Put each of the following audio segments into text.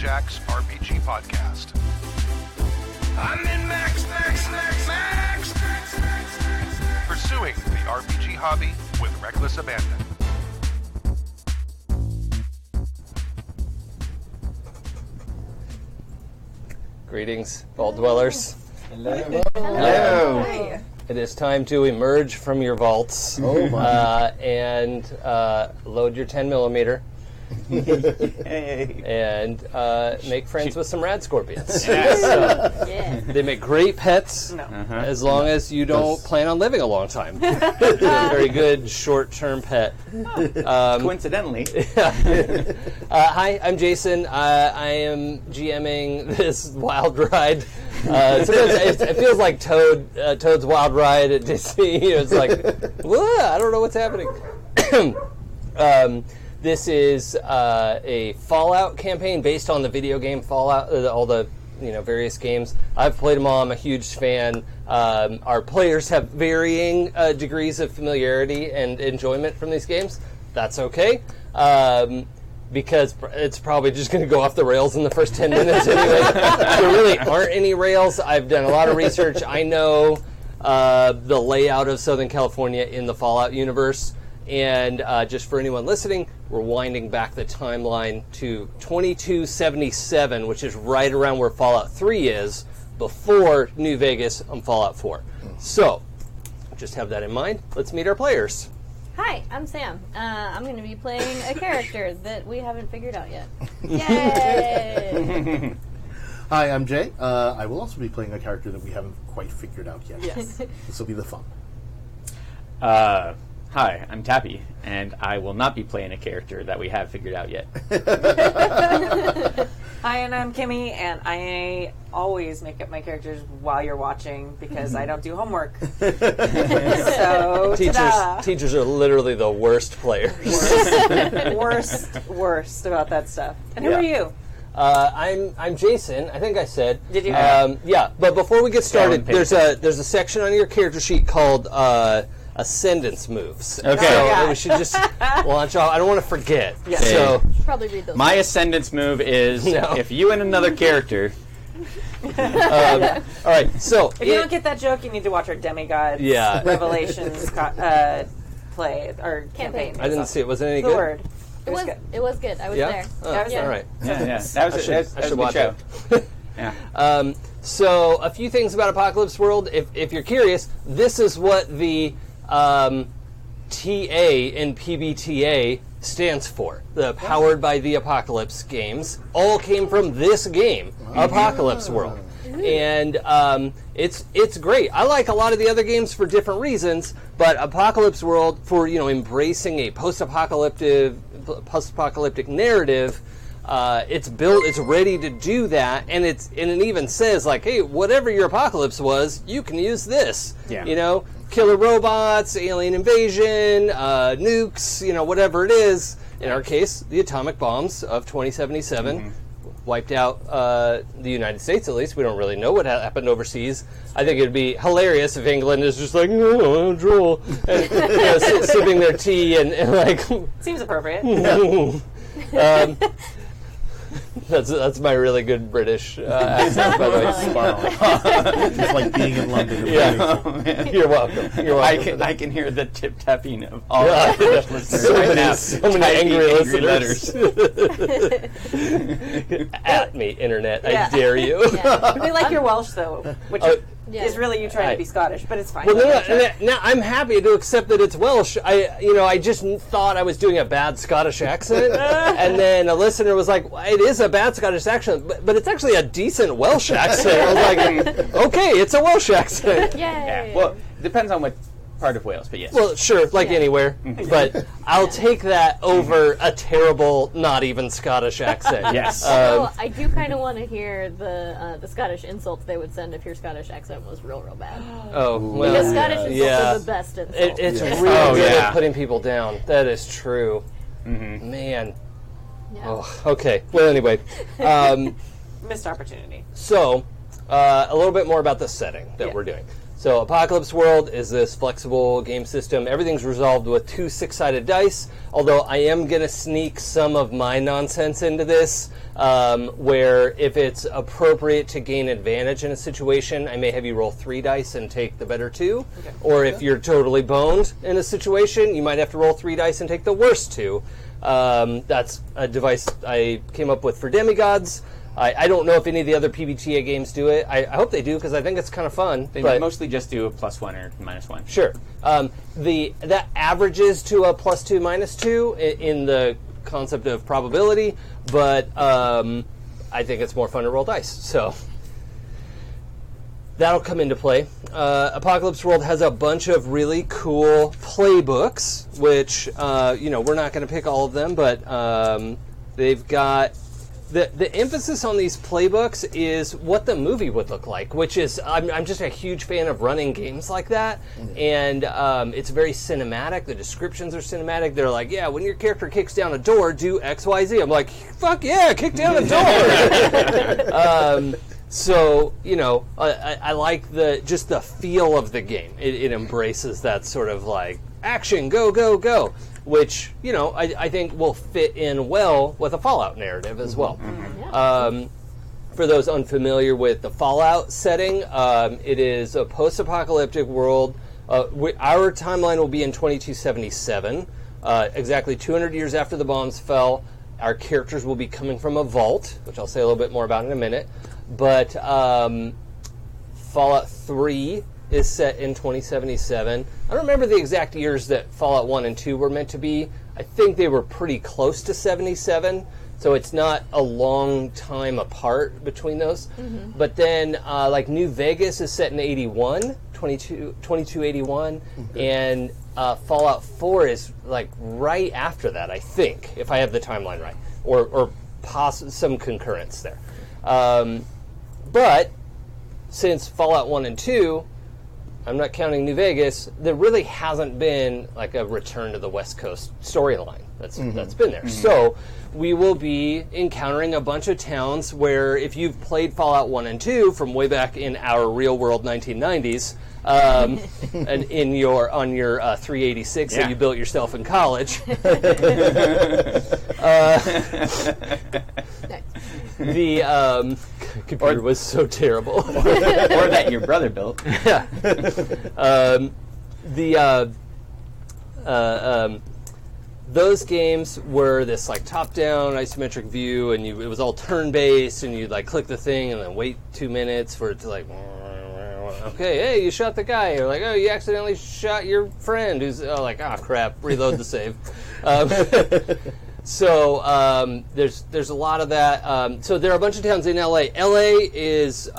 Jack's RPG podcast. I'm in Max. Pursuing the RPG hobby with reckless abandon. Greetings, vault dwellers. Hello. Hello. Hi. It is time to emerge from your vaults and load your 10 millimeter. And make friends with some rad scorpions. They make great pets as long as you don't plan on living a long time. They're a very good short-term pet. Coincidentally. Hi, I'm Jason. I am GMing this wild ride. Sometimes it feels like Toad's Wild Ride at Disney. It's like, I don't know what's happening. This is a Fallout campaign based on the video game Fallout, all the various games. I've played them all. I'm a huge fan. Our players have varying degrees of familiarity and enjoyment from these games. That's okay. Because it's probably just going to go off the rails in the first 10 minutes anyway. There really aren't any rails. I've done a lot of research. I know the layout of Southern California in the Fallout universe. And just for anyone listening, we're winding back the timeline to 2277, which is right around where Fallout 3 is, before New Vegas on Fallout 4. So, just have that in mind. Let's meet our players. Hi, I'm Sam. I'm going to be playing a character that we haven't figured out yet. Yay! Hi, I'm Jay. I will also be playing a character that we haven't quite figured out yet. Yes. This will be the fun. Hi, I'm Tappy, and I will not be playing a character that we have figured out yet. Hi, and I'm Kimi, and I always make up my characters while you're watching because I don't do homework. So, Teachers are literally the worst players. worst about that stuff. And who are you? I'm Jason. I think I said. Did you? Yeah, but before we get started, there's a section on your character sheet called Ascendance moves. Okay. So we should just launch off. I don't want to forget. Yeah. So Probably read those. My Ascendance move is if you and another character... all right, so... If you don't get that joke, you need to watch our Demigod Revelations play, or campaign. I didn't see it. Was it any The good? word. It was good. I was Yeah? there. Oh, That was all right. Yeah. That was I a should good watch show. it. Yeah. So, a few things about Apocalypse World. If you're curious, this is what the TA in PBTA stands for. The Powered by the Apocalypse games all came from this game, Apocalypse World. And it's great. I like a lot of the other games for different reasons, but Apocalypse World, for embracing a post-apocalyptic narrative, it's built, it's ready to do that, and it even says, like, hey, whatever your apocalypse was, you can use this. Yeah. Killer robots, alien invasion, nukes, whatever it is. In our case, the atomic bombs of 2077 wiped out the United States, at least. We don't really know what happened overseas. I think it would be hilarious if England is just like, drool, and sipping their tea and like... Seems appropriate. That's my really good British accent, by the way. It's like being in London. You're welcome. I can hear the tip-tapping of all Yeah. the listeners right now. So many angry listeners. At me, Internet. Yeah. I dare you. Yeah. We like your Welsh, though, which is really you trying to be Scottish, but it's fine. Well, now I'm happy to accept that it's Welsh. I just thought I was doing a bad Scottish accent, and then a listener was like, "It is a bad Scottish accent, but it's actually a decent Welsh accent." I was like, "Okay, it's a Welsh accent." Yay! Yeah. Well, depends on what part of Wales, but yes. Well, sure, like anywhere, but I'll take that over a terrible, not even Scottish accent. Yes. I do kind of want to hear the Scottish insults they would send if your Scottish accent was real bad. Oh, well, Because Scottish insults are the best insults. It's really good at putting people down. That is true. Man. Yeah. Oh, okay. Well, anyway. Missed opportunity. So, a little bit more about the setting that we're doing. So Apocalypse World is this flexible game system. Everything's resolved with 2 6-sided dice, although I am going to sneak some of my nonsense into this, where if it's appropriate to gain advantage in a situation, I may have you roll 3 dice and take the better 2. Okay. Or if you're totally boned in a situation, you might have to roll 3 dice and take the worst 2. That's a device I came up with for demigods. I don't know if any of the other PBTA games do it. I hope they do because I think it's kind of fun. They mostly just do a +1 or -1. Sure. That averages to a +2, -2 in the concept of probability, but I think it's more fun to roll dice. So that'll come into play. Apocalypse World has a bunch of really cool playbooks, which we're not going to pick all of them, but they've got. The emphasis on these playbooks is what the movie would look like, which is I'm just a huge fan of running games like that, and it's very cinematic. The descriptions are cinematic. They're like, yeah, when your character kicks down a door, do X, Y, Z. I'm like, fuck yeah, kick down a door. So I like just the feel of the game. It embraces that sort of like action, go, go, go. Which, I think will fit in well with a Fallout narrative as well. Mm-hmm. For those unfamiliar with the Fallout setting, it is a post-apocalyptic world. Our timeline will be in 2277, exactly 200 years after the bombs fell. Our characters will be coming from a vault, which I'll say a little bit more about in a minute. But Fallout 3 is set in 2077. I don't remember the exact years that Fallout 1 and 2 were meant to be. I think they were pretty close to 77, so it's not a long time apart between those. Mm-hmm. But then, New Vegas is set in 2281, mm-hmm. and Fallout 4 is, right after that, I think, if I have the timeline right, or some concurrence there. But since Fallout 1 and 2, I'm not counting New Vegas, there really hasn't been a return to the West Coast storyline that's been there. Mm-hmm. So we will be encountering a bunch of towns where if you've played Fallout 1 and 2 from way back in our real world 1990s, and on your 386 that you built yourself in college, the computer was so terrible. Or that your brother built. Yeah. Those games were this top-down isometric view, and it was all turn-based, and you'd click the thing and then wait 2 minutes for it to okay, hey, you shot the guy. You're like, oh, you accidentally shot your friend. Who's crap, reload the save. So there's a lot of that. So there are a bunch of towns in LA. LA is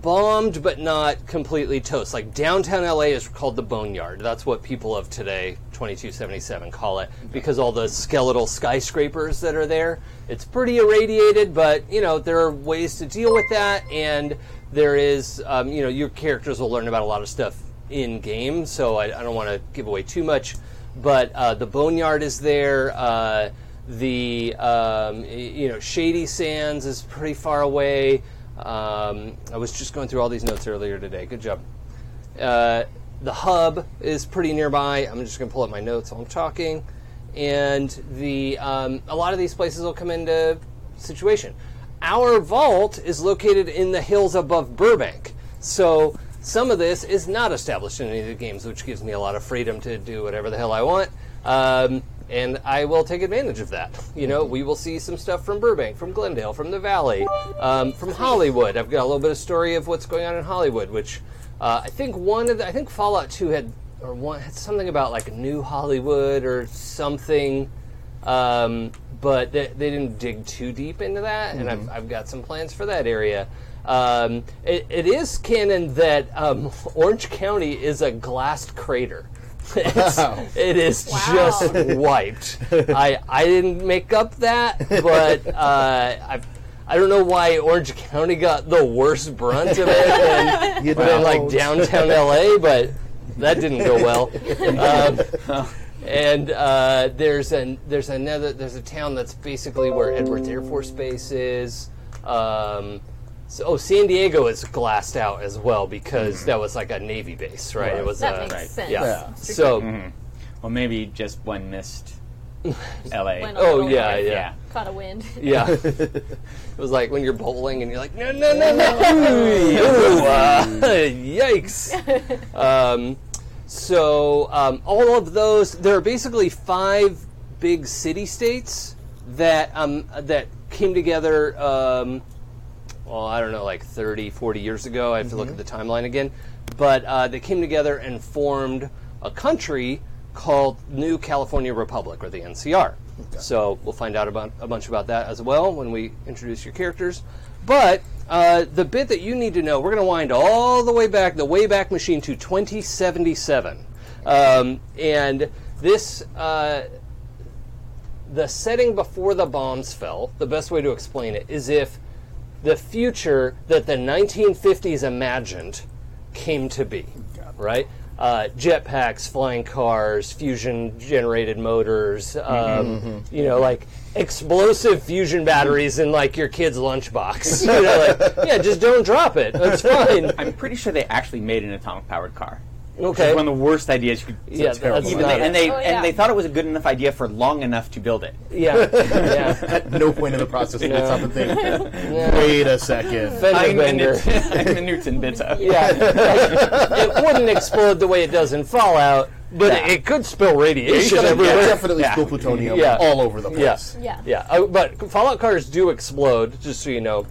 bombed but not completely toast. Downtown LA is called the Boneyard. That's what people of today, 2277, call it, because all the skeletal skyscrapers that are there. It's pretty irradiated, but there are ways to deal with that, and there is your characters will learn about a lot of stuff in game. So I don't want to give away too much. But the Boneyard is there. Shady Sands is pretty far away. I was just going through all these notes earlier today. Good job. The Hub is pretty nearby. I'm just going to pull up my notes while I'm talking. And a lot of these places will come into situation. Our vault is located in the hills above Burbank. So some of this is not established in any of the games, which gives me a lot of freedom to do whatever the hell I want. And I will take advantage of that. We will see some stuff from Burbank, from Glendale, from the Valley, from Hollywood. I've got a little bit of story of what's going on in Hollywood, which I think Fallout 2 had something about New Hollywood or something, but they didn't dig too deep into that, and I've got some plans for that area. It is canon that Orange County is a glassed crater. It is just wiped. I didn't make up that, but I don't know why Orange County got the worst brunt of it than downtown LA, but that didn't go well. And there's a town that's basically where Edwards Air Force Base is. So, San Diego is glassed out as well because that was like a Navy base, right? It was That makes sense. Yeah. So, Well, maybe just one missed L.A. Went a oh little yeah, north, yeah, Caught a wind. yeah. It was like when you're bowling and you're like, no, Ooh, yikes. So all of those, there are basically 5 big city-states that came together, well, I don't know, like 30, 40 years ago. I have to look at the timeline again. But they came together and formed a country called New California Republic, or the NCR. Okay. So we'll find out about a bunch about that as well when we introduce your characters. But the bit that you need to know, we're going to wind all the Wayback Machine to 2077. And this, the setting before the bombs fell, the best way to explain it is if the future that the 1950s imagined came to be, right? Jetpacks, flying cars, fusion-generated motors, like explosive fusion batteries in like your kid's lunchbox. Just don't drop it. That's fine. I'm pretty sure they actually made an atomic-powered car. Okay. Which is one of the worst ideas you could. Yeah, that's even not they, it. and they thought it was a good enough idea for long enough to build it. Yeah. At no point in the process did it stop and think, wait a second. I'm a Newton beta. Yeah. It wouldn't explode the way it does in Fallout, but it could spill radiation everywhere. Definitely spill plutonium all over the place. Yeah. But Fallout cars do explode, just so you know.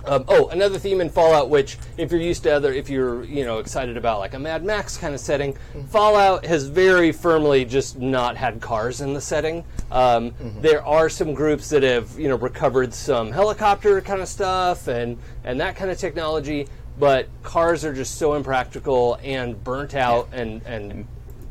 Another theme in Fallout, which if you're used to if you're excited about like a Mad Max kind of setting, Fallout has very firmly just not had cars in the setting. There are some groups that have recovered some helicopter kind of stuff and that kind of technology, but cars are just so impractical and burnt out and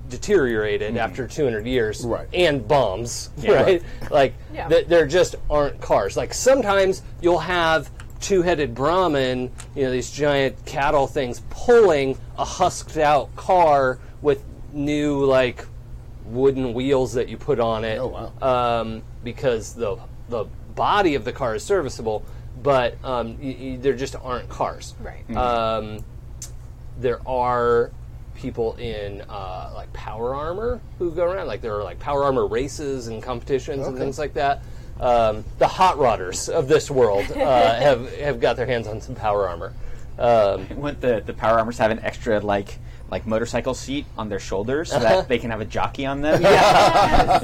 deteriorated after 200 years, and bombs, right? Like there just aren't cars. Like sometimes you'll have two-headed Brahmin, these giant cattle things pulling a husked-out car with new, like, wooden wheels that you put on it. Oh, wow. Because the body of the car is serviceable, but there just aren't cars. Right. There are people in, like, power armor who go around. Like, there are, like, power armor races and competitions and things like that. The hot rodders of this world have got their hands on some power armor. Wouldn't the power armors have an extra like motorcycle seat on their shoulders so that they can have a jockey on them? Yeah.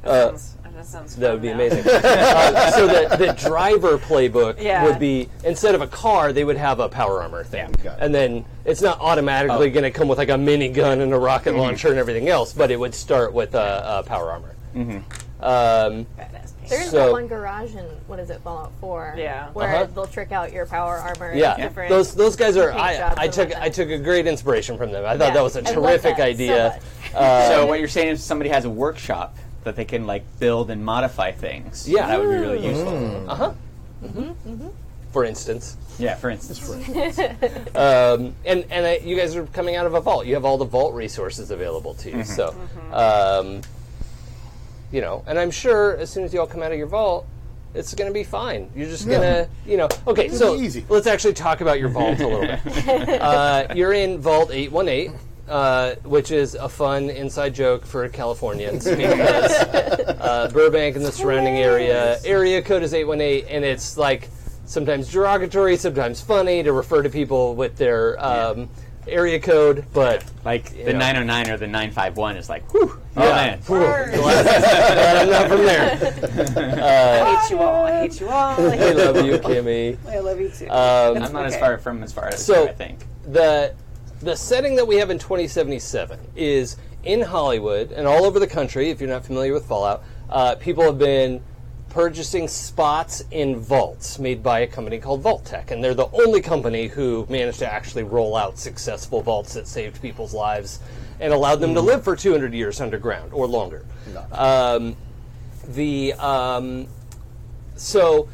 That sounds that would be amazing. So the driver playbook would be, instead of a car, they would have a power armor thing. And then it's not automatically going to come with like a minigun and a rocket launcher and everything else, but it would start with a power armor. There's that one garage in Fallout 4? Yeah. Where they'll trick out your power armor. Yeah, those guys are. I took a great inspiration from them. I thought that was a terrific idea. So what you're saying is somebody has a workshop that they can like build and modify things. Yeah, that would be really useful. For instance. Yeah, for instance. And you guys are coming out of a vault. You have all the vault resources available to you. So. And I'm sure as soon as you all come out of your vault, it's going to be fine. You're just going to, okay, so let's actually talk about your vault a little bit. You're in Vault 818, which is a fun inside joke for Californians because Burbank and the surrounding area code is 818, and it's like sometimes derogatory, sometimes funny to refer to people with their area code, but like the 909 or the 951 is like, whew, man. Glad I'm not from there. I hate you all. I love you, Kimi. I love you too. I'm not as far as I think. The setting that we have in 2077 is in Hollywood and all over the country. If you're not familiar with Fallout, people have been purchasing spots in vaults made by a company called Vault Tech, and they're the only company who managed to actually roll out successful vaults that saved people's lives and allowed them to live for 200 years underground or longer. So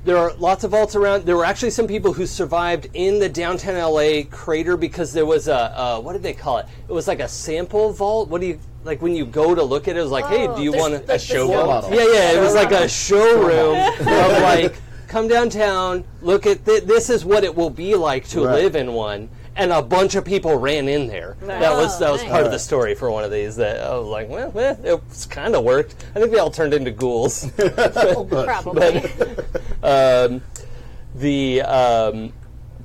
there are lots of vaults around. There were actually some people who survived in the downtown LA crater because there was a what did they call it? It was like a sample vault. What do you like when you go to look at it? It was like, hey, do you want a show vault? Yeah, it was like a showroom of like come downtown, look at this is what it will be like to live in one. And a bunch of people ran in there. That was part of the story for one of these. That I was like, well, it kind of worked. I think they all turned into ghouls. Probably.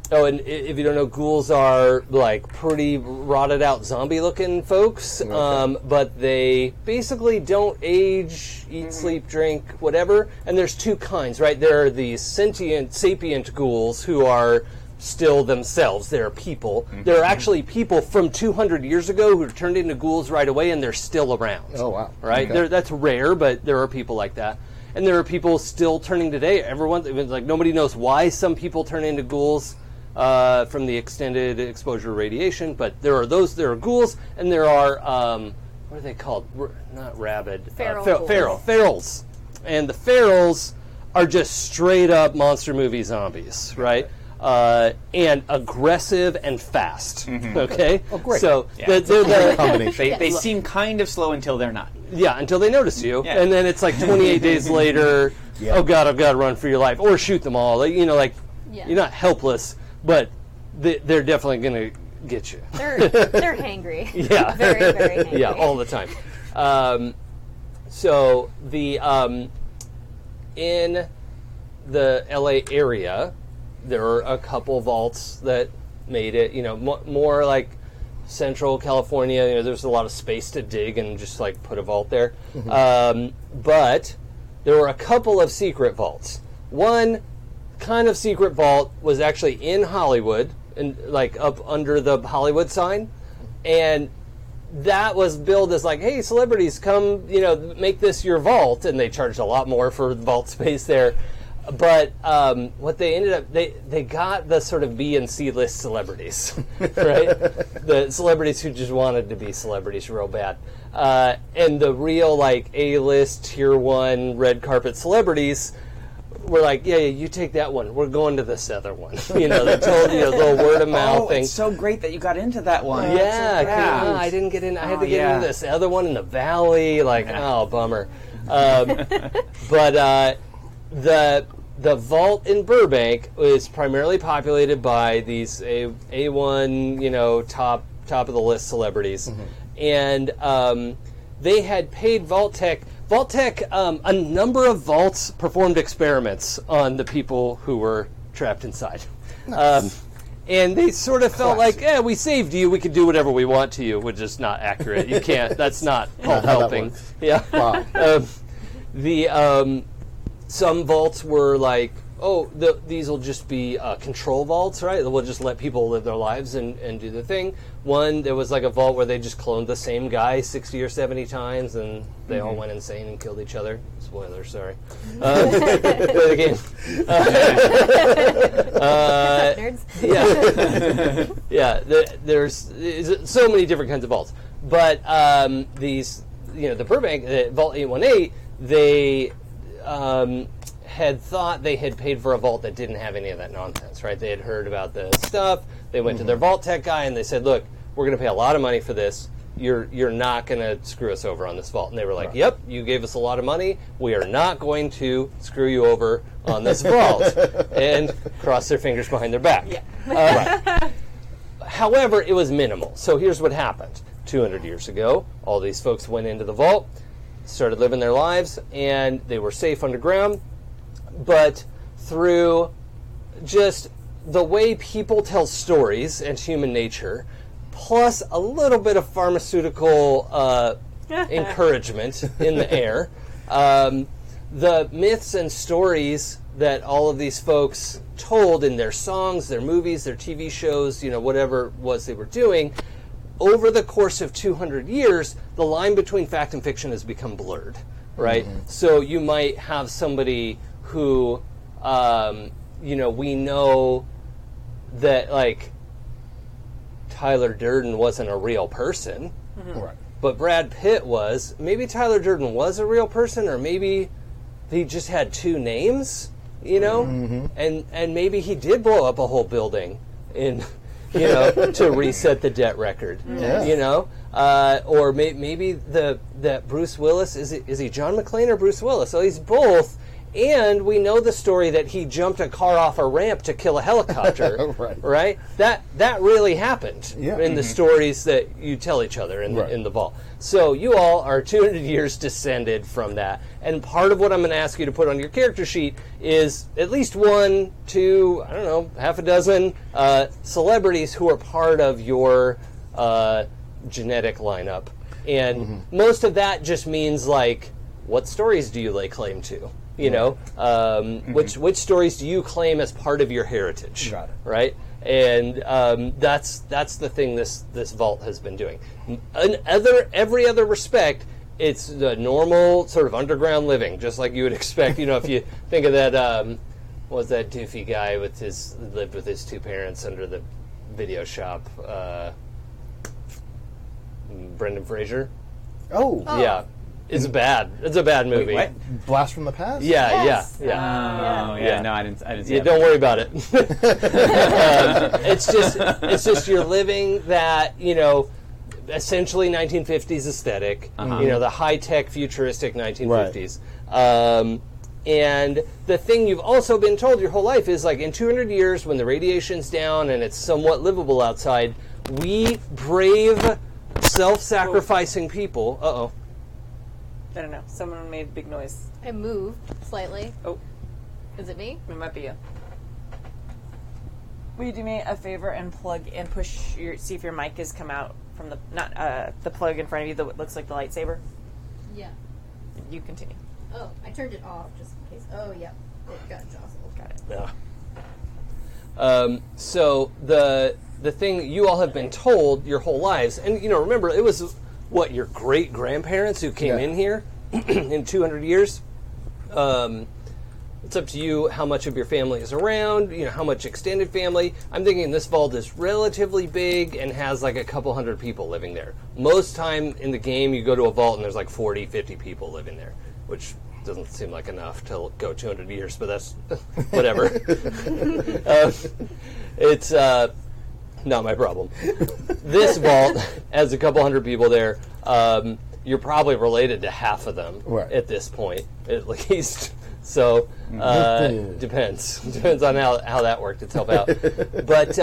And if you don't know, ghouls are like pretty rotted out zombie-looking folks, but they basically don't age, eat, sleep, drink, whatever. And there's two kinds, right? There are these sapient ghouls who are still themselves. They're people. There are actually people from 200 years ago who turned into ghouls right away, and they're still around. Oh, wow. Right? Okay. That's rare, but there are people like that. And there are people still turning today. Nobody knows why some people turn into ghouls from the extended exposure to radiation, but there are ghouls, and there are, what are they called? Not rabid. Ferals. And the ferals are just straight up monster movie zombies, right? And aggressive and fast. Okay? Oh, great. So Yeah. they're the Combination. They seem kind of slow until they're not. yeah, until they notice you, Yeah. and then it's like 28 days later. Yeah. Oh God, I've got to run for your life, or shoot them all. You're not helpless, but they're definitely going to get you. They're hangry. Yeah. Very, very hangry. Yeah, all the time. So the in the LA area, there are a couple vaults that made it. More like Central California. There's a lot of space to dig and just like put a vault there. But there were a couple of secret vaults. One kind of secret vault was actually in Hollywood, and like up under the Hollywood sign, and that was billed as like, hey, celebrities, come, make this your vault, and they charged a lot more for vault space there. But what they ended up, they got the sort of B and C list celebrities, right? The celebrities who just wanted to be celebrities real bad. And the real like A-list, tier 1, red carpet celebrities were like, yeah, you take that one. We're going to this other one. They told the little word of mouth thing. It's so great that you got into that one. Yeah, I didn't get in. I had to get into this other one in the valley. Like, oh, bummer. But the vault in Burbank is primarily populated by these A1, top of the list celebrities, and they had paid Vault Tech. A number of vaults performed experiments on the people who were trapped inside. Nice. And they sort of felt like, we saved you. We could do whatever we want to you, which is not accurate. You can't. That's not called helping. Yeah. Wow. Some vaults were like, these will just be control vaults, right? We'll just let people live their lives and do the thing. One, there was like a vault where they just cloned the same guy 60 or 70 times, and they all went insane and killed each other. Spoiler, sorry. The game. Nerds. Yeah. There's so many different kinds of vaults. But these, the Burbank, Vault 818, they had thought they had paid for a vault that didn't have any of that nonsense, right? They had heard about the stuff. They went to their Vault Tech guy and they said, look, we're going to pay a lot of money for this. You're not going to screw us over on this vault. And they were like, yep, you gave us a lot of money. We are not going to screw you over on this vault. And cross their fingers behind their back. Yeah. However, it was minimal. So here's what happened. 200 years ago, all these folks went into the vault, started living their lives, and they were safe underground. But through just the way people tell stories and human nature, plus a little bit of pharmaceutical encouragement in the air, the myths and stories that all of these folks told in their songs, their movies, their TV shows, whatever it was they were doing, over the course of 200 years, the line between fact and fiction has become blurred, right? So you might have somebody who, we know that, like, Tyler Durden wasn't a real person, Right. but Brad Pitt was. Maybe Tyler Durden was a real person, or maybe he just had two names, and maybe he did blow up a whole building in, to reset the debt record, or maybe that Bruce Willis is he John McClane or Bruce Willis? So he's both, And we know the story that he jumped a car off a ramp to kill a helicopter. Right? That really happened in the stories that you tell each other in the vault. So you all are 200 years descended from that. And part of what I'm going to ask you to put on your character sheet is at least 1, 2, I don't know, half a dozen celebrities who are part of your genetic lineup. And most of that just means, like, what stories do you lay claim to? You know, which stories do you claim as part of your heritage? Got it. Right? And that's the thing this vault has been doing. In every other respect, it's the normal sort of underground living, just like you would expect. You know, if you think of that, what was that doofy guy lived with his 2 parents under the video shop? Brendan Fraser. Oh. Yeah. It's a bad movie. Wait, what? Blast from the Past? Yeah. Yeah. No, I didn't see Yeah, that. don't worry about it. It's just you're living that, you know, essentially 1950s aesthetic, you know, the high-tech futuristic 1950s. And the thing you've also been told your whole life is, like, in 200 years when the radiation's down and it's somewhat livable outside, we brave, self-sacrificing people... Uh-oh. I don't know. Someone made a big noise. I moved slightly. Oh. Is it me? It might be you. Will you do me a favor and plug and push see if your mic has come out from the the plug in front of you that looks like the lightsaber? Yeah. You continue. Oh, I turned it off just in case. Oh, yeah. It got jostled. Got it. Yeah. So the thing you all have been told your whole lives, and, you know, remember, it was... What, your great-grandparents who came in here in 200 years? It's up to you how much of your family is around, you know, how much extended family. I'm thinking this vault is relatively big and has like a couple hundred people living there. Most time in the game, you go to a vault and there's like 40, 50 people living there, which doesn't seem like enough to go 200 years, but that's whatever. It's... not my problem. This vault has a couple hundred people there. You're probably related to half of them at this point, at least. So depends. Depends on how that worked itself out. But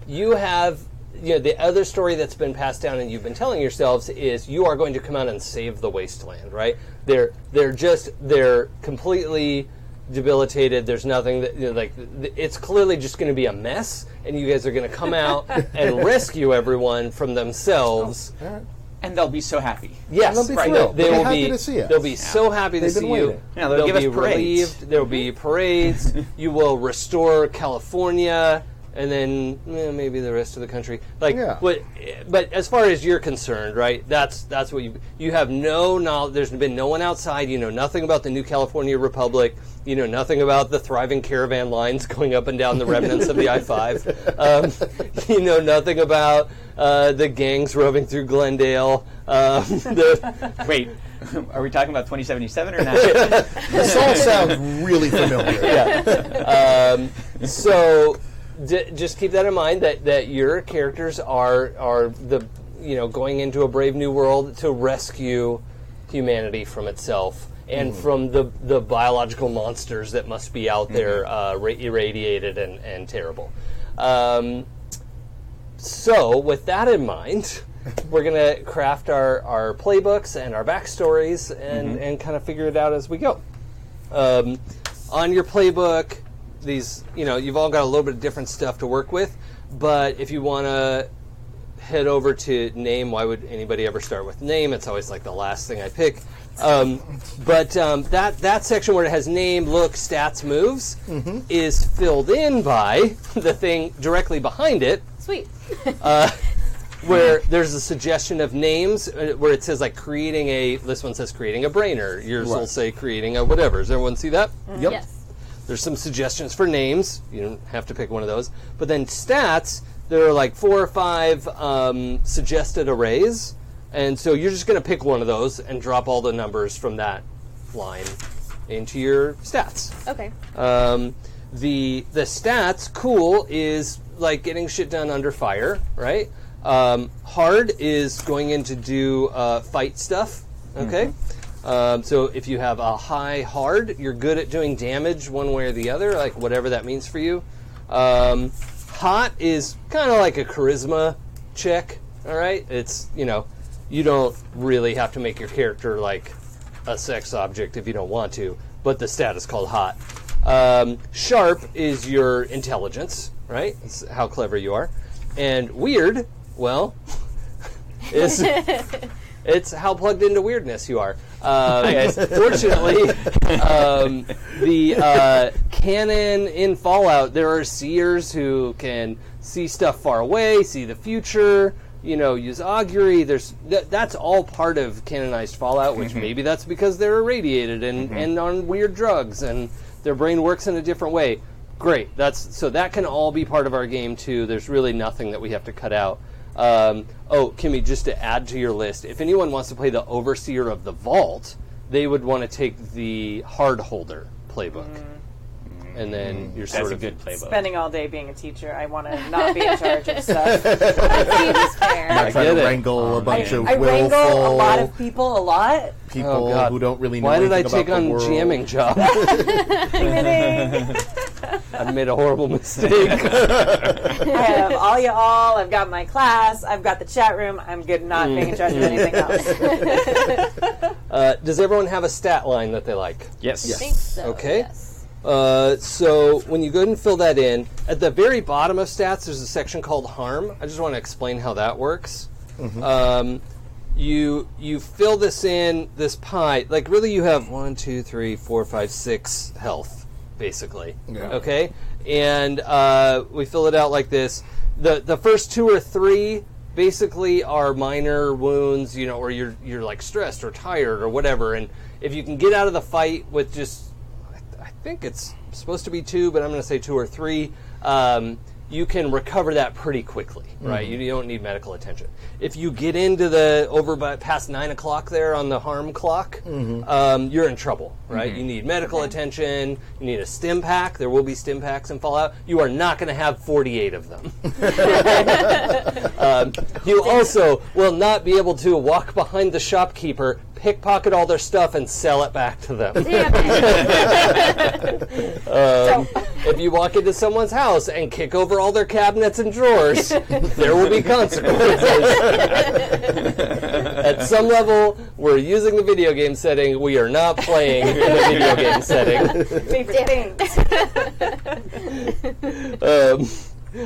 you have, you know, the other story that's been passed down and you've been telling yourselves is you are going to come out and save the wasteland, right? They're completely debilitated. There's nothing that, you know, like, it's clearly just going to be a mess, and you guys are going to come out and rescue everyone from themselves. And they'll be so happy. Yes, They'll be thrilled. They They'll will be happy be to see us. They'll be so happy to They've been see waiting. you. Yeah, they'll give be us parades. relieved. There will be parades. You will restore California, and then maybe the rest of the country. Like, but as far as you're concerned, right? That's what you have no knowledge. There's been no one outside. You know nothing about the new California Republic. You know nothing about the thriving caravan lines going up and down the remnants of the I-5. You know nothing about the gangs roving through Glendale. Wait, are we talking about 2077 or not? This all sounds really familiar. So just keep that in mind that your characters are the, you know, going into a brave new world to rescue humanity from itself and from the biological monsters that must be out there irradiated and terrible. So with that in mind, we're going to craft our playbooks and our backstories and kind of figure it out as we go. On your playbook, these, you know, you've all got a little bit of different stuff to work with, but if you want to head over to name, why would anybody ever start with name? It's always like the last thing I pick. But that section where it has name, look, stats, moves is filled in by the thing directly behind it. Sweet. Where there's a suggestion of names, where it says like creating this one says creating a brainer. Yours will say creating a whatever. Does everyone see that? Yep. Yes. There's some suggestions for names. You don't have to pick one of those. But then stats, there are like 4 or 5 suggested arrays. And so you're just going to pick one of those and drop all the numbers from that line into your stats. Okay. The stats, cool, is like getting shit done under fire, right? Hard is going in to do fight stuff, okay? So if you have a high hard, you're good at doing damage one way or the other, like whatever that means for you. Hot is kind of like a charisma check, all right? It's, you don't really have to make your character like a sex object if you don't want to, but the stat is called hot. Sharp is your intelligence, right? It's how clever you are. And weird, well, is it's how plugged into weirdness you are. Fortunately, the canon in Fallout, there are seers who can see stuff far away, see the future, use augury. That's all part of canonized Fallout, which maybe that's because they're irradiated and on weird drugs, and their brain works in a different way. Great. So that can all be part of our game, too. There's really nothing that we have to cut out. Kimmy, just to add to your list, if anyone wants to play the Overseer of the Vault, they would want to take the Hardholder playbook. And then you're sort That's a of good playbook. Spending all day being a teacher, I want to not be in charge of stuff. That seems fair. Not trying get to it. wrangle a bunch of I willful wrangle a lot of people a lot. people who don't really know Why did I anything take about on the world. jamming job? I made a horrible mistake. I have all y'all. I've got my class. I've got the chat room. I'm good not being in charge of anything else. Does everyone have a stat line that they like? Yes. I think so. Okay. Yes. So when you go ahead and fill that in, at the very bottom of stats, there's a section called harm. I just want to explain how that works. You fill this in, this pie, like really you have 1, 2, 3, 4, 5, 6 health, basically. Yeah. Okay? And we fill it out like this. The first 2 or 3 basically are minor wounds, or you're like stressed or tired or whatever. And if you can get out of the fight with just, I think it's supposed to be 2, but I'm going to say 2 or 3. You can recover that pretty quickly, right? You don't need medical attention. If you get into past 9 o'clock there on the harm clock, you're in trouble, right? You need medical attention. You need a stim pack. There will be stim packs in Fallout. You are not going to have 48 of them. You also will not be able to walk behind the shopkeeper, pickpocket all their stuff, and sell it back to them. Damn it. If you walk into someone's house and kick over all their cabinets and drawers, there will be consequences. At some level, we're using the video game setting. We are not playing in the video game setting.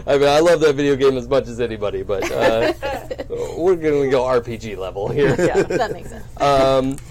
I love that video game as much as anybody, but we're going to go RPG level here. Yeah, that makes sense.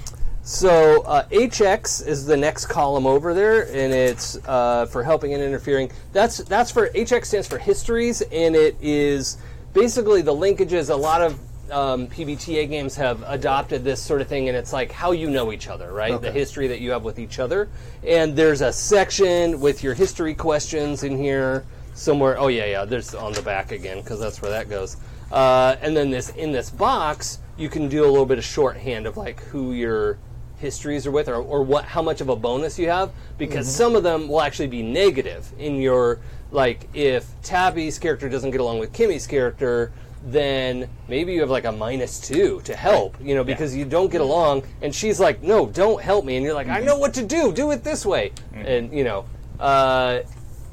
So HX is the next column over there, and it's for helping and interfering. That's for HX stands for histories, and it is basically the linkages. A lot of PBTA games have adopted this sort of thing, and it's like how you know each other, right? Okay. The history that you have with each other. And there's a section with your history questions in here somewhere. Oh yeah, there's on the back again because that's where that goes. And then in this box, you can do a little bit of shorthand of like who your histories are with, or how much of a bonus you have, because some of them will actually be negative in your, like, if Tappy's character doesn't get along with Kimmy's character, then maybe you have like a -2 to help, because you don't get along, and she's like, no, don't help me, and you're like, I know what to do it this way, and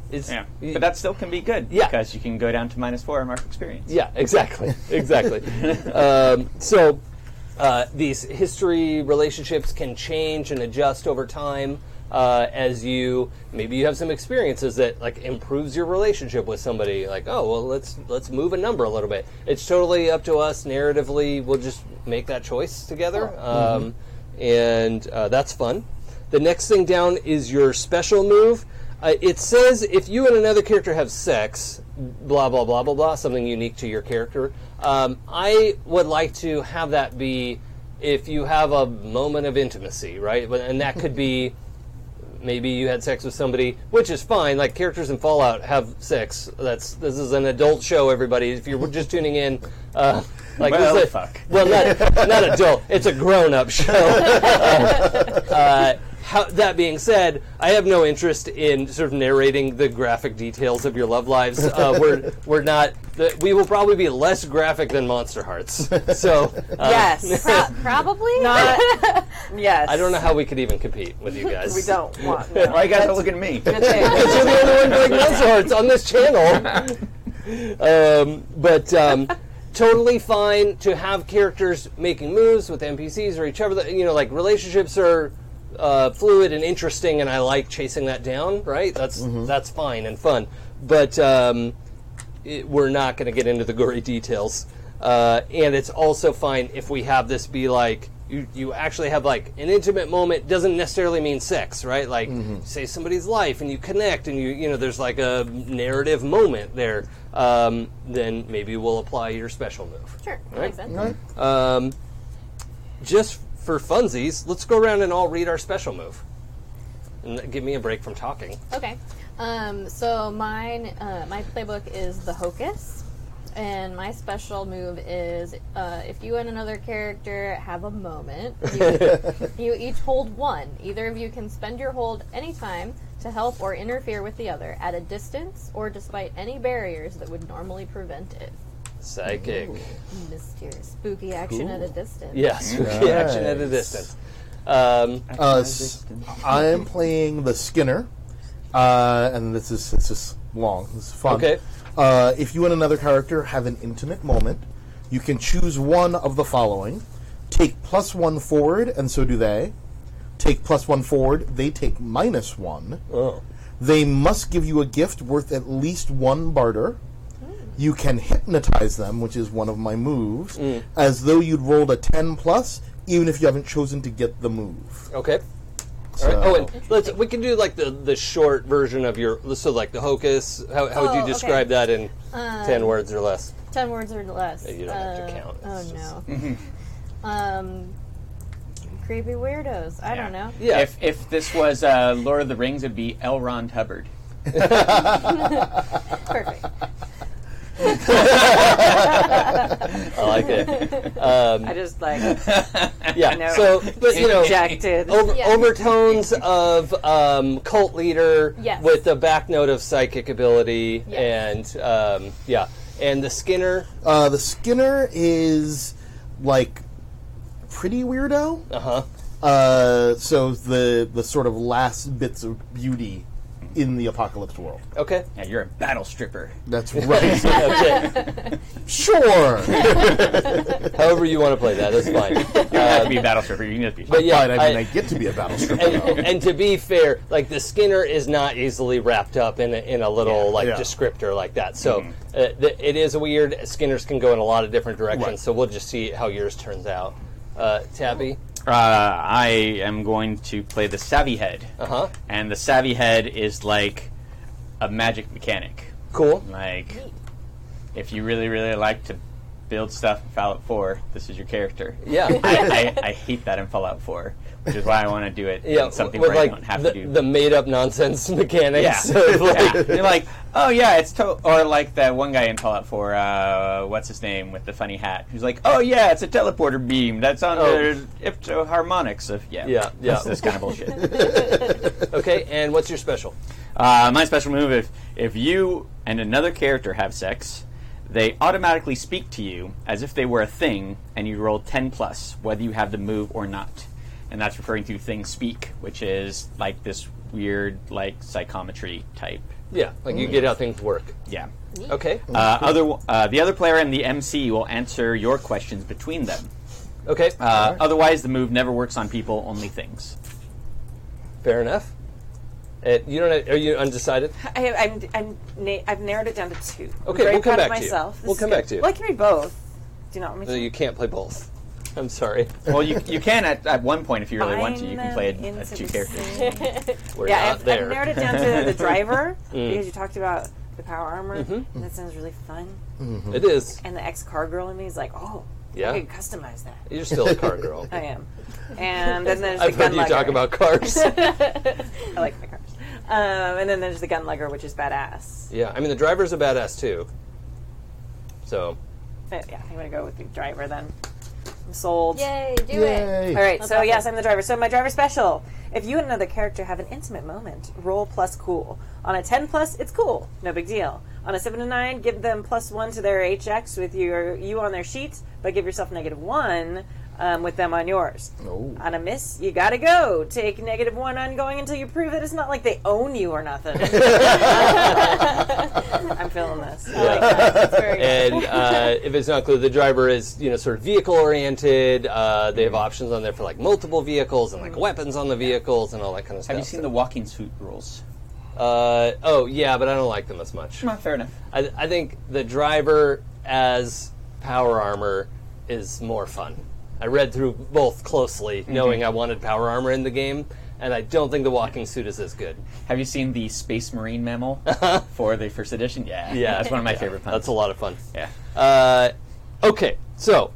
it's, but that still can be good, because you can go down to -4 mark experience. Yeah, exactly. These history relationships can change and adjust over time as maybe you have some experiences that like improves your relationship with somebody. Like, oh well, let's move a number a little bit. It's totally up to us narratively. We'll just make that choice together, and that's fun. The next thing down is your special move. It says if you and another character have sex, blah, blah, blah, blah, blah, something unique to your character. I would like to have that be if you have a moment of intimacy, right? And that could be maybe you had sex with somebody, which is fine. Like, characters in Fallout have sex. This is an adult show, everybody. If you're just tuning in, fuck. Well, not adult. It's a grown-up show. that being said, I have no interest in sort of narrating the graphic details of your love lives. We're not. We will probably be less graphic than Monster Hearts. So Yes. Probably Not. Yes. I don't know how we could even compete with you guys. We don't want. No. Why you guys are looking at me? Good thing. Because you're the only one playing Monster Hearts on this channel. But totally fine to have characters making moves with NPCs or each other. You know, like relationships are fluid and interesting, and I like chasing that down. Right? That's fine and fun. But we're not going to get into the gory details. And it's also fine if we have this be like you actually have like an intimate moment. Doesn't necessarily mean sex, right? Like say somebody's life and you connect and you know there's like a narrative moment there. Then maybe we'll apply your special move. Sure, that Right? makes sense. Just for funsies, let's go around and all read our special move. And give me a break from talking. Okay. So mine, my playbook is the Hocus, and my special move is if you and another character have a moment, you each hold one. Either of you can spend your hold anytime to help or interfere with the other at a distance or despite any barriers that would normally prevent it. Psychic. Mysterious, spooky action at a distance. Yes, action at a distance. I am playing the Skinner, and it's just long. This is fun. Okay. If you and another character have an intimate moment, you can choose one of the following. Take +1 forward, and so do they. Take +1 forward, they take -1. Oh. They must give you a gift worth at least 1 barter. You can hypnotize them, which is one of my moves, as though you'd rolled a 10+, even if you haven't chosen to get the move. Okay. So, All right. Oh, and we can do like the short version of your. So like the Hocus. How would you okay. describe that in 10 words or less? 10 words or less. You don't have to count. Oh It's no. Creepy weirdos. I don't know. Yeah. If this was Lord of the Rings, it'd be L. Ron Hubbard. Perfect. I like it. I just like Yeah. know. So, but you know, injected. Yeah. overtones of cult leader Yes. with a back note of psychic ability, Yes. and and the Skinner. the Skinner is like pretty weirdo. So the sort of last bits of beauty in the apocalypse world. Okay. Yeah, you're a battle stripper. That's right. Okay. Sure. However you want to play that, that's fine. You don't have to be a battle stripper. You can just be. But yeah, Fine, I get to be a battle stripper. and to be fair, like the Skinner is not easily wrapped up in a little Yeah. descriptor like that. So it is weird. Skinners can go in a lot of different directions. Right. So we'll just see how yours turns out. Tappy. I am going to play the Savvyhead. And the Savvyhead is like a magic mechanic. Cool. Like, if you really, really like to build stuff in Fallout 4, this is your character. Yeah. I hate that in Fallout 4, which is why I want to do it in something with where I like don't have the, to do the made up nonsense mechanics. Yeah. of, like, Yeah. They're like, oh yeah, it's or like that one guy in Fallout 4, what's his name with the funny hat? Who's like, oh yeah, it's a teleporter beam that's on the ipto harmonics of That's this kind of bullshit. Okay, and what's your special? My special move: if you and another character have sex, they automatically speak to you as if they were a thing, and you roll 10+, whether you have the move or not. And that's referring to thing speak, which is like this weird like psychometry type. Yeah, like you get how things work. Yeah. Okay. The other player and the MC will answer your questions between them. Okay. Otherwise, the move never works on people, only things. Fair enough. You don't. Are you undecided? I've narrowed it down to 2. Okay, I'm very we'll come proud of back to you. myself. This We'll is come good. back to you. Well, I can read both. Do you not want me to? You can't play both. I'm sorry. Well, you can at one point if you really want to. You can play a 2 characters. We're Yeah, not I've there. narrowed it down to the driver because you talked about the power armor, and that sounds really fun. It is. And the ex-car girl in me is like, oh, Yeah. I could customize that. You're still a car girl. I am. And then there's I've the heard gun you lugger. talk about cars. I like my cars. And then there's the gun lugger, which is badass. Yeah, I mean the driver's a badass too. So. But yeah, I'm gonna go with the driver then. I'm sold. Yay, do Yay. it. All right, That's so awesome. yes, I'm the driver. So my driver special If you and another character have an intimate moment, roll plus cool. On a 10 plus, it's cool. No big deal. On a 7 to 9, give them +1 to their HX with you on their sheets, but give yourself -1 with them on yours. Oh. On a miss, you gotta go. Take -1 ongoing until you prove that it's not like they own you or nothing. I'm feeling this. I like that. That's very good. And if it's not clear, the driver is sort of vehicle oriented. They have options on there for like multiple vehicles and like weapons on the vehicles and all that kind of stuff. Have you seen the walking suit rules? Oh yeah, but I don't like them as much. Not fair enough. I think the driver as power armor is more fun. I read through both closely, knowing I wanted power armor in the game, and I don't think the walking suit is as good. Have you seen the Space Marine memo for the first edition? Yeah, that's one of my favorite puns. That's a lot of fun. Yeah. Okay, so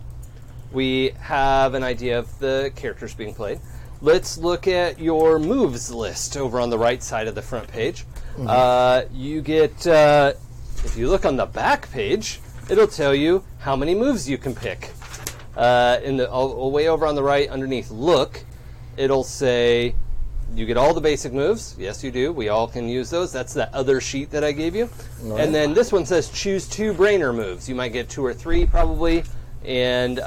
we have an idea of the characters being played. Let's look at your moves list over on the right side of the front page. You get, if you look on the back page, it'll tell you how many moves you can pick. In the way over on the right, underneath look, it'll say you get all the basic moves. Yes, you do. We all can use those. That's that other sheet that I gave you. Right. And then this one says choose 2 brainer moves. You might get 2 or 3 probably, and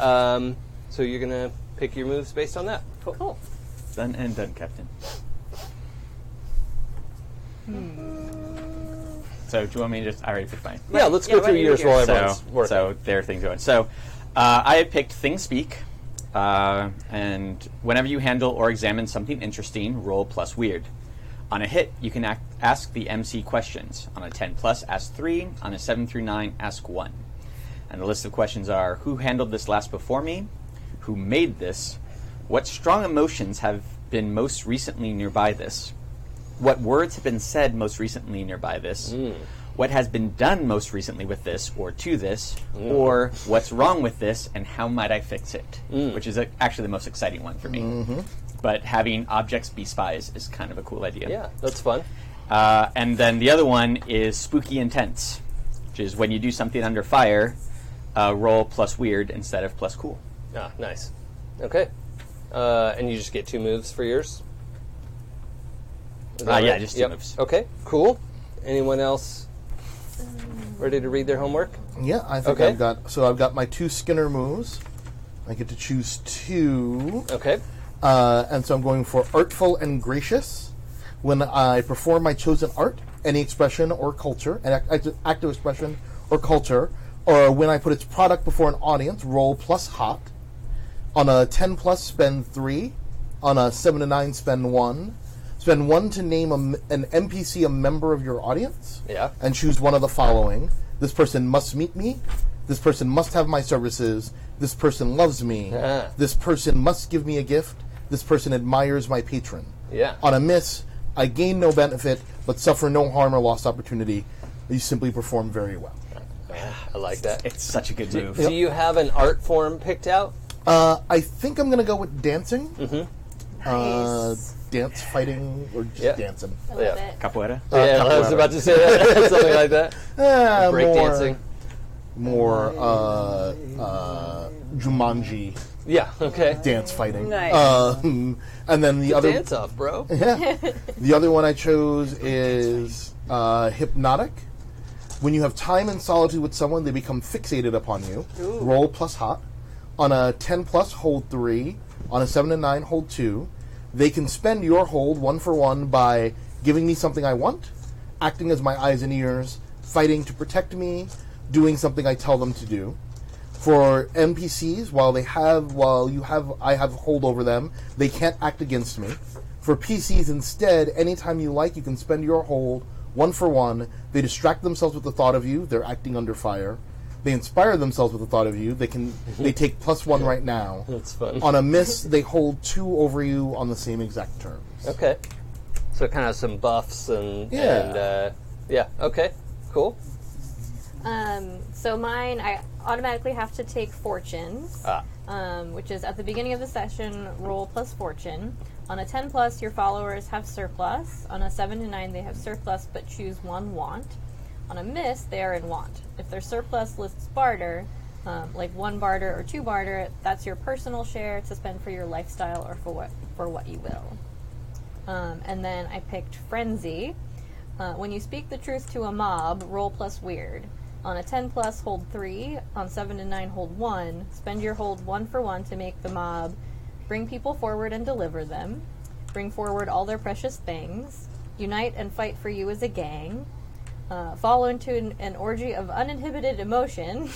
so you're gonna pick your moves based on that. Cool. Done and done, Captain. So do you want me to just? I already picked mine. Yeah, let's go through yours while everyone's working. So there are things going. So I had picked Things Speak, and whenever you handle or examine something interesting, roll plus weird. On a hit, you can ask the MC questions. On a 10 plus, ask 3. On a 7 through 9, ask 1. And the list of questions are: who handled this last before me? Who made this? What strong emotions have been most recently nearby this? What words have been said most recently nearby this? What has been done most recently with this or to this? Or what's wrong with this and how might I fix it? Which is actually the most exciting one for me. But having objects be spies is kind of a cool idea. Yeah, that's fun. And then the other one is Spooky Intense, which is when you do something under fire, roll plus weird instead of plus cool. Ah, nice. Okay. And you just get 2 moves for yours? Yeah, just 2 moves. Okay, cool. Anyone else ready to read their homework? Yeah, I think Okay. I've got my 2 Skinner moves. I get to choose 2. Okay. And so I'm going for Artful and Gracious. When I perform my chosen art, any expression or culture, an active expression or culture, or when I put its product before an audience, roll plus hot. On a 10 plus, spend 3. On a 7 to 9, spend 1. Spend 1 to name an NPC a member of your audience. Yeah. And choose one of the following. This person must meet me. This person must have my services. This person loves me. This person must give me a gift. This person admires my patron. Yeah. On a miss, I gain no benefit, but suffer no harm or lost opportunity. You simply perform very well. I like that. It's such a good move. Do you have an art form picked out? I think I'm going to go with dancing. Nice. Dance, fighting, or just dancing. I love it. Capoeira? Yeah, I was about to say that. Something like that. Break dancing. More Jumanji Yeah, okay. dance fighting. Nice. And then the other Dance off, bro. the other one I chose is hypnotic. When you have time and solitude with someone, they become fixated upon you. Roll plus hot. On a 10 plus, hold 3. On a 7 to 9, hold 2. They can spend your hold 1 for 1 by giving me something I want, acting as my eyes and ears, fighting to protect me, doing something I tell them to do. For NPCs, I have hold over them, they can't act against me. For PCs instead, anytime you like, you can spend your hold 1 for 1. They distract themselves with the thought of you. They're acting under fire. They inspire themselves with the thought of you. They take plus 1 right now. That's fun. On a miss, they hold 2 over you on the same exact terms. Okay. So kind of some buffs and okay, cool. So mine, I automatically have to take fortunes, which is at the beginning of the session, roll plus fortune. On a 10 plus, your followers have surplus. On a 7 to 9, they have surplus, but choose 1 want. On a miss, they are in want. If their surplus lists barter, like 1 barter or 2 barter, that's your personal share to spend for your lifestyle or for what you will. And then I picked Frenzy. When you speak the truth to a mob, roll plus weird. On a 10 plus, hold 3. On 7 to 9, hold 1. Spend your hold 1 for 1 to make the mob bring people forward and deliver them. Bring forward all their precious things. Unite and fight for you as a gang. Fall into an orgy of uninhibited emotion,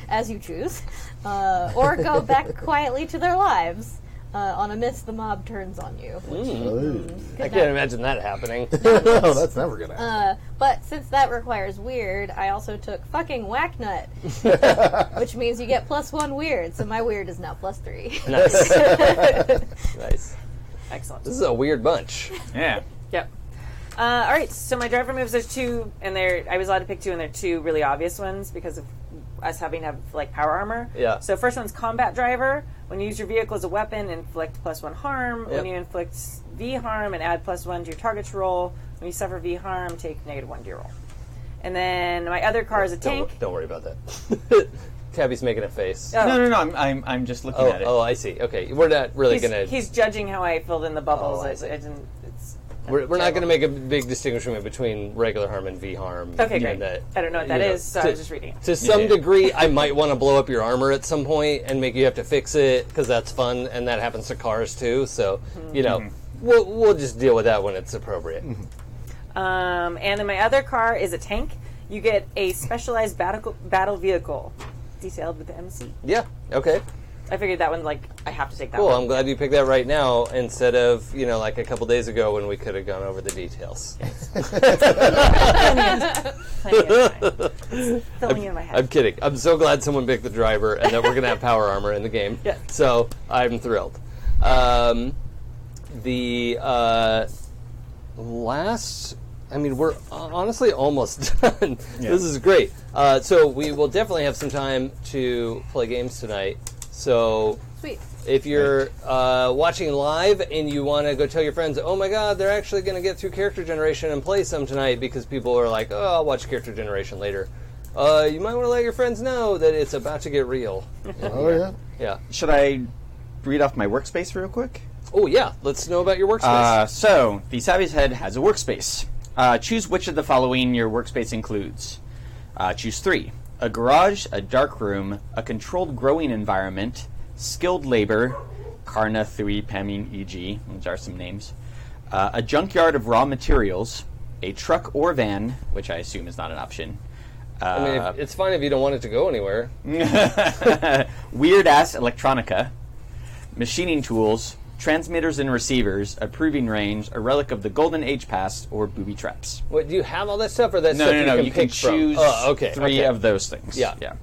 as you choose. Or go back quietly to their lives. On a miss, the mob turns on you. I can't imagine that happening. No, that's never going to happen. But since that requires weird, I also took fucking whacknut, which means you get plus 1 weird. So my weird is now plus 3. Nice. Nice. Excellent. This is a weird bunch. Yeah. Yep. All right, so my driver moves, there's 2, and I was allowed to pick 2, and they're 2 really obvious ones because of us having to have, like, power armor. Yeah. So first one's combat driver. When you use your vehicle as a weapon, inflict plus 1 harm. Yep. When you inflict V harm, and add plus 1 to your target's roll. When you suffer V harm, take -1 to your roll. And then my other car is a tank. Don't worry about that. Tabby's making a face. Oh. No. I'm just looking at it. Oh, I see. Okay, we're not really going to... He's judging how I filled in the bubbles. Oh, I see. It's We're not going to make a big distinction between regular harm and V harm. Okay, great. And that, I don't know what that is, so I was just reading it. To some degree, I might want to blow up your armor at some point and make you have to fix it, because that's fun, and that happens to cars too, so, we'll just deal with that when it's appropriate. And then my other car is a tank. You get a specialized battle vehicle, detailed with the MC. Yeah, okay. I figured that one, I have to take that Cool, one. I'm glad you picked that right now instead of, like a couple days ago when we could have gone over the details. Filling in my head. I'm kidding. I'm so glad someone picked the driver and that we're going to have power armor in the game. Yeah. So I'm thrilled. The last... we're honestly almost done. Yeah. This is great. So we will definitely have some time to play games tonight. So Sweet. if you're watching live and you want to go tell your friends, oh my god, they're actually going to get through character generation and play some tonight because people are like, oh, I'll watch character generation later. You might want to let your friends know that it's about to get real. Oh, yeah. Yeah. Should I read off my workspace real quick? Oh, yeah. Let's know about your workspace. So, the Savvyhead has a workspace. Choose which of the following your workspace includes. Choose 3. A garage, a dark room, a controlled growing environment, skilled labor, Karna 3, Pamin, e.g., those are some names, a junkyard of raw materials, a truck or van, which I assume is not an option. It's fine if you don't want it to go anywhere. Weird-ass electronica, machining tools, transmitters and receivers, a proving range, a relic of the Golden Age past, or booby traps. What, do you have all that stuff, or that stuff No. you You can can pick from? choose Okay. 3 of those things. Yeah. Yeah.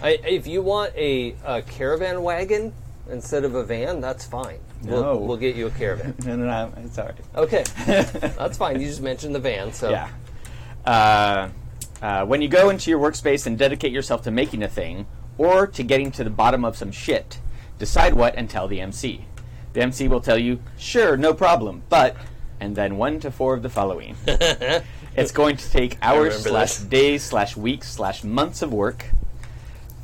If you want a caravan wagon instead of a van, that's fine. No. We'll get you a caravan. No, it's all right. Okay. That's fine. You just mentioned the van, so... Yeah. When you go into your workspace and dedicate yourself to making a thing, or to getting to the bottom of some shit, decide what and tell the MC. The MC will tell you, sure, no problem, but, and then 1 to 4 of the following. It's going to take hours / days / weeks / months of work.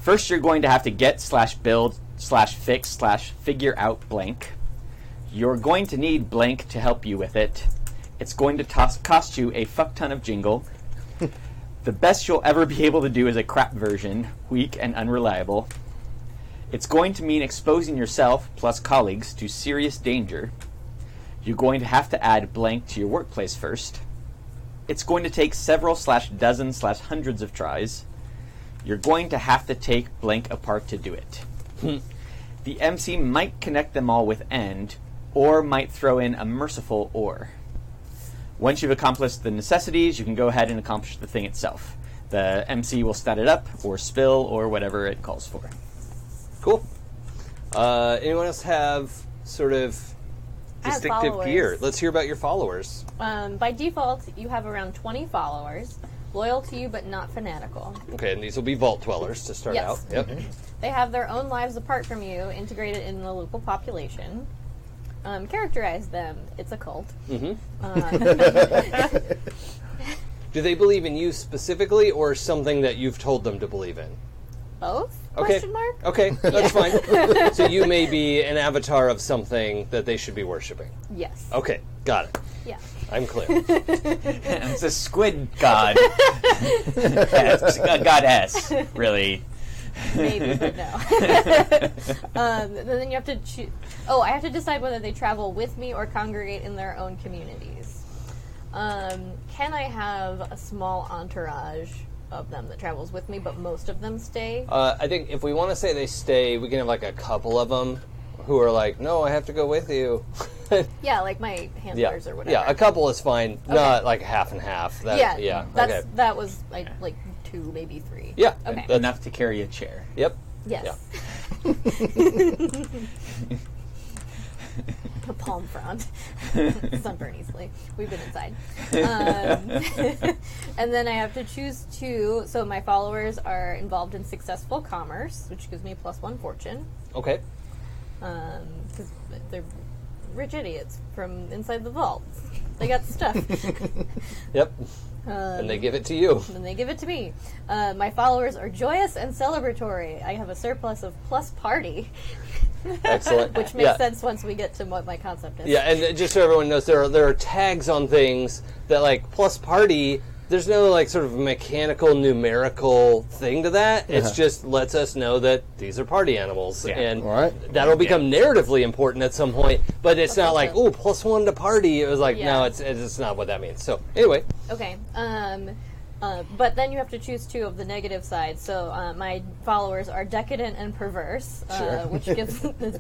First, you're going to have to get / build / fix / figure out blank. You're going to need blank to help you with it. It's going to cost you a fuck ton of jingle. The best you'll ever be able to do is a crap version, weak and unreliable. It's going to mean exposing yourself, plus colleagues, to serious danger. You're going to have to add blank to your workplace first. It's going to take several / dozens / hundreds of tries. You're going to have to take blank apart to do it. The MC might connect them all with end, or might throw in a merciful or. Once you've accomplished the necessities, you can go ahead and accomplish the thing itself. The MC will stat it up, or spill, or whatever it calls for. Cool. Anyone else have sort of I have distinctive followers. gear? Let's hear about your followers. By default, you have around 20 followers, loyal to you but not fanatical. Okay, and these will be vault dwellers to start Yes. out. Yep. They have their own lives apart from you, integrated in the local population. Characterize them. It's a cult. Do they believe in you specifically, or something that you've told them to believe in? Both. Question mark? Okay, that's fine. So you may be an avatar of something that they should be worshipping. Yes. Okay, got it. Yeah. I'm clear. It's a squid god. Goddess, really. Maybe, but no. Then you have to choose. Oh, I have to decide whether they travel with me or congregate in their own communities. Can I have a small entourage of them that travels with me, but most of them stay? I think if we want to say they stay, we can have like a couple of them who are like, no, I have to go with you. Yeah, like my handlers or whatever. Yeah, a couple is fine. Not like half and half. That, okay. That was like 2, maybe 3. Yeah. Okay. Enough to carry a chair. Yep. Yes. A palm frond. Sunburn easily. We've been inside. And then I have to choose 2. So my followers are involved in successful commerce, which gives me +1 fortune. Okay. Because they're rich idiots from inside the vault. They got stuff. Yep. And they give it to you. And they give it to me. My followers are joyous and celebratory. I have a surplus of plus party. Excellent. Which makes sense once we get to what my concept is. Yeah, and just so everyone knows, there are tags on things that, like, plus party, there's no, like, sort of mechanical, numerical thing to that. It's just lets us know that these are party animals. Yeah. And Right. that'll become narratively important at some point, but it's not like, oh, +1 to party. It was like, no, it's not what that means. So, anyway. Okay. But then you have to choose 2 of the negative side. So my followers are decadent and perverse, which gives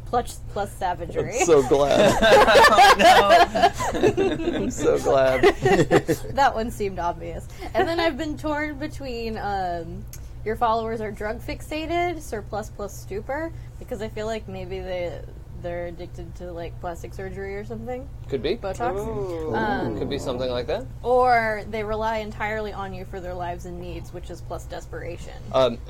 plus savagery. I'm so glad. I'm so glad. That one seemed obvious. And then I've been torn between your followers are drug fixated, surplus plus stupor, because I feel like maybe they're addicted to like plastic surgery or something. Could be. Botox. Could be something like that. Or they rely entirely on you for their lives and needs, which is plus desperation.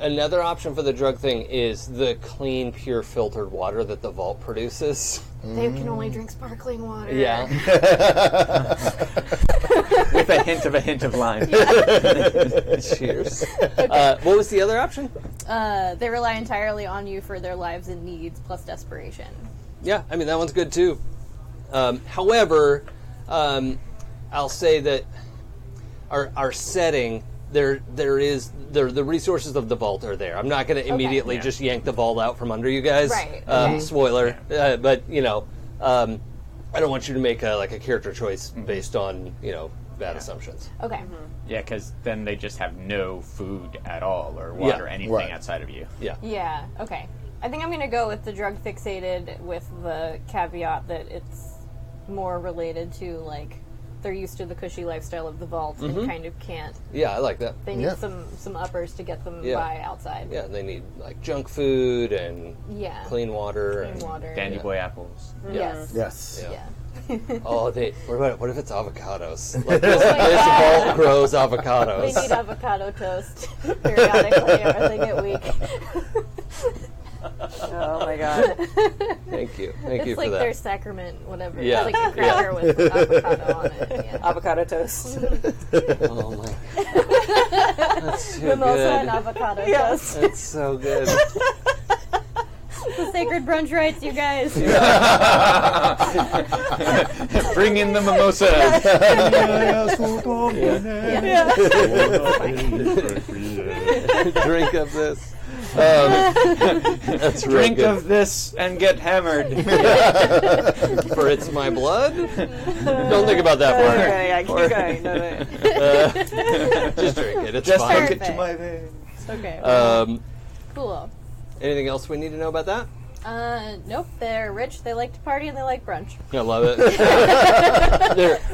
Another option for the drug thing is the clean, pure, filtered water that the vault produces. They can only drink sparkling water. Yeah. With a hint of lime. Cheers. What was the other option? They rely entirely on you for their lives and needs, plus desperation. Yeah, I mean, that one's good too. However, I'll say that our setting, the resources of the vault are there. I'm not going to immediately just yank the vault out from under you guys. Right. Spoiler. But, I don't want you to make a character choice based on, bad assumptions. Okay. Yeah, because then they just have no food at all or water or anything outside of you. Yeah. Yeah, okay. I think I'm going to go with the drug fixated with the caveat that it's more related to, like, they're used to the cushy lifestyle of the vault and kind of can't. Yeah, I like that. They need some uppers to get them by outside. Yeah, they need, like, junk food and clean water. Clean water. Dandy boy apples. Yes. Yes. Yeah. Oh, what if it's avocados? Like this vault grows avocados. They need avocado toast periodically every single week. Oh my god. Thank you for It's like that. their sacrament, whatever. Yeah. It's like a cracker with avocado on it. Yeah. Avocado toast. Oh my! That's too Mimosa good. and avocado toast. That's so good. The sacred brunch rights, you guys. Bring in the mimosas. Drink of this. That's Drink good. of this and get hammered. For it's my blood. Don't think about that part. Okay, yeah, keep going. No. Just drink it. It's Just fine. hook it to my veins. Okay. Cool. Anything else we need to know about that? Nope. They're rich. They like to party and they like brunch. I love it.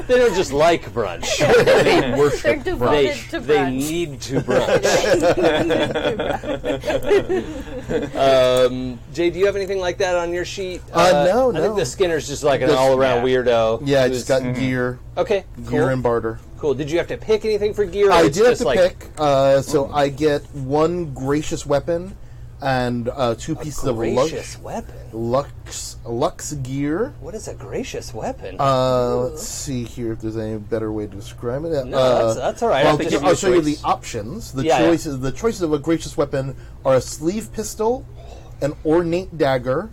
They don't just like brunch. They worship They're devoted brunch. to They brunch. need to brunch. Jay, do you have anything like that on your sheet? No, I think no. the Skinner's just like an all-around weirdo. Yeah, I who's- just got gear. Okay, Gear cool. and barter. Cool. Did you have to pick anything for gear? or I it's did have just to like, pick, so I get one gracious weapon, and 2 pieces of Gracious weapon. Lux gear. What is a gracious weapon? Let's see here if there's any better way to describe it. No, that's all right. Well, I'll I'll show you the options. The choices of a gracious weapon are a sleeve pistol, an ornate dagger,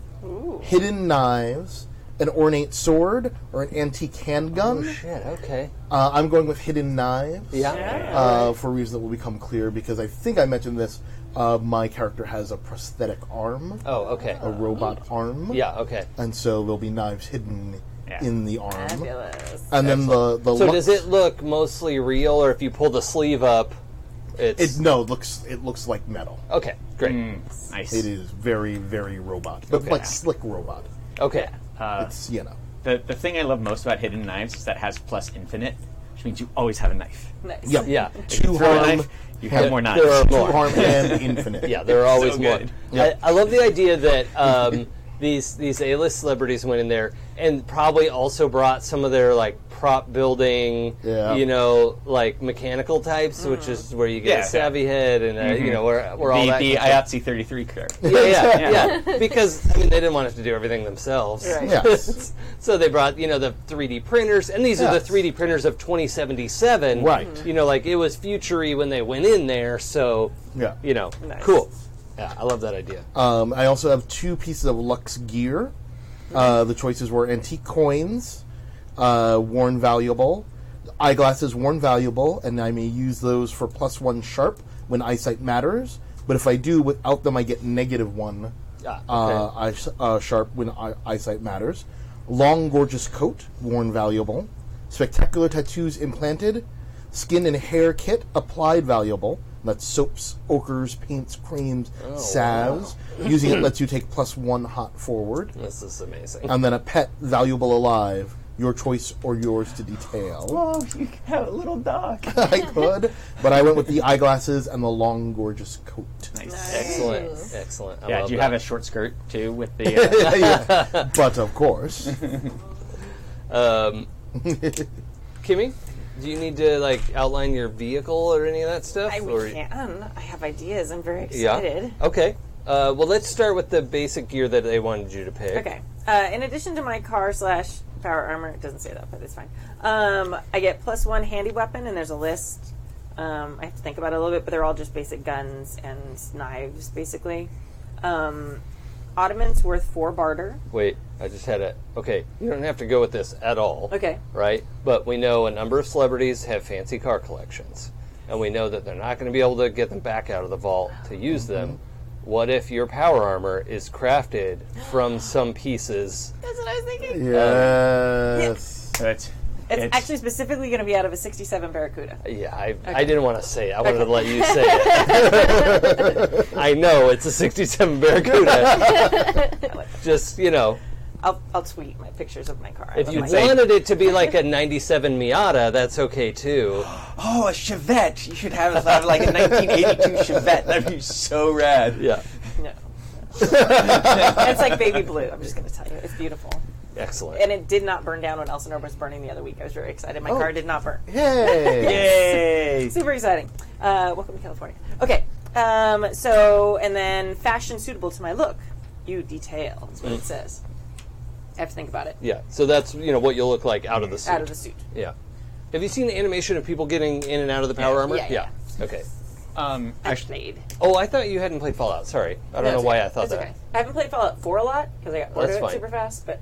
hidden knives, an ornate sword, or an antique handgun. Oh shit! Okay. I'm going with hidden knives. Yeah. For a reason that will become clear, because I think I mentioned this. My character has a prosthetic arm. Oh, okay. A robot arm. Yeah. Okay. And so there'll be knives hidden in the arm. Fabulous. And then the So does it look mostly real, or if you pull the sleeve up, it's... It looks like metal. Okay, great. Nice. It is very, very robot, but like slick robot. Okay. It's The thing I love most about hidden knives is that it has plus infinite, which means you always have a knife. Nice. Yep. Yeah. Two Throw a harm, knife, you have more knives. There are two more. harm and infinite. Yeah, there are always So more. good. Yep. I love the idea that these A-list celebrities went in there and probably also brought some of their like prop building, like mechanical types, which is where you get a Savvyhead and where all that. The IATSE 33 card. Yeah. Because they didn't want to have to do everything themselves. Right. Yes. So they brought, the 3D printers, and these are the 3D printers of 2077. Right. It was future-y when they went in there, so, Yeah. Nice. cool. Yeah, I love that idea. I also have 2 pieces of Lux gear. The choices were antique coins, worn valuable, eyeglasses worn valuable, and I may use those for +1 sharp when eyesight matters. But if I do without them, I get -1 sharp when eyesight matters. Long, gorgeous coat, worn valuable. Spectacular tattoos implanted. Skin and hair kit, applied valuable. That's soaps, ochres, paints, creams, salves. Wow. Using it lets you take +1 hot forward. This is amazing. And then a pet, valuable alive. Your choice or yours to detail. Oh, you can have a little dog. I could, but I went with the eyeglasses and the long, gorgeous coat. Nice. Excellent. I Yeah, love do you that. have a short skirt, too, with the... Yeah. But of course. Kimmy, do you need to outline your vehicle or any of that stuff? I can. I have ideas. I'm very excited. Yeah. Okay. Well, let's start with the basic gear that they wanted you to pick. Okay. In addition to my car/power armor, it doesn't say that, but it's fine. I get +1 handy weapon, and there's a list. I have to think about it a little bit, but they're all just basic guns and knives, basically. Ottoman's worth 4 barter. Wait, I just had it. Okay, you don't have to go with this at all. Okay. Right? But we know a number of celebrities have fancy car collections. And we know that they're not going to be able to get them back out of the vault to use them. What if your power armor is crafted from some pieces? That's what I was thinking. Yes. It's actually specifically going to be out of a 67 Barracuda. Yeah, I didn't want to say it. I wanted to let you say it. I know, it's a 67 Barracuda. Just, I'll tweet my pictures of my car. if you wanted it to be like a 97 Miata, that's okay too. Oh, a Chevette. You should have like a 1982 Chevette. That'd be so rad. Yeah. No. It's like baby blue. I'm just going to tell you. It's beautiful. Excellent. And it did not burn down when Elsinore was burning the other week. I was very excited. My car did not burn. Hey. Yay! Super exciting. Welcome to California. Okay. And then fashion suitable to my look. You detail. That's what it says. I have to think about it. Yeah, so that's what you'll look like out of the suit. Out of the suit. Yeah. Have you seen the animation of people getting in and out of the power armor? Yeah. Okay. I Actually, played. Oh, I thought you hadn't played Fallout. Sorry. I don't know why I thought That's that. okay. I haven't played Fallout 4 a lot because I got bored That's of it fine. super fast. But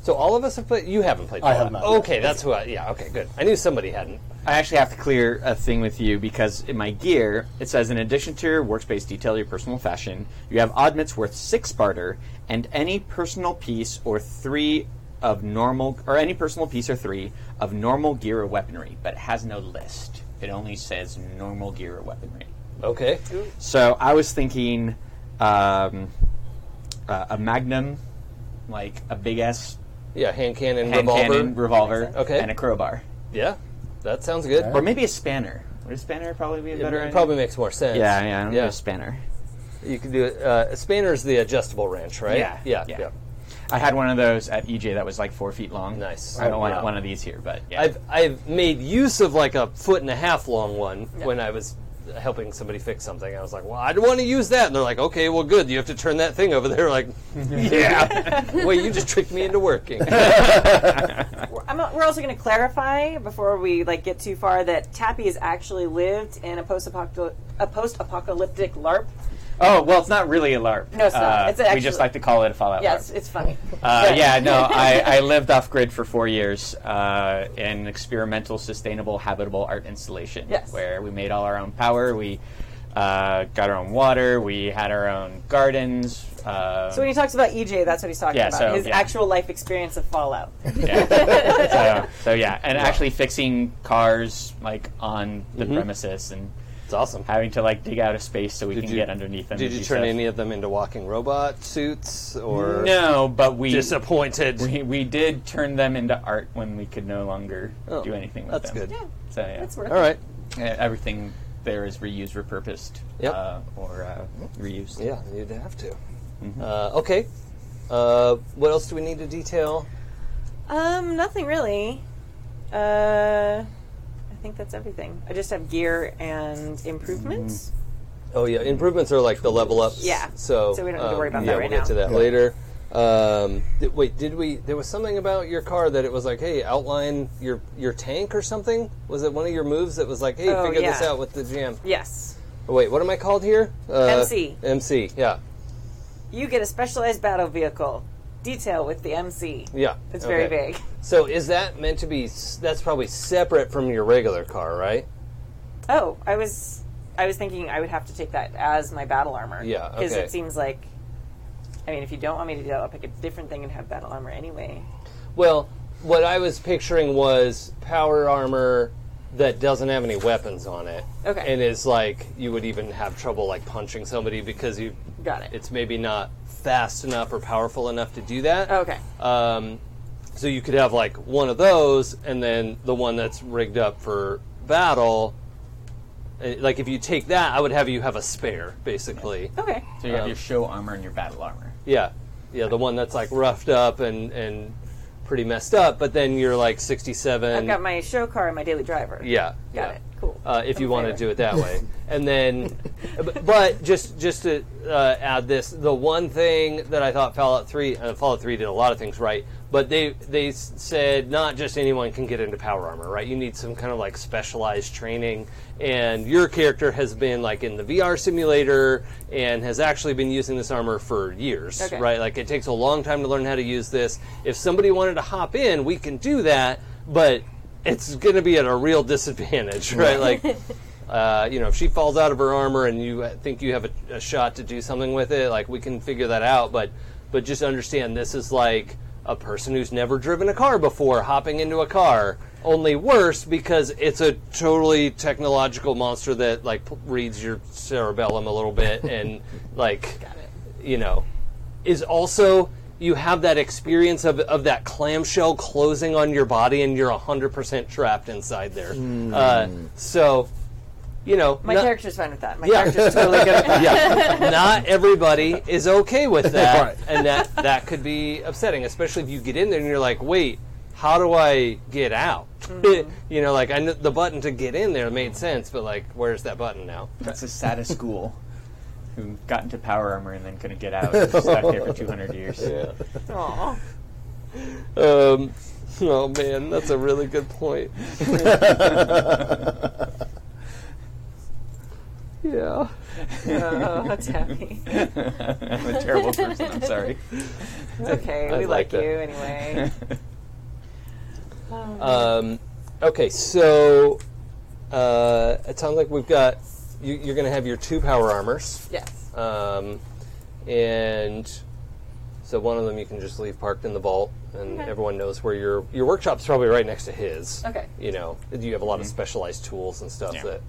So all of us have played. You haven't played I Fallout. have not. Okay, that's who okay, good. I knew somebody hadn't. I actually have to clear a thing with you because in my gear, it says in addition to your workspace detail, your personal fashion, you have oddments worth 6 barter, and any personal piece or 3 of normal, or any personal piece or 3 of normal gear or weaponry, but it has no list. It only says normal gear or weaponry. Okay. So I was thinking a magnum, like a big ass Yeah, hand cannon, hand revolver. cannon, revolver, Okay. and a crowbar. Yeah, that sounds good. Yeah. Or maybe a spanner. Would a spanner probably be a better It idea? probably makes more sense. Yeah, I don't know, Yeah. a spanner. You can do it. A spanner's the adjustable wrench, right? Yeah. Yeah. I had one of those at EJ that was like 4 feet long. Nice. I don't want Yeah. one of these here, but yeah. I've made use of like a 1.5 foot long one when I was helping somebody fix something. I was like, well, I don't want to use that. And they're like, okay, well, good. You have to turn that thing over there. Like, yeah. Wait, you just tricked me into working. We're also going to clarify before we get too far that Tappy has actually lived in a post-apocalyptic LARP. Oh, well, it's not really a LARP. No, it's not. It's we just like to call it a Fallout yeah, LARP. it's funny. I lived off-grid for 4 years in an experimental, sustainable, habitable art installation where we made all our own power. We got our own water. We had our own gardens. So when he talks about EJ, that's what he's talking about. His actual life experience of Fallout. Yeah. And actually fixing cars on the premises and. It's awesome. Having to dig out a space so we can get underneath them. Did you turn any of them into walking robot suits, or no? But we disappointed. We did turn them into art when we could no longer do anything with them. That's good. Yeah, so that's worth all right. Everything there is reused, repurposed, or reused. Yeah, you'd have to. Okay. What else do we need to detail? Nothing really. I think that's everything. I just have gear and improvements. Oh yeah, improvements are the level ups. Yeah. So we don't need to worry about that right we'll now. get to that later. Did we? There was something about your car that it was hey, outline your tank or something. Was it one of your moves that was hey, figure this out with the GM? Yes. Oh, wait, what am I called here? MC. MC. Yeah. You get a specialized battle vehicle. Detail with the MC. Yeah. It's very vague. So is that meant to be? That's probably separate from your regular car, right? Oh, I was thinking I would have to take that as my battle armor. Yeah. Because it seems like, if you don't want me to do that, I'll pick a different thing and have battle armor anyway. Well, what I was picturing was power armor that doesn't have any weapons on it. Okay. And is you would even have trouble punching somebody because you. Got it. It's maybe not fast enough or powerful enough to do that. Okay. So you could have one of those, and then the one that's rigged up for battle. If you take that, I would have you have a spare, basically. Okay. So you have your show armor and your battle armor. Yeah, the one that's roughed up and pretty messed up, but then you're 67. I've got my show car and my daily driver. Yeah. Got it. Cool. If you want to do it that way. And then, but just to add this, the one thing that I thought Fallout 3 did a lot of things right, but they said not just anyone can get into power armor, right? You need some kind of specialized training, and your character has been in the VR simulator and has actually been using this armor for years, right? It takes a long time to learn how to use this. If somebody wanted to hop in, we can do that, but it's going to be at a real disadvantage, right? If she falls out of her armor and you think you have a shot to do something with it, we can figure that out. But just understand this is a person who's never driven a car before hopping into a car. Only worse because it's a totally technological monster that reads your cerebellum a little bit and is also. You have that experience of that clamshell closing on your body, and you're 100% trapped inside there. My character's fine with that. My character's totally good with that. Yeah, not everybody is okay with that, and that could be upsetting, especially if you get in there and you're wait, how do I get out? Mm-hmm. I know the button to get in there made sense, but where's that button now? That's the saddest school. Who got into power armor and then couldn't get out. Stuck there for 200 years. Yeah. Aww. Oh man, that's a really good point. Yeah. Tappy. I'm a terrible person. I'm sorry. It's okay. We like you anyway. Okay, so it sounds like we've got. You're going to have your 2 power armors. Yes. And so one of them you can just leave parked in the vault, and everyone knows where your workshop's probably right next to his. Okay. You have a lot of specialized tools and stuff that.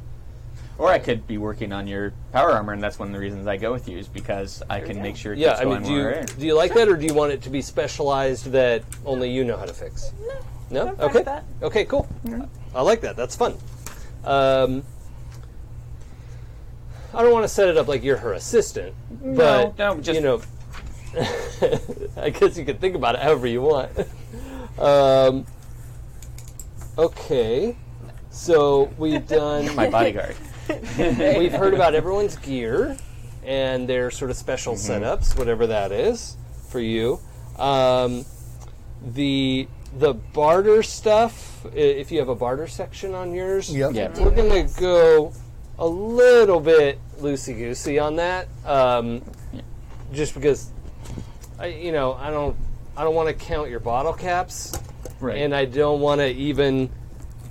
Or I could be working on your power armor, and that's one of the reasons I go with you is because I can make sure it keeps going do you like that, or do you want it to be specialized that only you know how to fix? No? I'm fine with that. Okay, cool. Mm-hmm. I like that. That's fun. I don't want to set it up like you're her assistant, but I guess you can think about it however you want. Okay, so we've done my bodyguard. We've heard about everyone's gear and their sort of special setups, whatever that is for you. The barter stuff, if you have a barter section on yours, Yep. Yeah. we're going to go a little bit loosey-goosey on that, just because I don't want to count your bottle caps, Right. and I don't want to even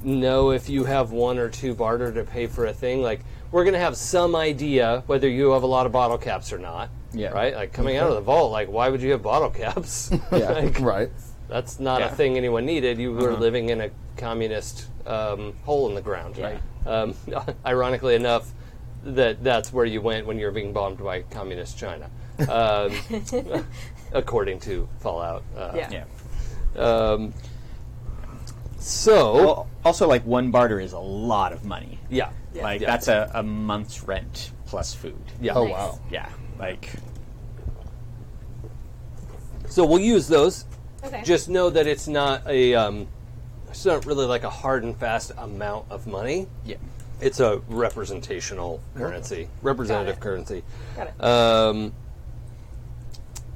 know if you have one or two barter to pay for a thing. Like, we're going to have some idea whether you have a lot of bottle caps or not. Yeah. Right? Like, coming out of the vault, like, why would you have bottle caps? Yeah. Like, Right. that's not Yeah. a thing anyone needed. You were living in a communist hole in the ground. Right. Ironically enough, that's where you went when you were being bombed by communist China, according to Fallout. Yeah. So, Well, also, like, one barter is a lot of money. yeah. Like, Yeah. that's a month's rent plus food. Yeah. Oh, Nice. wow. Yeah. Like, So we'll use those. Okay. Just know that it's not it's not really like a hard and fast amount of money. yeah. It's a representational currency, representative currency. Got it.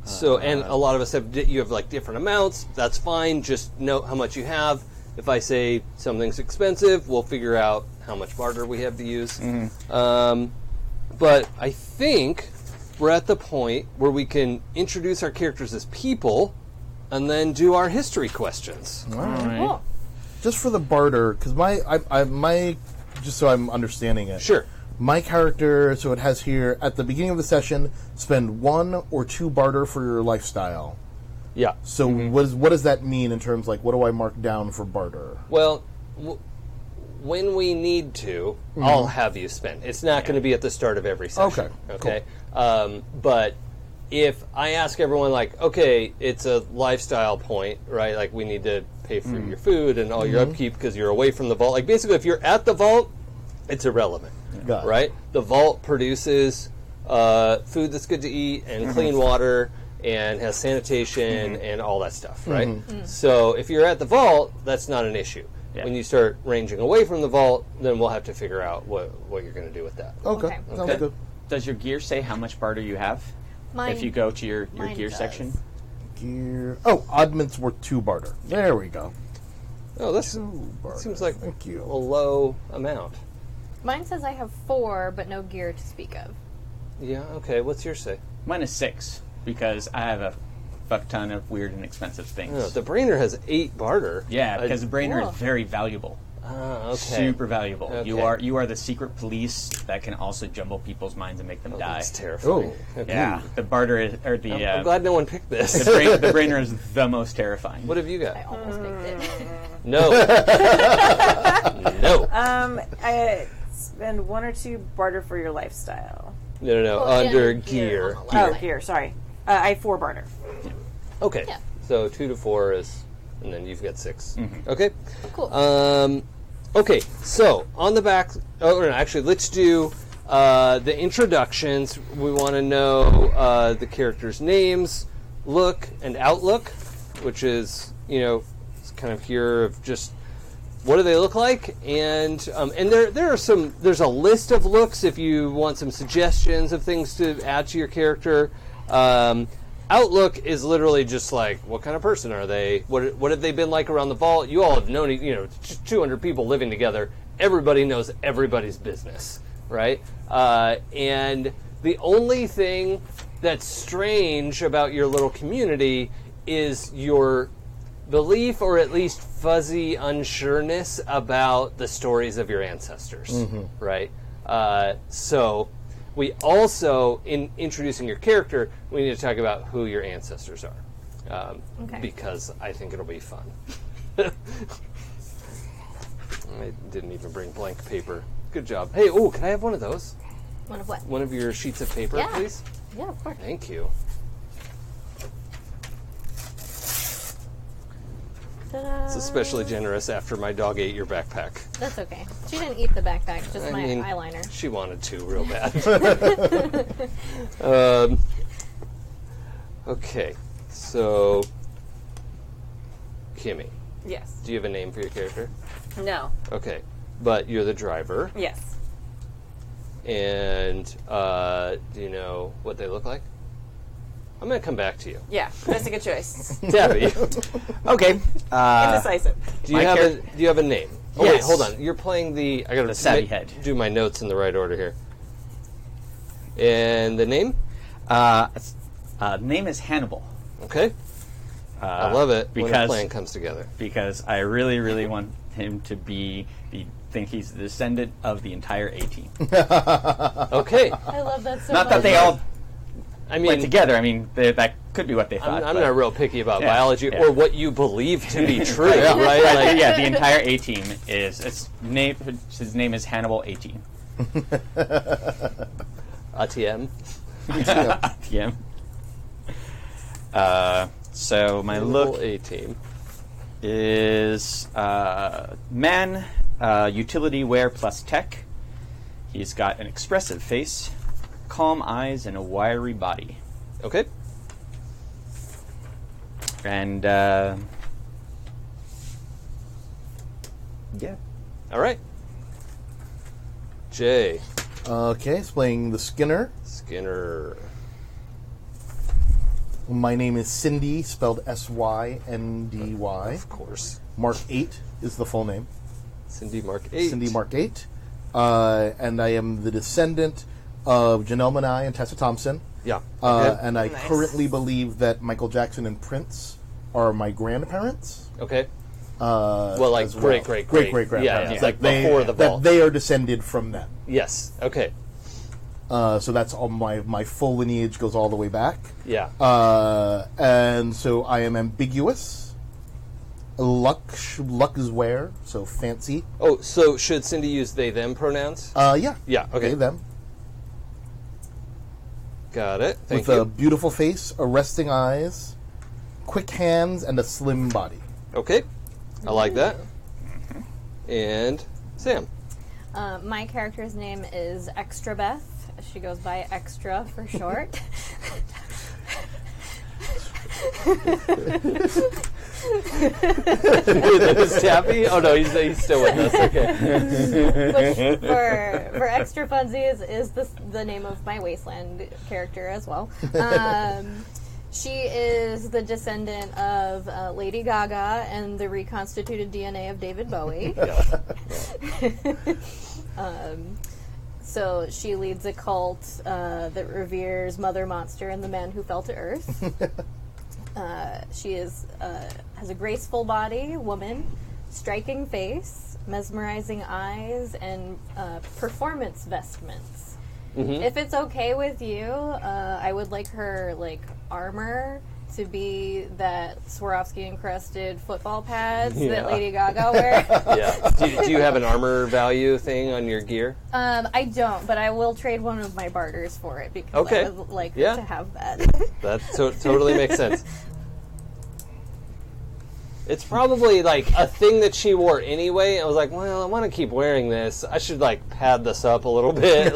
So, and a lot of us you have like different amounts. That's fine. Just note how much you have. If I say something's expensive, we'll figure out how much barter we have to use. But I think we're at the point where we can introduce our characters as people and then do our history questions. All right. Cool. Just for the barter, because my just so I'm understanding it. Sure. My character, so it has here at the beginning of the session, spend 1 or 2 barter for your lifestyle. Yeah. So what does that mean in terms like what do I mark down for barter? Well, when we need to, I'll have you spend. It's not going to be at the start of every session. Okay, Okay. But if I ask everyone, like, okay, it's a lifestyle point, right? Like, we need to pay for your food and all your upkeep because you're away from the vault. Like, basically, if you're at the vault, it's irrelevant, Got it. right? The vault produces food that's good to eat and clean water and has sanitation and all that stuff, right? So if you're at the vault, that's not an issue. Yeah. When you start ranging away from the vault, then we'll have to figure out what you're going to do with that. Okay, Okay. sounds Okay. good. Does your gear say how much barter you have? Mine, If you go to your mine gear does. section? Gear. Oh, oddments worth 2 barter. There we go. Oh, that 2 barter. seems like Thank a you. low amount. Mine says I have 4, but no gear to speak of. Yeah, okay. What's yours say? Mine is 6, because I have a fuck ton of weird and expensive things. Oh, the Brainer has 8 barter. Yeah, because the brainer Cool. is very valuable. Okay. Super valuable. Okay. You are the secret police that can also jumble people's minds and make them die. That's terrifying. Oh. Okay. Yeah, the barter is, or the I'm glad no one picked this. the brainer is the most terrifying. What have you got? I almost picked it. No. No. I spend 1 or 2 barter for your lifestyle. No. Well, Under yeah, gear. Oh, gear. Sorry. I have 4 barter. Okay. Yeah. So 2 to 4 is, and then you've got 6. Okay. Cool. Okay. So on the back. Oh no, actually, let's do the introductions. We want to know the characters' names, look, and outlook, which is it's kind of here of just what do they look like, and there's a list of looks if you want some suggestions of things to add to your character. Outlook is literally just like, what kind of person are they? What have they been like around the vault? You all have known, 200 people living together. Everybody knows everybody's business, right? And the only thing that's strange about your little community is your belief, or at least fuzzy unsureness about the stories of your ancestors, right? So we also, in introducing your character, we need to talk about who your ancestors are, Okay. because I think it'll be fun. I didn't even bring blank paper. Good job. Hey, can I have one of those? One of what? One of your sheets of paper, Yeah. please? Yeah, of course. Thank you. Ta-da. It's especially generous after my dog ate your backpack. That's okay. She didn't eat the backpack, just I my mean, eyeliner. She wanted to real bad. Okay, so Kimi, Yes. do you have a name for your character? No. Okay, but you're the driver. Yes. And do you know what they look like? I'm going to come back to you. Yeah, that's a good choice. Tappy, Okay. Indecisive. do you have a name? Oh wait, Yes. hold on. You're playing the. I got to Savvyhead. do my notes in the right order here. And the name? Name is Hannibal. Okay. I love it when a because- plan comes together. Because I really, really want him to think he's the descendant of the entire A-team. Okay. I love that so Not much. that they all I went mean, together. I mean, that could be what they thought. I'm but- not real picky about Yeah, biology yeah. or what you believe to be true, Yeah. right? Like, yeah, the entire A-team is his name is Hannibal A-team. ATM. Yeah. So my Little look A-team. is man, utility wear plus tech. He's got an expressive face, calm eyes, and a wiry body. Okay. And yeah. All right. Jay. Okay, it's playing the Skinner. Skinner. My name is Syndy, spelled Syndy. Of course. Mark 8 is the full name. Cindy Mark 8. Syndy Mark 8. And I am the descendant of Janelle Monáe and Tessa Thompson. Yeah. Okay. And I Nice. currently believe that Michael Jackson and Prince are my grandparents. Okay. Well, Well, like great grandparents. Yeah, it's like before the that vault. they are descended from them. Yes. Okay. So that's all my full lineage goes all the way back. Yeah. And so I am ambiguous. Luck is where, so fancy. Oh, so should Cindy use they them pronouns? Yeah. Yeah, okay. They, them. Got it. Thank With you. a beautiful face, arresting eyes, quick hands, and a slim body. Okay. I like that. And Sam. My character's name is Extrabeth. She goes by Extra for short. Is Tappy? Oh no, he's still with us. Okay. Which for extra funsies is the name of my wasteland character as well. She is the descendant of Lady Gaga and the reconstituted DNA of David Bowie. So she leads a cult that reveres Mother Monster and the man who fell to earth. She is has a graceful body, woman, striking face, mesmerizing eyes, and performance vestments. Mm-hmm. If it's okay with you, I would like her armor to be that Swarovski encrusted football pads Yeah. that Lady Gaga wears. Yeah. Do you have an armor value thing on your gear? I don't, but I will trade one of my barters for it because Okay. I would like Yeah. to have that. That totally makes sense. It's probably like a thing that she wore anyway. I was like, well, I want to keep wearing this. I should pad this up a little bit,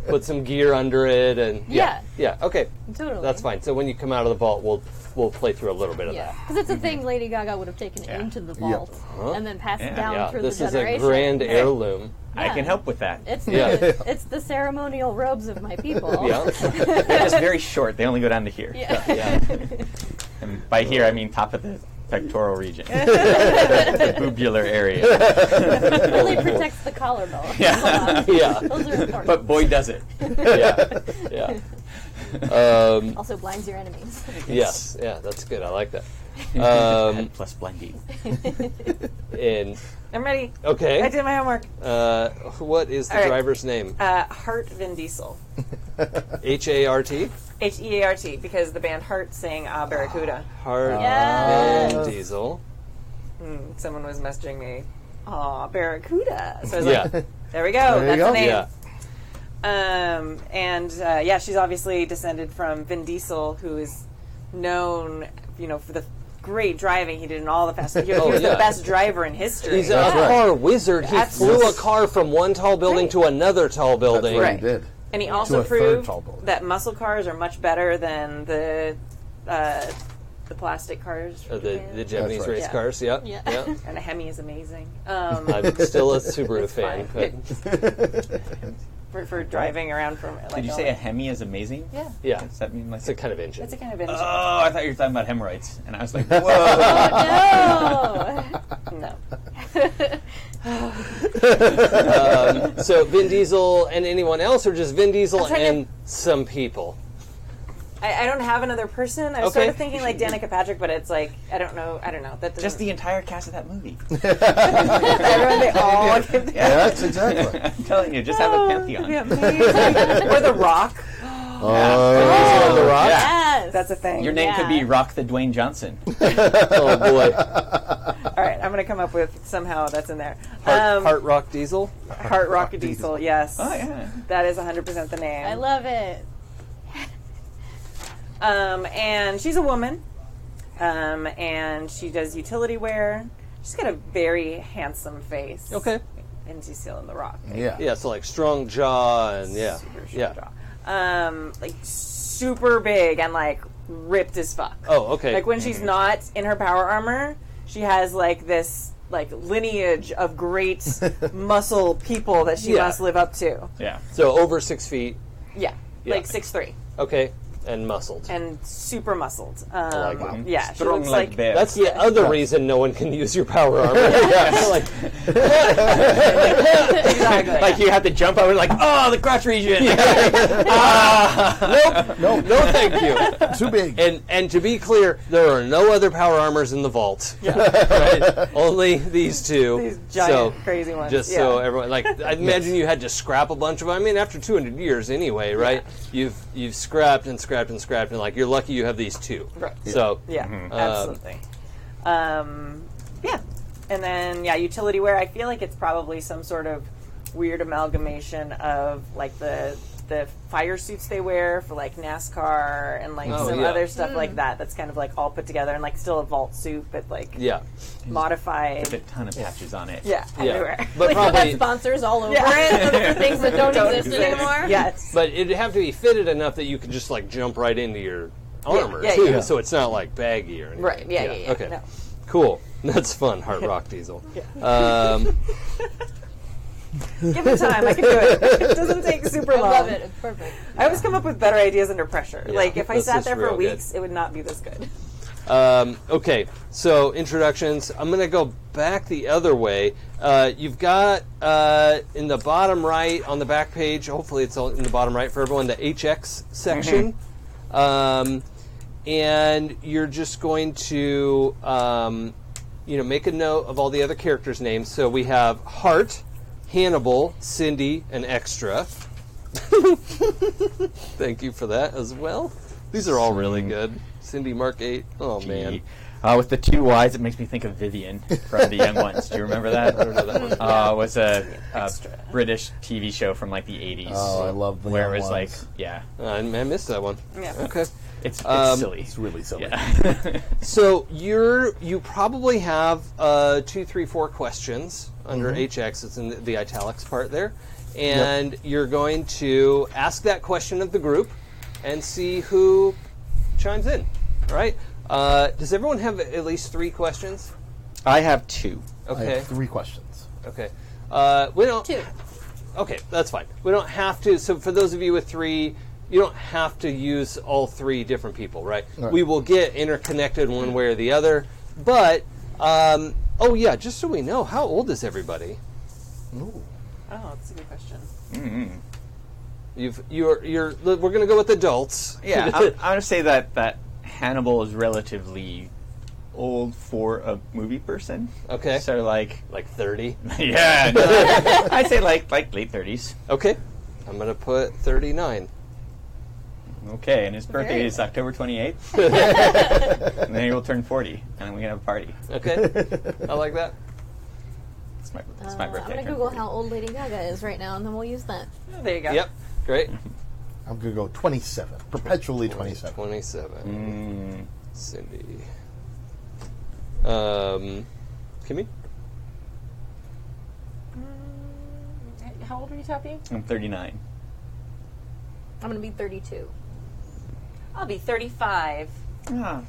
put some gear under it, and yeah. Okay, Totally. that's fine. So when you come out of the vault, we'll play through a little bit of Yeah, that. because it's a thing Lady Gaga would have taken into the vault and then passed Yeah. down Yeah, through this the is a generation. grand heirloom. I can help with that. It's Yeah. it's the ceremonial robes of my people. Yeah, They're just very short. They only go down to here. yeah. And by here, I mean top of the pectoral region, the bubular area. Really protects the collarbone. Yeah. Yeah. Those are important. But boy, does it. Yeah. Also blinds your enemies. Yes. Yeah. That's good. I like that. Head plus blinding. And I'm ready. okay. I did my homework. What is the All right. driver's name? Hart Vin Diesel. Hart. Heart, because the band Heart sang Barracuda. Hart Yes. Vin Diesel. Someone was messaging me, Barracuda. So I was Yeah. like, there we go. There you That's go. the name. Yeah. She's obviously descended from Vin Diesel, who is known, for the great driving he did in all the Fast and Furious. He was yeah. the best driver in history. He's a car wizard. He That's- flew a car from one tall building to another tall building. That's what Right. he did. And he To also a third proved tall building. that muscle cars are much better than the plastic cars. from The Japan. Japanese That's right. race Yeah. cars. Yep. Yeah. Yep. And a Hemi is amazing. I'm still a Subaru fan. fine. But for driving around from. Like, Did you say a Hemi is amazing? Yeah. Yeah. Does that mean like It's a kind of engine. It's a kind of engine. Oh, I thought you were talking about hemorrhoids, and I was like, whoa. No. So Vin Diesel and anyone else, or just Vin Diesel I'm trying and some people? I don't have another person. I was sort of thinking like Danica Patrick, but it's like I don't know. That doesn't... Just the entire cast of that movie. Everyone, they all give the Yeah, that's exactly. I'm telling you, just have a pantheon. Yeah, or The Rock. On the Rock? Yes. That's a thing. Your name could be Rock the Dwayne Johnson. Oh boy. All right, I'm going to come up with somehow that's in there. Heart Rock Diesel? Heart Rock Diesel, yes. Oh, yeah. That is 100% the name. I love it. And she's a woman. And she does utility wear. She's got a very handsome face. Okay. And she's still in The Rock. Yeah. Yeah, so like strong jaw and yeah. Super Yeah. jaw. Like super big and like ripped as fuck. Oh, okay. Like when she's not in her power armor, she has like this like lineage of great muscle people that she Yeah. must live up to. Yeah. So over 6 feet. Yeah, Yeah. like 6'3" Okay. And muscled. and super musced. like it. Yeah, she Strong looks like like bear. That's the other reason no one can use your power armor. Yeah, like, exactly. like you have to jump over like, oh, the crotch region. nope, no, thank you. Too big. And to be clear, there are no other power armors in the vault. Right? Only these two. These giant, crazy ones. Just yeah. so everyone, like, I imagine you had to scrap a bunch of them. I mean, after 200 years anyway, right? You've scrapped and scrapped and scrapped, and like you're lucky you have these two. Right. So Yeah, absolutely. Yeah. And then, utility wear. I feel like it's probably some sort of weird amalgamation of, like, the fire suits they wear for, like, NASCAR and, like, some other stuff like that that's kind of, like, all put together and, like, still a vault suit, but, like, modified. With a ton of patches on it. Yeah, everywhere. but Like probably. you got sponsors all over Yeah. it. Things that don't exist anymore. Yes. But it'd have to be fitted enough that you could just like jump right into your armor yeah, too, yeah. so it's not like baggy or anything. Right, yeah. Okay, No. cool. That's fun. Heart Rock Diesel. Give it time. I can do it. It doesn't take super I long. love it. It's perfect. I always come up with better ideas under pressure. Yeah, Like, if I this sat is there for real weeks, it would not be this good. Okay, so introductions. I'm going to go back the other way. You've got in the bottom right on the back page, hopefully it's all in the bottom right for everyone, the HX section. And you're just going to make a note of all the other characters' names. So we have Hart, Hannibal, Syndy, and Extra. Thank you for that as well. These are all really good. Syndy Mark 8. Oh, man. With the two Y's, it makes me think of Vivian from The Young Ones. Do you remember that? I don't know that one. It was a British TV show from like the 80s. Oh, I love The where Young it was Ones. like, yeah. I missed that one. Yeah. Okay. It's silly. It's really silly. Yeah. So you probably have 2, 3, 4 questions under HX. It's in the italics part there, and you're going to ask that question of the group and see who chimes in. All right. Does everyone have at least 3 questions? I have 2. I Okay. have 3 questions. Okay. We don't. 2. Okay, that's fine. We don't have to. So for those of you with 3. You don't have to use all 3 different people, right? Right. We will get interconnected one way or the other. But, just so we know, how old is everybody? Ooh. Oh, that's a good question. We're going to go with adults. Yeah, I'm going to say that Hannibal is relatively old for a movie person. Okay. So like 30. yeah, I'd say like late 30s. Okay. I'm going to put 39. Okay, and his birthday Very is October 28th. And then he will turn 40, and then we can have a party. Okay. I like that. It's my I'm birthday. going to turn Google 40. how old Lady Gaga is right now, and then we'll use that. Oh, there you go. Yep. Great. I'm going to go 27. Perpetually 27. 27. Syndy. Kimi? How old are you, Tappy? I'm 39. I'm going to be 32. I'll be 35. Ah.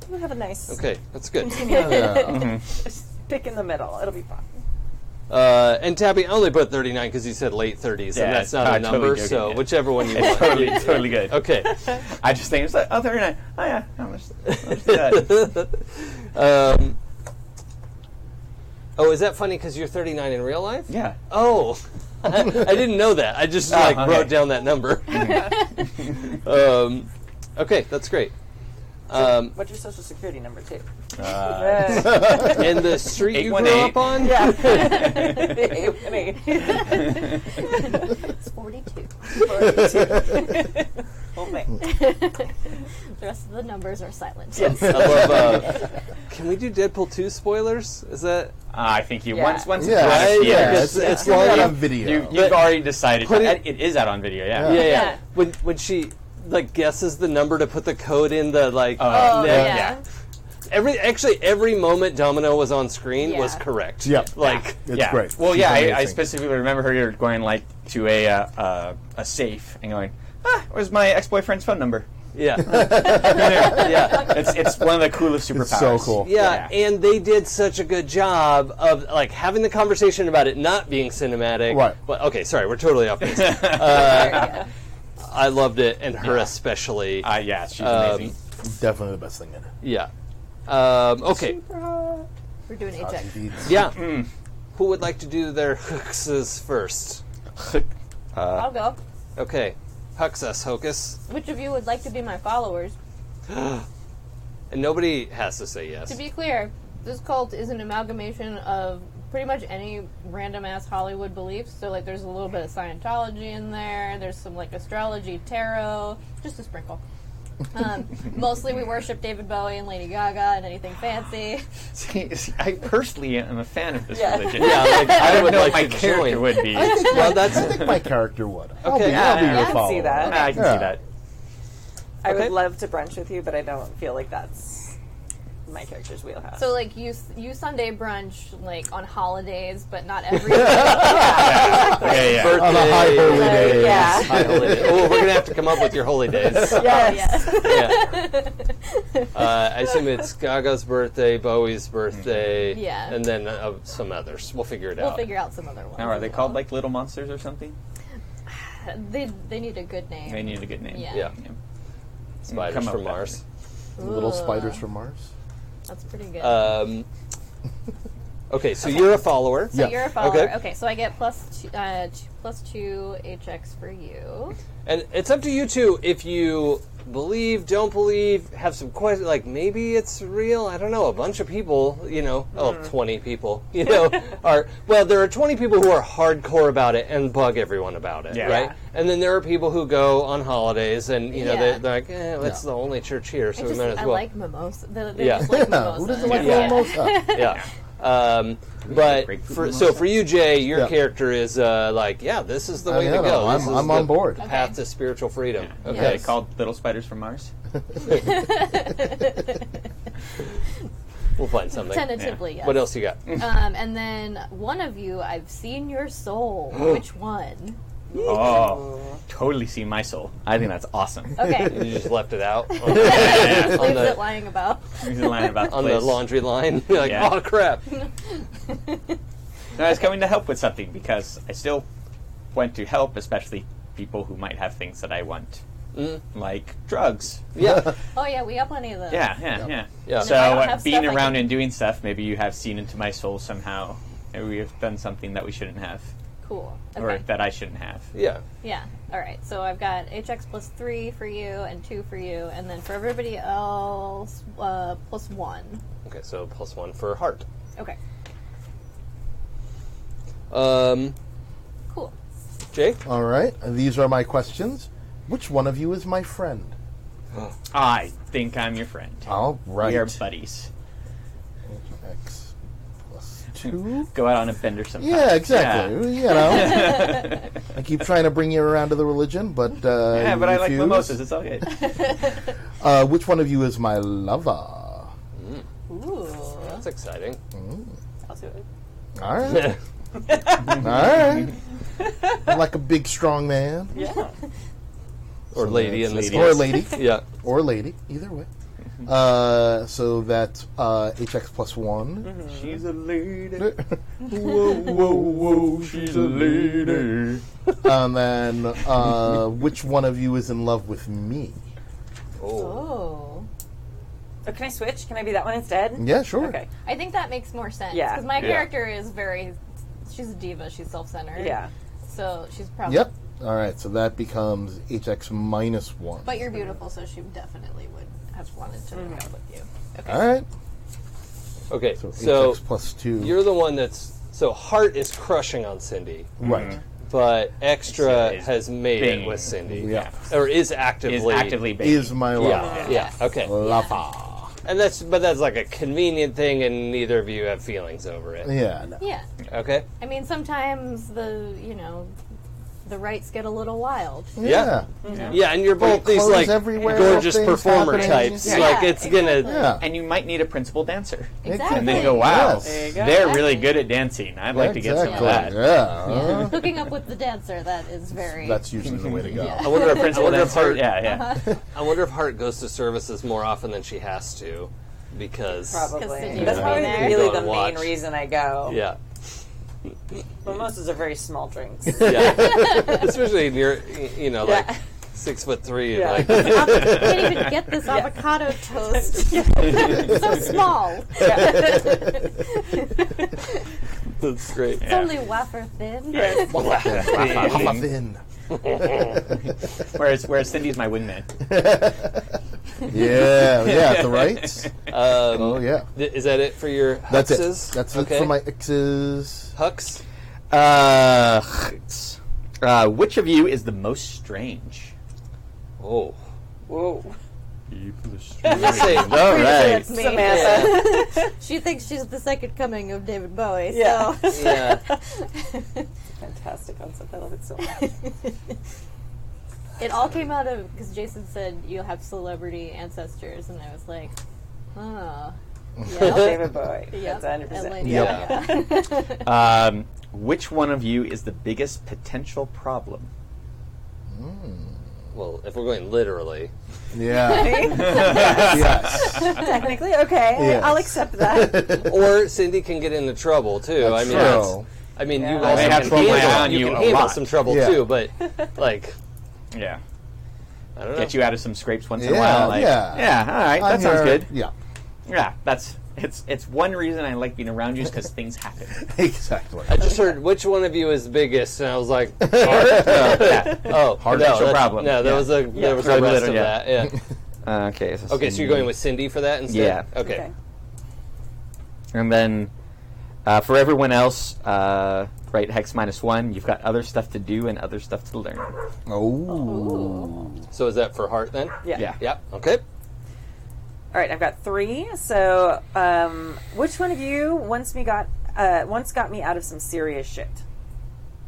We'll have a nice Okay, that's good. Yeah. just pick in the middle. It'll be fun. And Tappy, I only put 39 because you said late 30s, Yeah, and that's not a number, totally joking, so yeah. whichever one you want. totally good. Okay. I just think it's like, 39. Oh, yeah. How much is that? Oh, is that funny because you're 39 in real life? Yeah. Oh, I didn't know that. I just okay. wrote down that number. Okay, that's great. What's your social security number, too? And the street you grew up on? Yeah. it's 42. 42. Oh, man. The rest of the numbers are silent. Yes. I love. Can we do Deadpool 2 spoilers? Is that I think you Yeah. once Yeah, Right? it's Yeah, it's long out enough. on video. you've already decided. Put It is out on video. Yeah. Yeah. Yeah. When she guesses the number to put the code in the Oh, neck. yeah. Every moment Domino was on screen was Yeah. correct. Yep. It's Yeah. great. Well, She's yeah, I amazing. specifically remember her going to a safe and going, where's my ex-boyfriend's phone number? yeah, yeah. It's one of the coolest superpowers. It's so cool. Yeah, and they did such a good job of having the conversation about it not being cinematic. Right. Well, okay, sorry, we're totally off base. I loved it, and her especially. Yeah, she's amazing. Definitely the best thing in it. Yeah. Okay. We're doing HX. Indeed. Yeah. Who would like to do their Hocuses first? I'll go. Okay. Hux Hocus. Which of you would like to be my followers? And nobody has to say yes. To be clear, this cult is an amalgamation of pretty much any random-ass Hollywood beliefs. So, there's a little bit of Scientology in there. There's some, astrology, tarot. Just a sprinkle. Mostly we worship David Bowie and Lady Gaga and anything fancy. See, I personally am a fan of this Yeah. religion. Yeah, I don't would know like what my to character join. would be. Well, that's I think my character would. Okay. I'll be Yeah, your I can follower. see that. I can Yeah. see that. I Okay. would love to brunch with you, but I don't feel like that's my character's wheelhouse. So, you Sunday brunch, on holidays, but not every Yeah. On a high holy day. yeah. High holy day. Oh, we're gonna have to come up with your holy days. Yes. Yeah. I assume it's Gaga's birthday, Bowie's birthday, Yeah. and then some others. We'll figure it We'll out. figure out some other ones. Now, are they as called well. little monsters or something? They need a good name. They need a good name. Yeah. Yeah. Spiders Come up from with that. Mars. Little Ooh, spiders from Mars. That's pretty good. Okay, so you're a follower. so yeah. you're a follower. Okay. Okay, so I get plus two HX for you. And it's up to you two if you believe, don't believe, have some questions, maybe it's real, I don't know, a bunch of people, 20 people, there are 20 people who are hardcore about it and bug everyone about it, Yeah. right? Yeah. And then there are people who go on holidays and, Yeah. they're like, it's the only church here, so we might as I well. like mimosa. They Yeah. just like Yeah, mimosa. who doesn't like Yeah. mimosa? Yeah. But Great for food. you, Jay, your Yeah. character is this is the way to yeah, go. no, This is I'm the on board. Path to spiritual freedom. Are Okay. they called little spiders from Mars? We'll find something. Tentatively, yes. What else you got? And then one of you, I've seen your soul. Which one? Oh, totally see my soul. I think that's awesome. Okay. You just left it out on Just leaves the- it lying about. Here's a line about on the place. laundry line. You're like, Yeah. oh crap. No, I was coming to help with something because I still want to help, especially people who might have things that I want, like drugs. Yeah. Oh yeah, we got plenty of those. Yeah. Yeah. So if I don't have being stuff, I around can- and doing stuff, maybe you have seen into my soul somehow. Maybe we have done something that we shouldn't have, Cool. or Okay. that I shouldn't have. Yeah. Yeah. All right. So I've got HX plus 3 for you and 2 for you, and then for everybody else, plus 1. Okay, so +1 for heart. Okay. Cool. Jake? All right. These are my questions. Which one of you is my friend? I think I'm your friend. All right. We are buddies. X plus 2. Go out on a bender sometime. Yeah, exactly. You know, I keep trying to bring you around to the religion, but Yeah, you but I like refuse. mimosas. It's all good. Which one of you is my lover? Ooh. That's exciting. I'll do it. All right. All right. I'm like a big, strong man. Yeah. Or lady in this Or a case. lady. Yeah. Or a lady. Either way. So that's HX plus 1. She's a lady. Whoa, whoa, whoa, she's a lady. And then, which one of you is in love with me? Oh. Oh, can I switch? Can I be that one instead? Yeah, sure. Okay. I think that makes more sense. Yeah. Because my Yeah. character is she's a diva. She's self-centered. Yeah. So she's probably... Yep. All right, so that becomes HX minus 1. But you're beautiful, so she definitely would have wanted to hook up with you. Okay. All right. Okay, So, so HX plus 2. you're the one that's... So Heart is crushing on Syndy, right. but Extra Is has made being- it with Syndy. Yeah. Or is actively... Is actively banging. Is my love. Yeah, okay. Lava. And that's like a convenient thing, and neither of you have feelings over it. Yeah. No. Yeah. Okay? I mean, sometimes the rights get a little wild. Yeah. Yeah, and you're both these clothes like everywhere, gorgeous things performer happening. types. Yeah. Like it's gonna. Yeah. And you might need a principal dancer. Exactly. And then you go, wow, Yes. There you go. they're really good at dancing. I'd like to get some of that. Yeah. Hooking up with the dancer, that is very... That's usually the way to go. Yeah. I wonder if Principal dancer, Heart. yeah. I wonder if Heart goes to services more often than she has to, because. Probably. Cindy That's would probably be there. really Go the and main watch. reason I go. Yeah. Mimosas are very small drinks. Yeah. Especially near, like Yeah. 6'3". Yeah. Like, can't even get this avocado toast. It's so small. that's great. It's only wafer thin. Muffin. Whereas Cindy's my wingman. Yeah, the rights. Oh, yeah. Is that it for your That's Huxes? it. That's okay. it for my X's. Hux. Which of you is the most strange? Oh. Whoa. Let's say, All right. That's me. Samantha. She thinks she's the second coming of David Bowie. Yeah. So. yeah. Fantastic concept. I love it so much. It all came out of because Jason said you'll have celebrity ancestors, and I was like, oh, yeah, David Bowie. yep. That's 100%. And Yeah. Which one of you is the biggest potential problem? Well, if we're going literally. Yeah. Yes. Technically, okay. Yes. I'll accept that. Or Syndy can get into trouble, too. That's I mean, true. you I also may have can trouble handle, on you you can a handle lot. some trouble, Yeah. too, but, like, Yeah. I don't know. Get you out of some scrapes once in a Yeah, while. Like, yeah. all right, that I'm sounds here. good. Yeah. Yeah, it's one reason I like being around you is because things happen. Exactly. I just heard which one of you is biggest, and I was like, Yeah. oh, Hard no, potential that's- problem. No, there Yeah. was a Probably rest little, of yeah. that. Yeah. Okay. Okay, so you're going with Syndy for that instead? Yeah. Okay. And then for everyone else, right, Hex -1, you've got other stuff to do and other stuff to learn. Oh. So is that for Heart then? Yeah. Yeah. Yeah. Okay. All right, I've got 3. So, which one of you once got me out of some serious shit?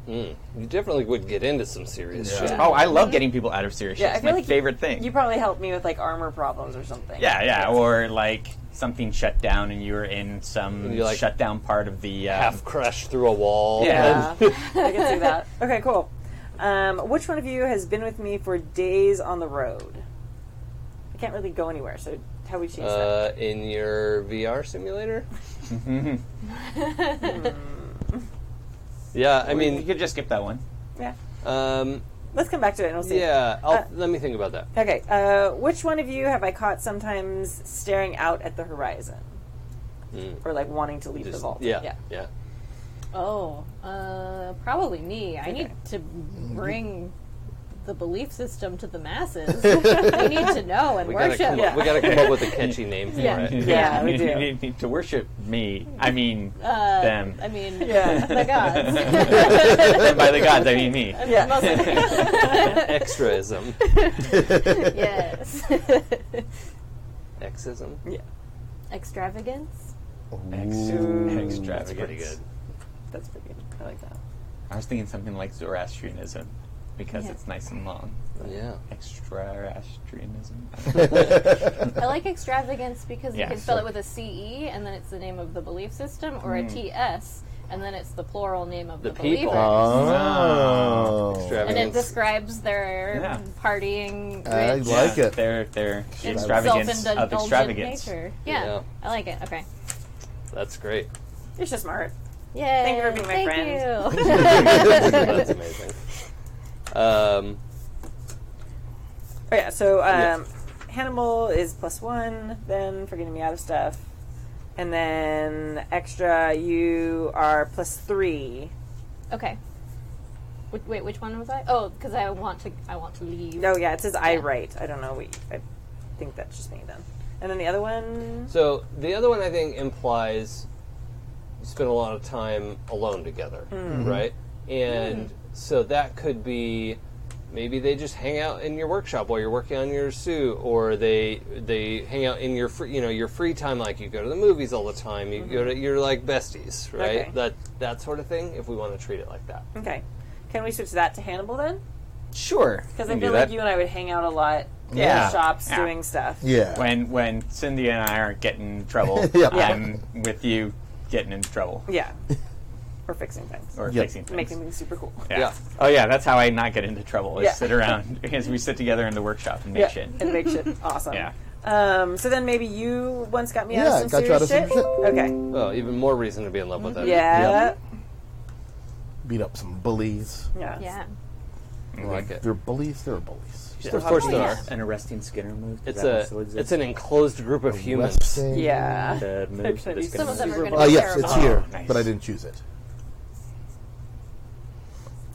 You definitely would get into some serious shit. Oh, I love getting people out of serious shit. I It's feel my like favorite thing. You probably helped me with like armor problems or something. Yeah, or like something shut down and you were in some You, like, shut down part of the Half crushed through a wall. Yeah. I can see that. Okay, cool. Which one of you has been with me for days on the road? I can't really go anywhere, so how we change that? In your VR simulator? Yeah, I you mean, could just skip that one. Yeah. um, Let's come back to it and we'll see. yeah, let me think about that. Okay, which one of you have I caught sometimes staring out at the horizon? Or like wanting to leave the vault? Yeah. Oh, probably me. I need to bring the belief system to the masses. We need to know and We gotta, worship. we gotta come up with a catchy name for Yeah. it. Yeah, we do. You need to worship me. I mean, them. I mean, Yeah. the gods. And by the gods, I mean me. Yeah. Extraism. Yes. Exism? Yeah. Extravagance. Extravagance. That's pretty good. That's pretty good. I like that. I was thinking something like Zoroastrianism because Yeah. it's nice and long. Yeah. Extrastrianism. I like extravagance because you Yeah, can spell sure. it with a CE and then it's the name of the belief system, or a TS and then it's the plural name of The the people. believers. Oh. And it Extravagance. describes their Yeah. partying, I rich, like it. Their and extravagance of self-indulgent extravagance. nature. Yeah, Yeah. I like it. Okay. That's great. You're so smart. Yay! Thank you for being my friend. That's amazing. Oh yeah, so Hannibal is +1, then for getting me out of stuff. And then extra, you are +3. Okay. Wait, which one was I? Oh, because I want to leave. Oh yeah, it says I Yeah. write. I don't know. I think that's just me then. And then the other one. So the other one I think implies you spend a lot of time alone together, right? And so that could be maybe they just hang out in your workshop while you're working on your suit, or they hang out in your your free time, like you go to the movies all the time, you go to you're like besties, right? Okay. That sort of thing. If we want to treat it like that, Okay, can we switch that to Hannibal then? Sure. Because we I can feel do like that. you and I would hang out a lot Yeah. in shops Yeah. doing stuff. Yeah. When Syndy and I aren't getting in trouble, Yeah. I'm with you getting into trouble. Yeah. Or fixing things. Or Yep. fixing things. Making things super cool. Yeah. Yeah. Oh yeah, that's how I not get into trouble. Is Yeah. sit around as we sit together in the workshop and make shit. And make shit awesome. Yeah. So then maybe you once got me out Yeah, of some got you out serious of some shit. Okay. oh, even more reason to be in love with it. Yeah. Beat up some bullies. Yeah. Yeah. I like it. They're bullies. They're bullies. Of course there are. An arresting Skinner move. It's an enclosed group of humans. Arresting. Yeah. The move Actually, that's some gonna of them move. are gonna be Yes, terrible. it's here, Oh, nice. but I didn't choose it.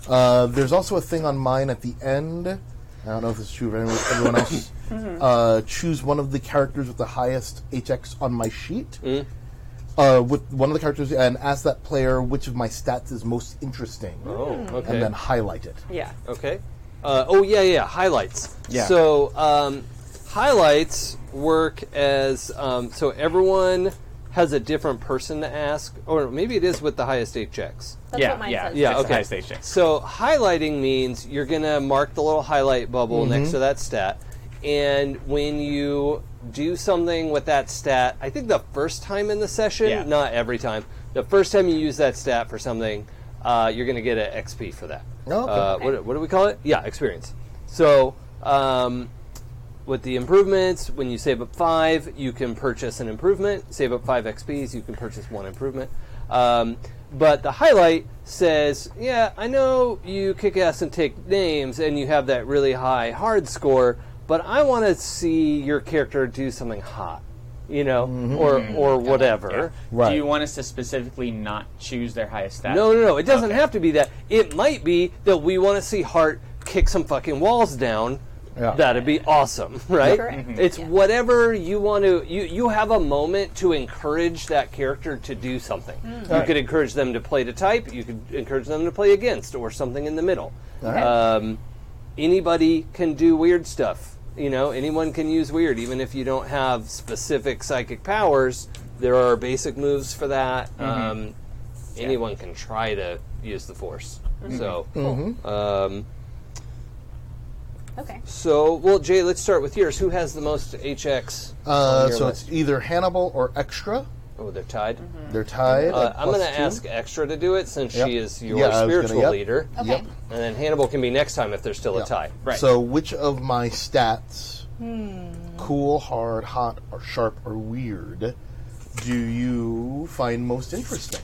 There's also a thing on mine at the end. I don't know if it's true of everyone else. Choose one of the characters with the highest HX on my sheet. With one of the characters, and ask that player which of my stats is most interesting, Oh, okay. and then highlight it. Yeah. Okay. Highlights. Yeah. So highlights work as so everyone has a different person to ask, or maybe it is with the highest HX. That's Yeah, what mine yeah. says. Yeah, It's the okay. highest HX. So highlighting means you're going to mark the little highlight bubble next to that stat, and when you do something with that stat, I think the first time in the session, Yeah. not every time, the first time you use that stat for something, you're going to get an XP for that. Oh, okay. What do we call it? Yeah, experience. So with the improvements, when you save up 5, you can purchase an improvement. Save up 5 XPs, you can purchase 1 improvement. But the highlight says, yeah, I know you kick ass and take names and you have that really high hard score, but I want to see your character do something hot, or whatever. Yeah. Right. Do you want us to specifically not choose their highest stat? No. It doesn't Okay. have to be that. It might be that we want to see Hart kick some fucking walls down. Yeah. That'd be awesome, right? Correct. It's whatever you want to. You have a moment to encourage that character to do something. You Right. could encourage them to play to type. You could encourage them to play against, or something in the middle. Alright. Anybody can do weird stuff. Anyone can use weird, even if you don't have specific psychic powers. There are basic moves for that. Anyone can try to use the force. So, Okay. well, Jay, let's start with yours. Who has the most HX? on your So list? it's either Hannibal or Extra. Oh, they're tied. They're tied. at I'm going to +2. ask Extra to do it since Yep. she is your Yeah, I was gonna- spiritual yep. leader, Okay. Yep. and then Hannibal can be next time if there's still a Yep. tie. Right. So which of my stats, cool, hard, hot, or sharp, or weird, do you find most interesting?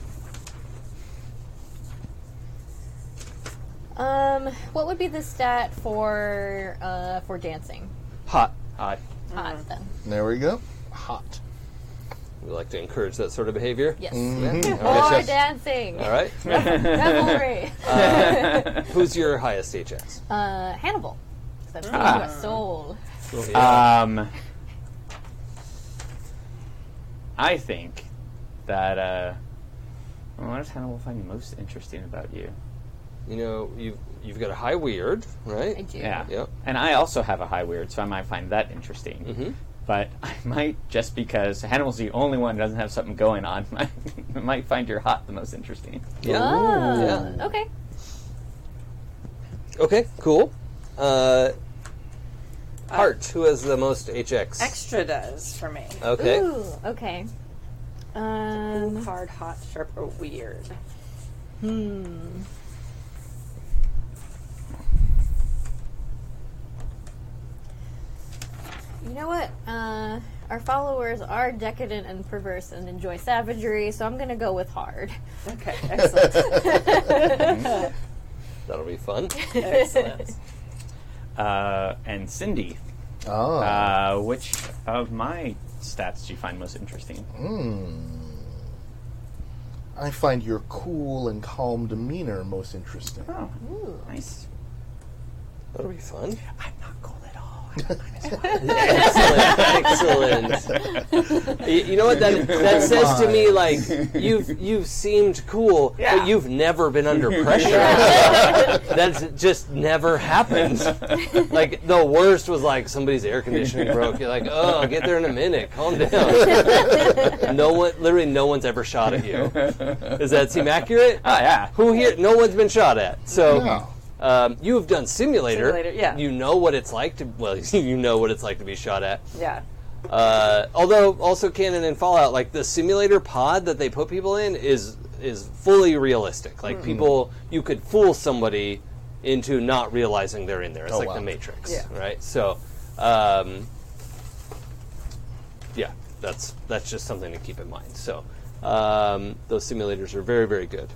What would be the stat for dancing? Hot. Hot. Hot then. There we go. Hot. We like to encourage that sort of behavior. Yes. Mm-hmm. All More right. dancing. All right. Revelry. Who's your highest HX? Hannibal. Because I'm into a soul. I think that. What does Hannibal find most interesting about you? You've got a high weird, right? I do. Yeah. Yep. And I also have a high weird, so I might find that interesting. But I might, just because Hannibal's the only one who doesn't have something going on, I might find your hot the most interesting. Yeah. Oh, Yeah. okay. Okay. Cool. Hart. Who has the most HX? Extra does for me. Okay. Ooh, okay. Hard, hot, sharp, or weird. You know what? Our followers are decadent and perverse and enjoy savagery, so I'm going to go with hard. Okay, excellent. That'll be fun. Excellent. And Syndy, which of my stats do you find most interesting? I find your cool and calm demeanor most interesting. Oh, nice. That'll be fun. I'm not cool at all. Excellent. You know what that says to me? Like you've seemed cool, but you've never been under pressure. That's just never happened. Like the worst was like somebody's air conditioning broke. You're like, oh, I'll get there in a minute. Calm down. Literally, no one's ever shot at you. Does that seem accurate? Oh yeah. Who here? No one's been shot at. So. No. You have done simulator. Simulator, yeah. You know what it's like to. Well, you know what it's like to be shot at. Yeah. Although also canon in Fallout, like the simulator pod that they put people in is fully realistic. Like people, you could fool somebody into not realizing they're in there. It's like the Matrix, right? So, yeah, that's just something to keep in mind. So, those simulators are very, very good.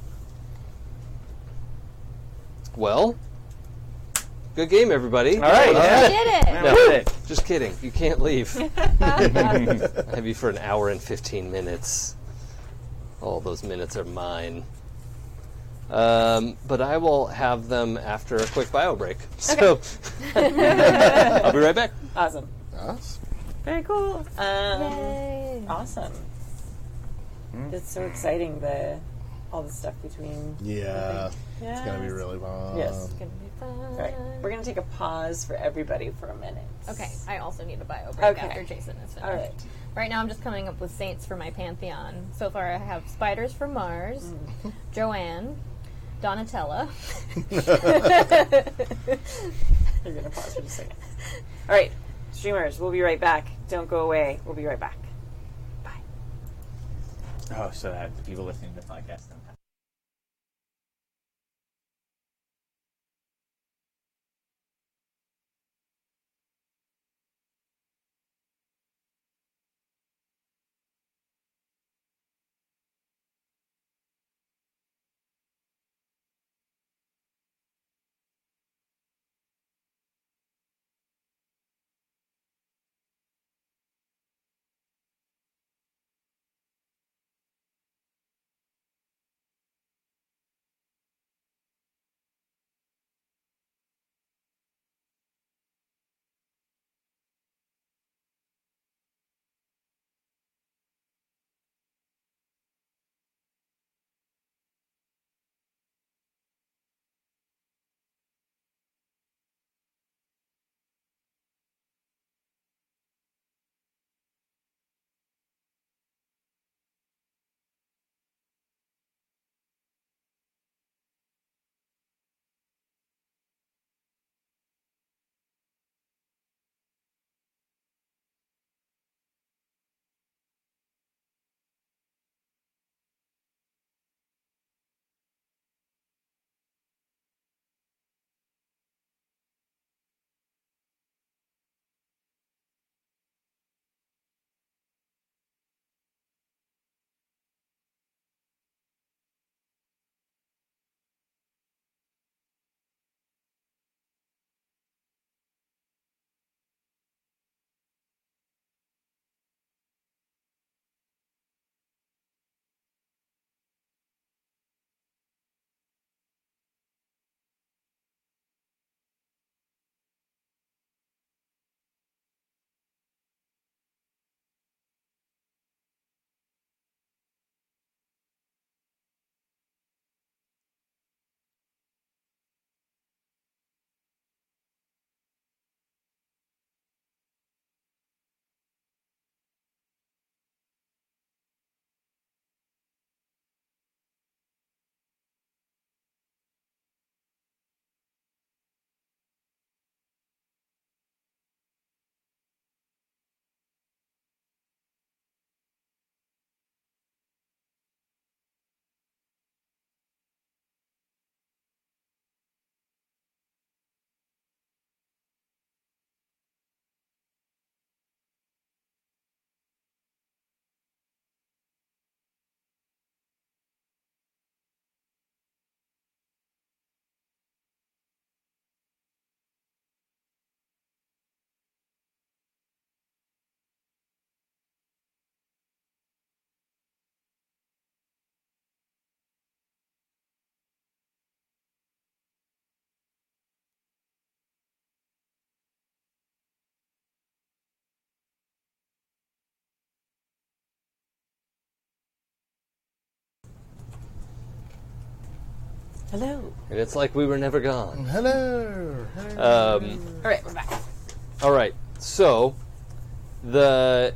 Well, good game, everybody. All right. We did it! That was it. Just kidding. You can't leave. I have you for an hour and 15 minutes. All those minutes are mine. But I will have them after a quick bio break. So I'll be right back. Awesome. Us? Very cool. Yay. Awesome. It's so exciting, all the stuff between... Yeah. It's going to be really fun. Yes. It's gonna be fun. All right. We're going to take a pause for everybody for a minute. Okay, I also need a bio break Okay. after Jason is finished. All right. Right now I'm just coming up with saints for my pantheon. So far I have spiders from Mars, Joanne, Donatella. You're going to pause for just a second. All right. Streamers, we'll be right back. Don't go away. We'll be right back. Bye. Oh, so that the people listening to the podcast don't Hello. And it's like we were never gone. Hello. All right, we're back. All right. So, the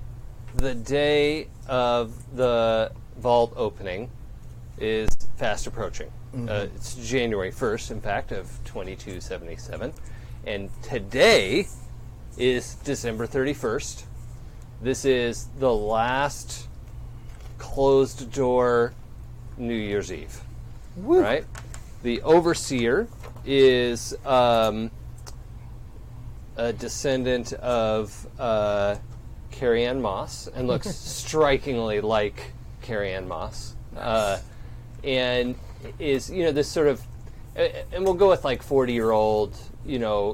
day of the vault opening is fast approaching. It's January 1st, in fact, of 2277. And today is December 31st. This is the last closed door New Year's Eve. Woo. Right? The Overseer is a descendant of Carrie Ann Moss and looks strikingly like Carrie Ann Moss. And is, this sort of, and we'll go with like 40-year-old,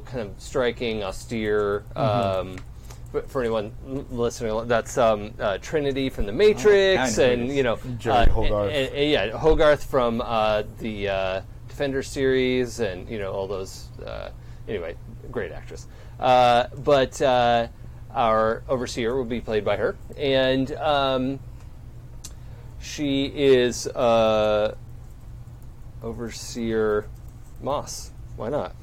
kind of striking, austere. For anyone listening, that's Trinity from The Matrix, and Jerry Hogarth. and Hogarth from the Defender series, and all those. Anyway, great actress. But our Overseer will be played by her, and she is Overseer Moss. Why not?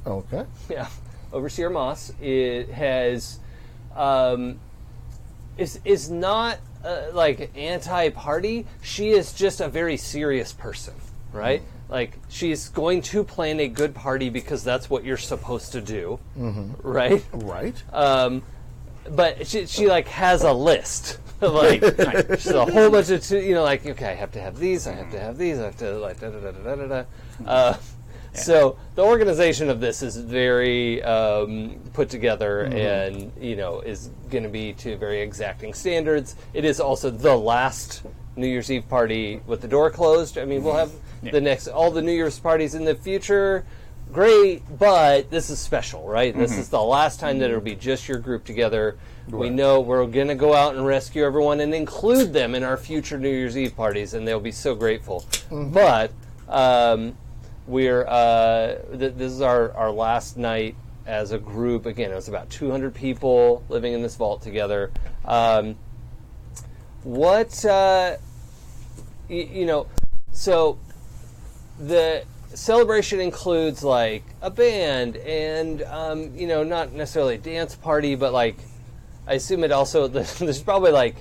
Okay. Yeah, Overseer Moss has is not like anti-party. She is just a very serious person, right? Like she's going to plan a good party because that's what you're supposed to do, right? Right. But she like has a list. Like she's a whole bunch of like, okay, I have to have these, I have to have these, I have to like da da da da da da. So the organization of this is very put together, and is going to be to very exacting standards. It is also the last New Year's Eve party with the door closed. I mean, we'll have all the New Year's parties in the future. Great, but this is special, right? This is the last time that it'll be just your group together. Right. We know we're going to go out and rescue everyone and include them in our future New Year's Eve parties, and they'll be so grateful. But we're this is our last night as a group. Again, it was about 200 people living in this vault together. So the celebration includes like a band and not necessarily a dance party, but like I assume it also there's probably like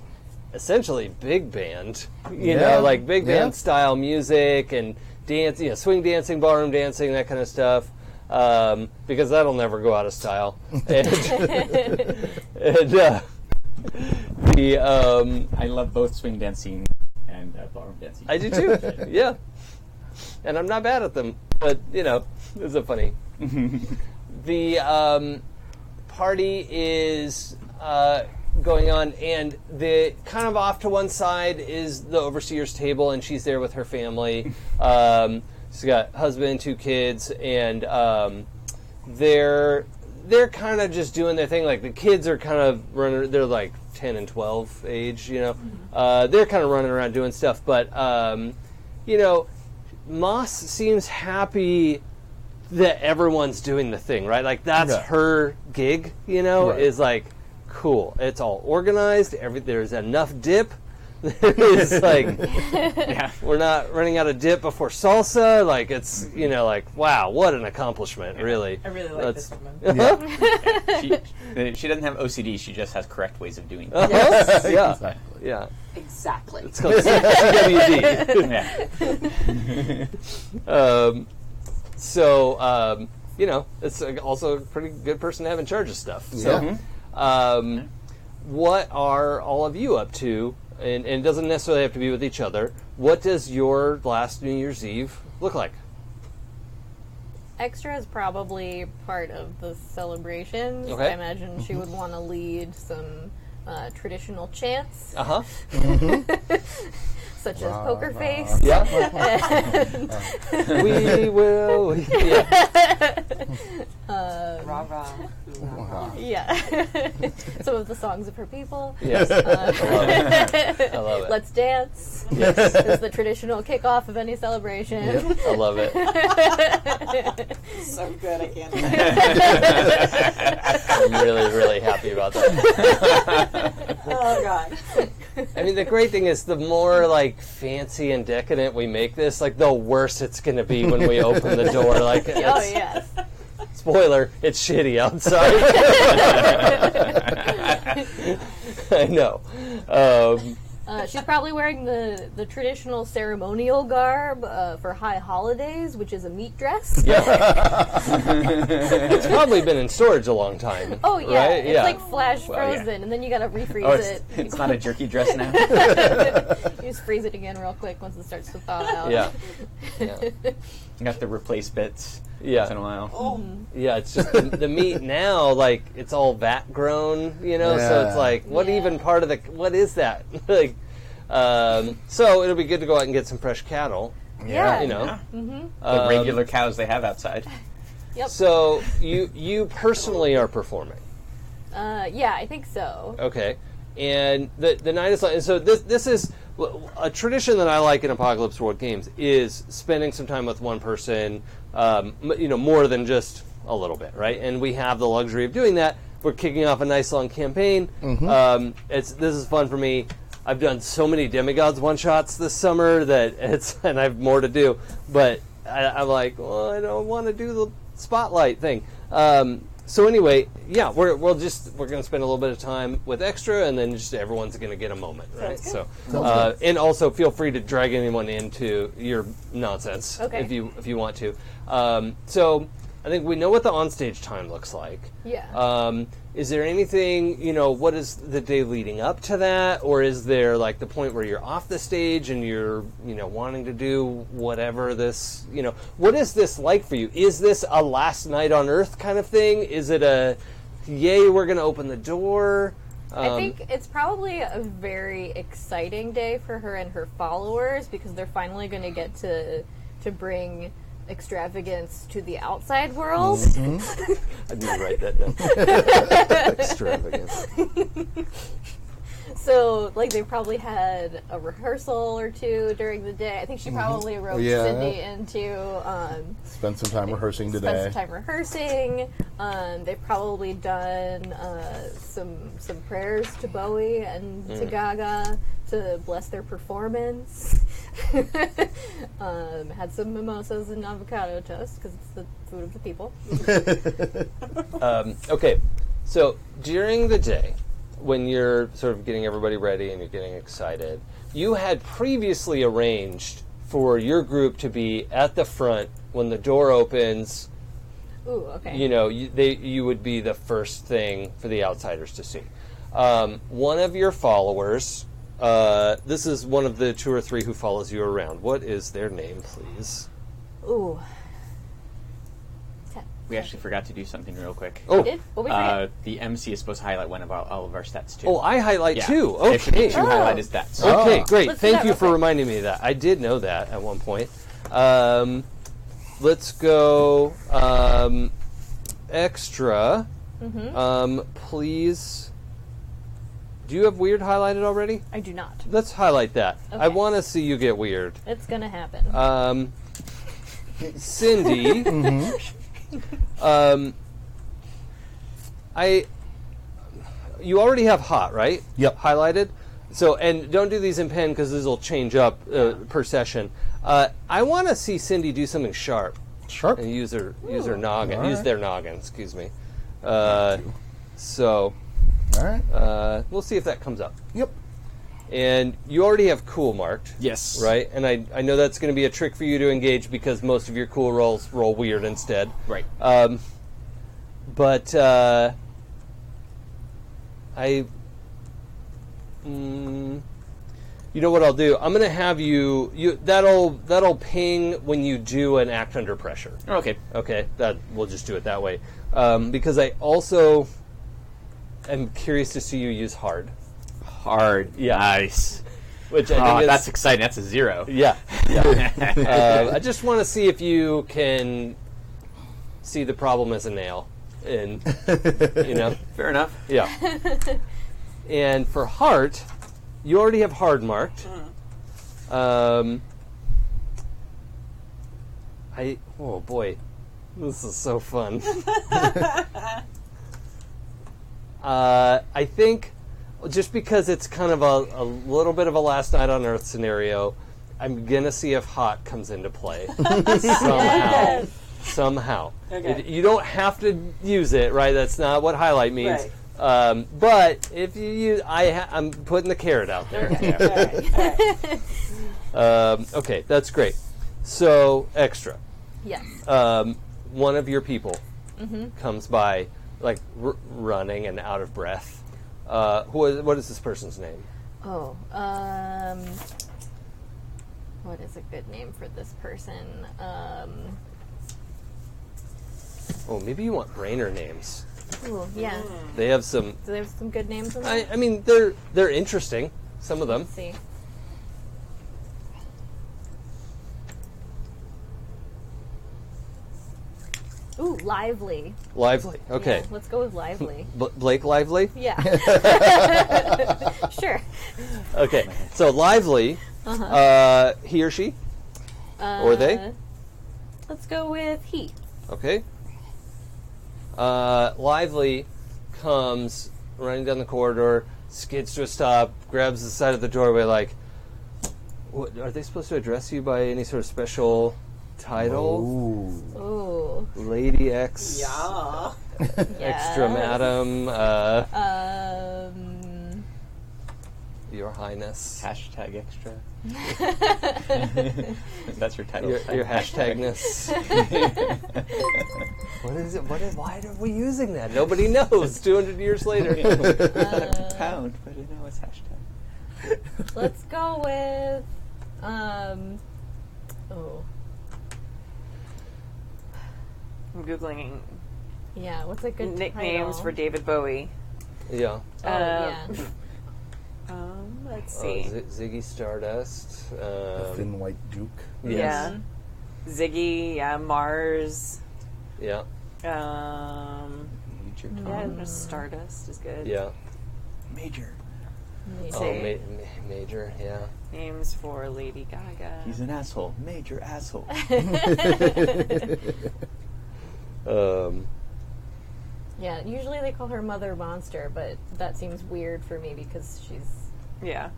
essentially big band, like big band style music and dance, swing dancing, ballroom dancing, that kind of stuff, because that'll never go out of style. I love both swing dancing and ballroom dancing. I do too. Yeah. And I'm not bad at them, but it's a funny. The party is going on, and the kind of off to one side is the Overseer's table, and she's there with her family. She's got husband, 2 kids, and they're kind of just doing their thing. Like the kids are kind of running; they're like 10 and 12 age, they're kind of running around doing stuff, but Moss seems happy that everyone's doing the thing, right? Like that's her gig, is like, cool. It's all organized. There's enough dip. There's like, we're not running out of dip before salsa. Like it's, like, wow, what an accomplishment, really. I really like this woman. She doesn't have OCD. She just has correct ways of doing things. Yes. Yeah. Exactly. Yeah. Exactly. It's called CWD. It's also a pretty good person to have in charge of stuff. So, what are all of you up to? And it doesn't necessarily have to be with each other. What does your last New Year's Eve look like? Extra is probably part of the celebrations. Okay. I imagine she would want to lead some traditional chants. Such as Poker Face. Yeah. We will. Yeah. Rah, rah. Yeah. Some of the songs of her people. Yes. I love it. Let's dance. Yes. Is the traditional kickoff of any celebration. Yeah, I love it. So good, I can't. I'm really, really happy about that. Oh, God. I mean, the great thing is the more like fancy and decadent we make this, like the worse it's going to be when we open the door. Like, Oh yes. spoiler, it's shitty outside. I know. She's probably wearing the traditional ceremonial garb for high holidays, which is a meat dress. It's probably been in storage a long time. Oh yeah, right? it's like flash frozen, yeah. and then you gotta refreeze Oh, it. it's not a jerky dress now. You just freeze it again real quick once it starts to thaw out. Yeah. You have to replace bits Yeah. once in a while. Yeah, it's just the meat now, like, it's all vat grown, you know, so it's Yeah. like, what Yeah. even part of what is that? Like, so it'll be good to go out and get some fresh cattle, Yeah. you know. The regular cows they have outside. Yep. So you personally are performing, Yeah, I think so. okay? And the night is and so this is a tradition that I like in Apocalypse World games is spending some time with one person, you know, more than just a little bit, right? And we have the luxury of doing that. We're kicking off a nice long campaign. This is fun for me. I've done so many Demigods one-shots this summer that and I have more to do, but I'm like, well, I don't want to do the spotlight thing. So anyway, yeah, we're going to spend a little bit of time with Extra, and then just everyone's going to get a moment, right? So, and also feel free to drag anyone into your nonsense if you want to. So I think we know what the onstage time looks like. Yeah. Is there anything, you know, what is the day leading up to that? Or is there, like, the point where you're off the stage and you're, you know, wanting to do whatever this, you know, what is this like for you? Is this a last night on Earth kind of thing? Is it a, yay, we're going to open the door? I think it's probably a very exciting day for her and her followers because they're finally going to get to bring extravagance to the outside world. I didn't write that down. Extravagance. So, like, they probably had a rehearsal or two during the day. I think she probably roped Yeah. Syndy into Spend some time rehearsing today. spent some time rehearsing. They've probably done some prayers to Bowie and to Gaga to bless their performance. Had some mimosas and avocado toast because it's the food of the people. Okay, so during the day, when you're sort of getting everybody ready and you're getting excited, you had previously arranged for your group to be at the front when the door opens. Ooh, okay. You know, you would be the first thing for the outsiders to see. One of your followers, this is one of the 2 or 3 who follows you around. What is their name, please? Ooh. We actually forgot to do something real quick. Oh, Did? What we forget? The MC is supposed to highlight one of all of our stats too. oh, I highlight yeah. too. There should be Okay. 2 highlighted stats. Okay, great. Let's do Thank that you real for quick. reminding me of that. I did know that at one point. Let's go Extra. Please. Do you have weird highlighted already? I do not. Let's highlight that. I Okay. want to see you get weird. It's gonna happen. Syndy. You already have hot, right? Yep. Highlighted. So, and don't do these in pen because these will change up per session. I want to see Syndy do something sharp Sharp. and use her noggin. All Use right. their noggin. Excuse me. So All right. we'll see if that comes up. Yep. And you already have cool marked. Yes. Right? And I know that's going to be a trick for you to engage because most of your cool rolls roll weird instead. Right. But you know what I'll do? I'm going to have you that'll ping when you do an act under pressure. Okay. Okay, we'll just do it that way. Because I also am curious to see you use hard. Hard. Yeah. Nice. Which I think is, That's exciting. That's a 0. yeah. I just want to see if you can see the problem as a nail. And, you know. Fair enough. Yeah. And for heart, you already have hard marked. Oh boy, this is so fun. I think just because it's kind of a little bit of a last night on Earth scenario, I'm gonna see if hot comes into play somehow. Okay. You don't have to use it, right? That's not what highlight means. Right. But if you use, I'm putting the carrot out there. Okay. All right. Okay, that's great. So extra. Yes. One of your people comes by, like running and out of breath. What is this person's name? Oh, what is a good name for this person? Oh, maybe you want brainer names. Ooh, yeah. They have some. Do they have some good names in there? I mean, they're interesting. Some of them. Let's see. Ooh, Lively. Lively. Okay. Yeah, let's go with Lively. Blake Lively. Yeah. Sure. Okay. So Lively. He or she. Or they. Let's go with he. Okay. Lively comes running down the corridor, skids to a stop, grabs the side of the doorway. Like, what, are they supposed to address you by any sort of special title? Ooh. Lady X. Yeah. Extra Madam. Your Highness. Hashtag extra. That's your title. Your hashtagness. What is it? Why are we using that? Nobody knows. 200 years later. Pound, but you know it's hashtag. Let's go with I'm Googling yeah, what's a good nicknames title? for David Bowie. Yeah. Yeah. Let's see. Ziggy Stardust. Thin White Duke. Yes. Yeah. Ziggy, Mars. Yeah. Major Tom. Yeah, Stardust is good. Yeah. Major. Oh, Major. Yeah. Names for Lady Gaga. He's an asshole. Major asshole. Yeah, usually they call her Mother Monster, but that seems weird for me because Yeah.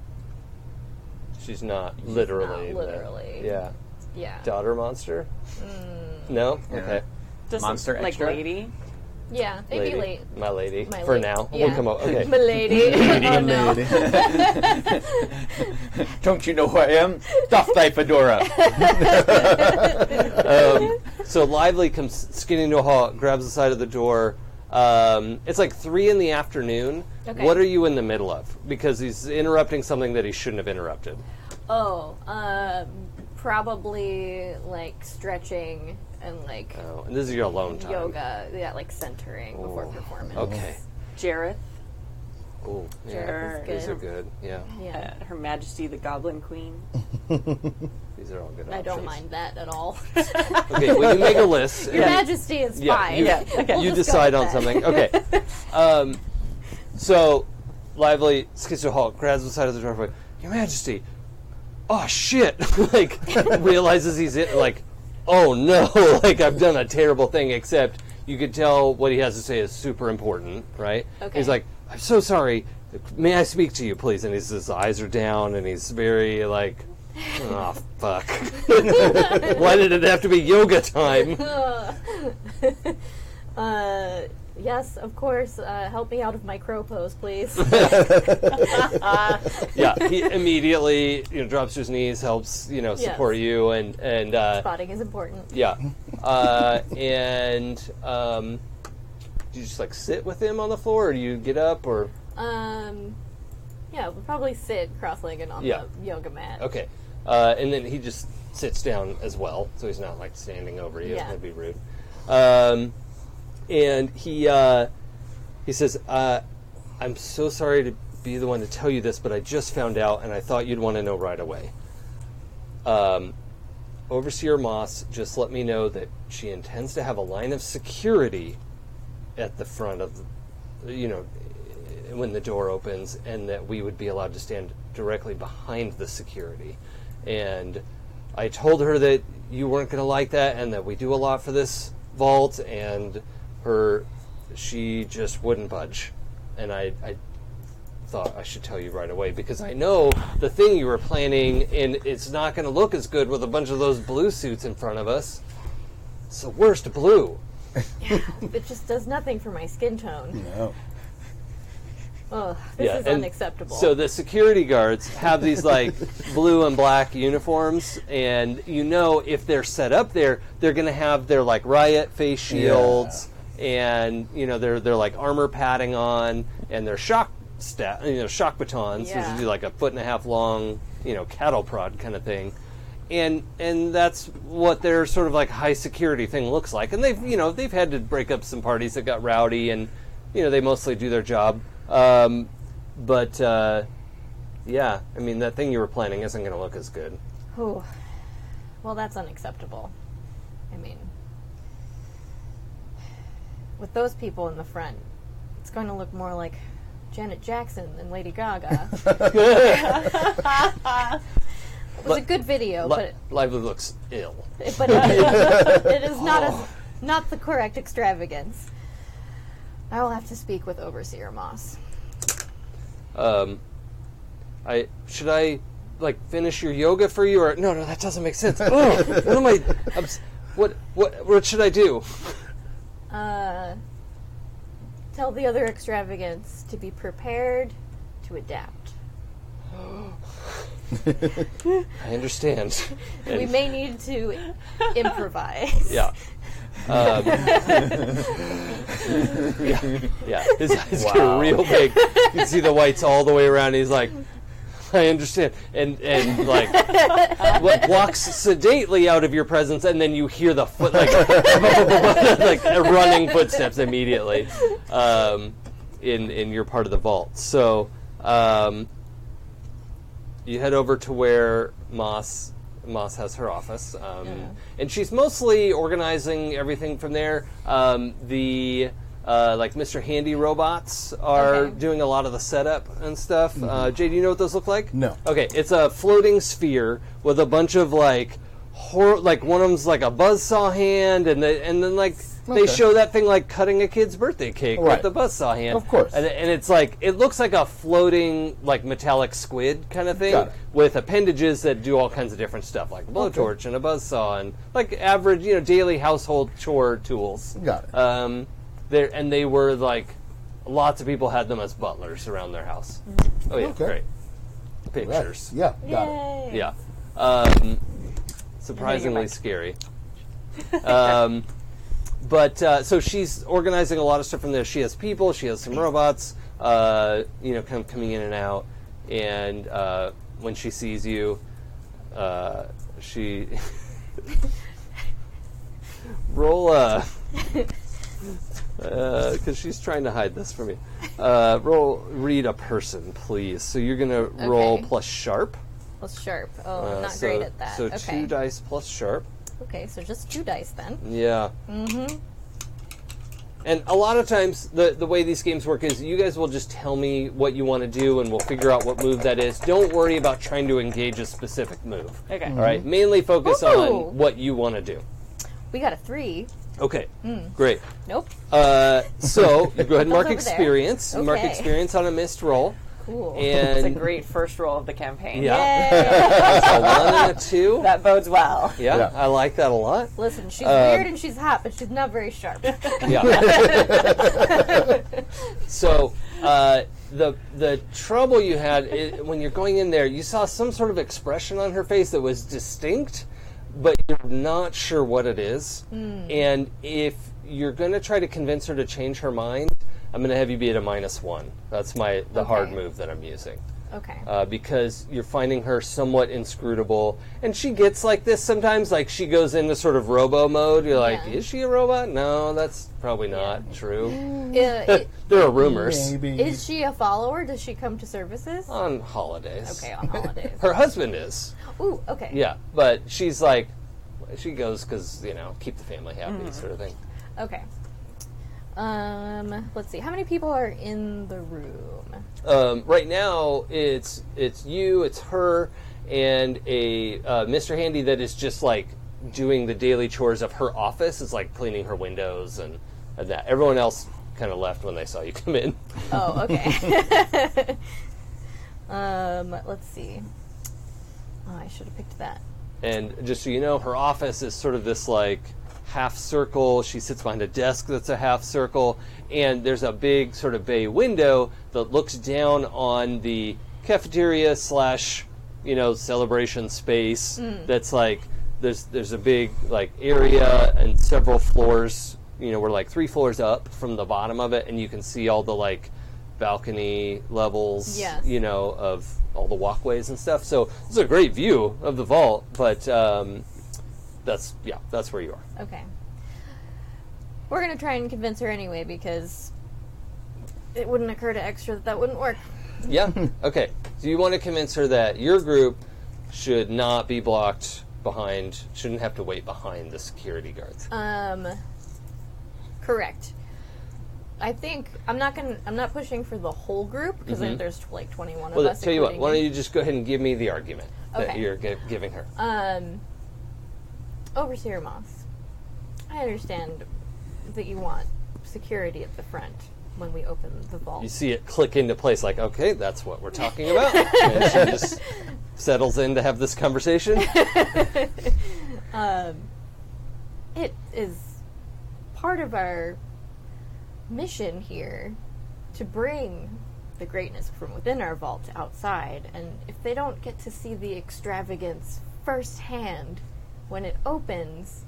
She's not literally. not literally. Yeah. yeah. Daughter monster? No? Yeah. Okay. Just Monster like extra? lady. Yeah, maybe late. My lady. My For lady. now. Yeah. We'll come up. Okay. My lady. Oh, no. Don't you know who I am? Doff thy fedora. So Lively comes skidding to a halt, grabs the side of the door. It's like 3 p.m. Okay. What are you in the middle of? Because he's interrupting something that he shouldn't have interrupted. Oh, probably like stretching and like Oh, and this is your alone time. yoga. Yeah, like centering before performance. Okay. Jareth. Cool. Yeah. Jareth is These are good. good. Yeah. Yeah. Her Majesty the Goblin Queen. These are all good I don't options. mind that at all. Okay, well, you make a list. Your Majesty is fine. You, okay. you We'll just decide go on with something. Okay. So, Lively skids to a halt, grabs the side of the doorway. Your Majesty. Oh, shit. Like, realizes he's in, like, oh, no. Like, I've done a terrible thing, except you could tell what he has to say is super important, right? Okay. He's like, I'm so sorry. May I speak to you, please? And his eyes are down, and he's very, like, oh, fuck. Why did it have to be yoga time? Yes, of course. Help me out of my crow pose, please. Yeah, he immediately drops to his knees, helps support you, and Spotting is important. yeah, and do you just like sit with him on the floor, or do you get up, or Yeah, we'll probably sit cross-legged on Yeah. the yoga mat. okay, and then he just sits down as well, so he's not like standing over you. Yeah. That'd be rude. And he says, I'm so sorry to be the one to tell you this, but I just found out, and I thought you'd want to know right away. Overseer Moss just let me know that she intends to have a line of security at the front of, when the door opens, and that we would be allowed to stand directly behind the security. And I told her that you weren't going to like that, and that we do a lot for this vault, and she just wouldn't budge. And I thought I should tell you right away because I know the thing you were planning, and it's not going to look as good with a bunch of those blue suits in front of us. It's the worst blue. Yeah, it just does nothing for my skin tone. No. Ugh, this is unacceptable. So the security guards have these like blue and black uniforms, and you know if they're set up there, they're going to have their like riot face shields, and you know they're like armor padding on, and their shock batons, which is like a 1.5 foot long, cattle prod kind of thing. And that's what their sort of like high security thing looks like. And they've had to break up some parties that got rowdy, and they mostly do their job. Yeah, I mean that thing you were planning isn't going to look as good. Oh, well, that's unacceptable. I mean, with those people in the front, it's going to look more like Janet Jackson than Lady Gaga. It was a good video, but Lively looks ill. But it is not the correct extravagance. I will have to speak with Overseer Moss. Should I finish your yoga for you, or no? That doesn't make sense. Oh, what am I? What should I do? Tell the other extravagants to be prepared to adapt. I understand. We may need to improvise. Yeah. Yeah. His eyes get real big. You can see the whites all the way around. He's like, I understand, and walks sedately out of your presence, and then you hear the foot like running footsteps immediately in your part of the vault. So. You head over to where Moss has her office, and she's mostly organizing everything from there. The Mr. Handy robots are doing a lot of the setup and stuff. Jay, do you know what those look like? No. Okay, it's a floating sphere with a bunch of one of them's like a buzzsaw hand, and then they show that thing like cutting a kid's birthday cake with the buzzsaw hand. Of course. And it's it looks like a floating metallic squid kind of thing with appendages that do all kinds of different stuff, like a blowtorch and a buzzsaw and average daily household chore tools. Got it. They were lots of people had them as butlers around their house. Oh yeah, great pictures. Right. Yeah, got it. Yeah. Surprisingly scary. But so she's organizing a lot of stuff from there. She has people. She has some robots. Kind of coming in and out. And when she sees you, she roll because she's trying to hide this from me. Read a person, please. So you're gonna roll plus sharp. Plus sharp. Oh, I'm not great at that. So 2 dice plus sharp. Okay, so just 2 dice then. Yeah. Mm-hmm. And a lot of times, the way these games work is you guys will just tell me what you want to do, and we'll figure out what move that is. Don't worry about trying to engage a specific move. Okay. All right? Mainly focus on what you want to do. We got a 3. Okay. Great. Nope. So you go ahead and mark over experience. there. Mark Okay. experience on a missed roll. Cool. It's a And great first roll of the campaign. yeah, that's a 1 and a 2. That bodes well. Yeah, I like that a lot. Listen, she's weird and she's hot, but she's not very sharp. Yeah. So the trouble you had when you're going in there, you saw some sort of expression on her face that was distinct, but you're not sure what it is. And if you're going to try to convince her to change her mind, I'm going to have you be at a -1. That's the hard move that I'm using. Okay. Because you're finding her somewhat inscrutable. And she gets like this sometimes. Like, she goes into sort of robo mode. You're like, is she a robot? No, that's probably not true. There are rumors. Maybe. Is she a follower? Does she come to services? On holidays. Okay, on holidays. Her husband is. Ooh, okay. Yeah, but she's like, she goes because, keep the family happy sort of thing. Okay. Let's see. How many people are in the room? Right now, it's you, it's her, and a Mr. Handy that is just doing the daily chores of her office. It's cleaning her windows and that. Everyone else kind of left when they saw you come in. Oh, okay. Let's see. Oh, I should have picked that. And just so you know, her office is sort of this like half circle. She sits behind a desk that's a half circle, and there's a big sort of bay window that looks down on the cafeteria / celebration space. That's like there's a big like area and several floors. We're like 3 floors up from the bottom of it, and you can see all the like balcony levels. Yes. Of all the walkways and stuff. So it's a great view of the vault, but that's where you are. Okay. We're going to try and convince her anyway, because it wouldn't occur to Extra that wouldn't work. Yeah? Okay. So you want to convince her that your group should not be blocked behind, shouldn't have to wait behind the security guards. Correct. I think I'm not pushing for the whole group, because there's like 21 of us. Well, tell you what, why don't including you just go ahead and give me the argument that Okay. you're giving her. Overseer Moss, I understand that you want security at the front when we open the vault. You see it click into place like, okay, that's what we're talking about. And she just settles in to have this conversation. It is part of our mission here to bring the greatness from within our vault outside, and if they don't get to see the extravagance firsthand when it opens,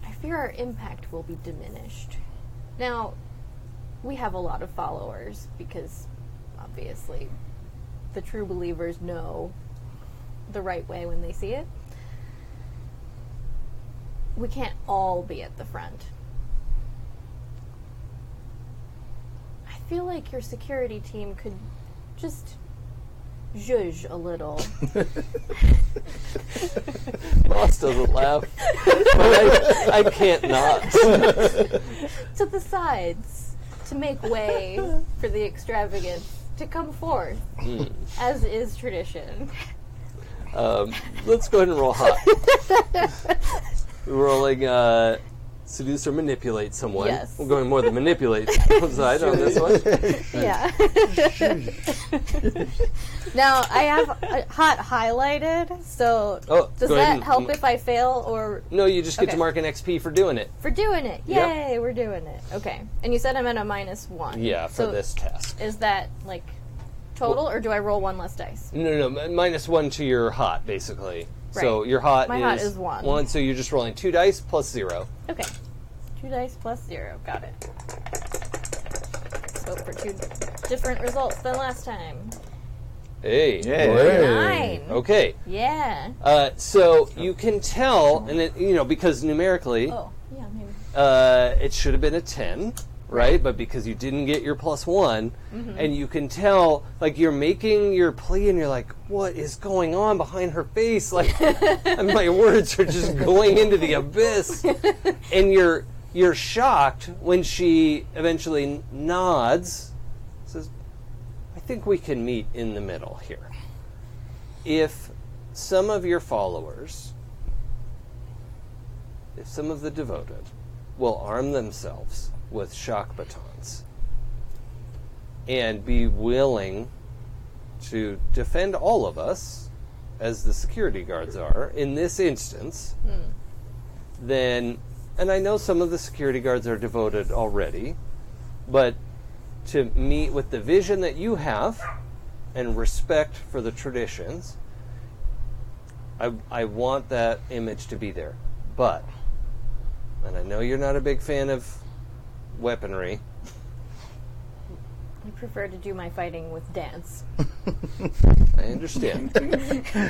I fear our impact will be diminished. Now, we have a lot of followers because obviously the true believers know the right way when they see it. We can't all be at the front. I feel like your security team could just zhuzh a little. Moss doesn't laugh. But I can't not. To the sides to make way for the extravagance to come forth, as is tradition. Let's go ahead and roll hot. We're rolling seduce or manipulate someone. Yes. We're going more than manipulate side on this one. Yeah. Now, I have hot highlighted, so does go ahead that and help if I fail, or No, you just get Okay. to mark an XP for doing it. for doing it? Yep. Yay, we're doing it. Okay. And you said I'm at a -1. Yeah, for So this task. Is that, like, total, or do I roll 1 less dice? No, -1 to your hot, basically. So Right. your hot My hot is 1. 1, so you're just rolling 2 dice plus 0. Okay. 2 dice plus 0. Got it. Let's hope for 2 different results than last time. Hey. Hey. 9. Okay. Yeah. So you can tell, and it, because numerically, Oh, yeah, maybe. it should have been a 10, right? But because you didn't get your +1, and you can tell, like, you're making your plea, and you're like, what is going on behind her face? Like, and my words are just going into the abyss. And you're shocked when she eventually nods, says, I think we can meet in the middle here. If some of your followers, if some of the devoted, will arm themselves with shock batons and be willing to defend all of us, as the security guards are, in this instance, then, and I know some of the security guards are devoted already, but to meet with the vision that you have and respect for the traditions, I want that image to be there. But, and I know you're not a big fan of weaponry. I prefer to do my fighting with dance. I understand.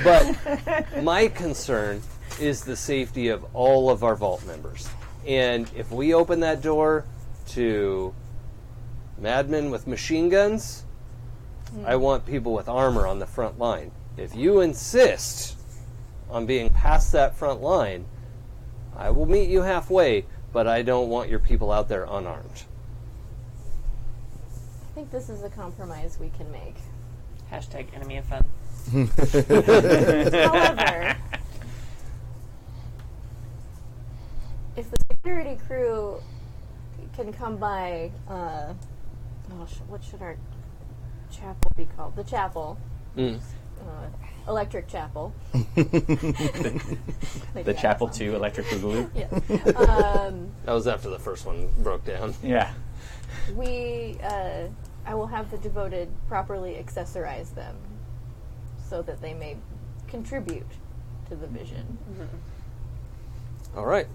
But my concern is the safety of all of our vault members. And if we open that door to madmen with machine guns, I want people with armor on the front line. If you insist on being past that front line, I will meet you halfway, but I don't want your people out there unarmed. I think this is a compromise we can make. #enemy of fun. However, if the security crew can come by. What should our chapel be called? The chapel. Electric Chapel. The Chapel 2 Electric Boogaloo. Yeah. That was after the first one broke down. Yeah. I will have the devoted properly accessorize them so that they may contribute to the vision. All right.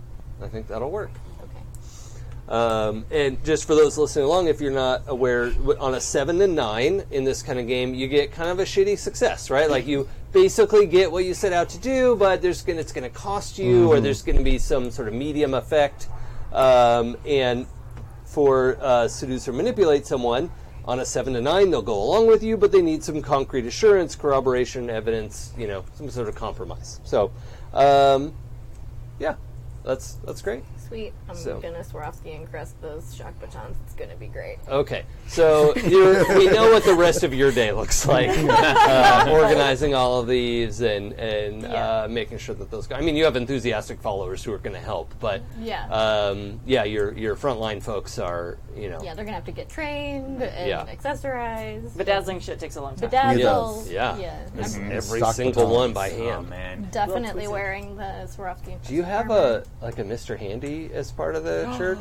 I think that'll work. Okay. And just for those listening along, if you're not aware, on a 7 to 9 in this kind of game, you get kind of a shitty success, right? Like you basically get what you set out to do, but it's going to cost you, or there's going to be some sort of medium effect. And for seduce or manipulate someone, on a 7 to 9, they'll go along with you, but they need some concrete assurance, corroboration, evidence, some sort of compromise. So, yeah, that's great. Sweet. I'm going to Swarovski and crest those shock batons. It's going to be great. Okay. So we know what the rest of your day looks like. Organizing all of these and making sure that those guys... I mean, you have enthusiastic followers who are going to help, but your frontline folks are, Yeah, they're going to have to get trained and accessorize. Bedazzling shit takes a long time. Bedazzle. Yeah. Every Stock single batons. one by Oh, hand. man. Definitely wearing the Swarovski. Do you have a Mr. Handy as part of the church?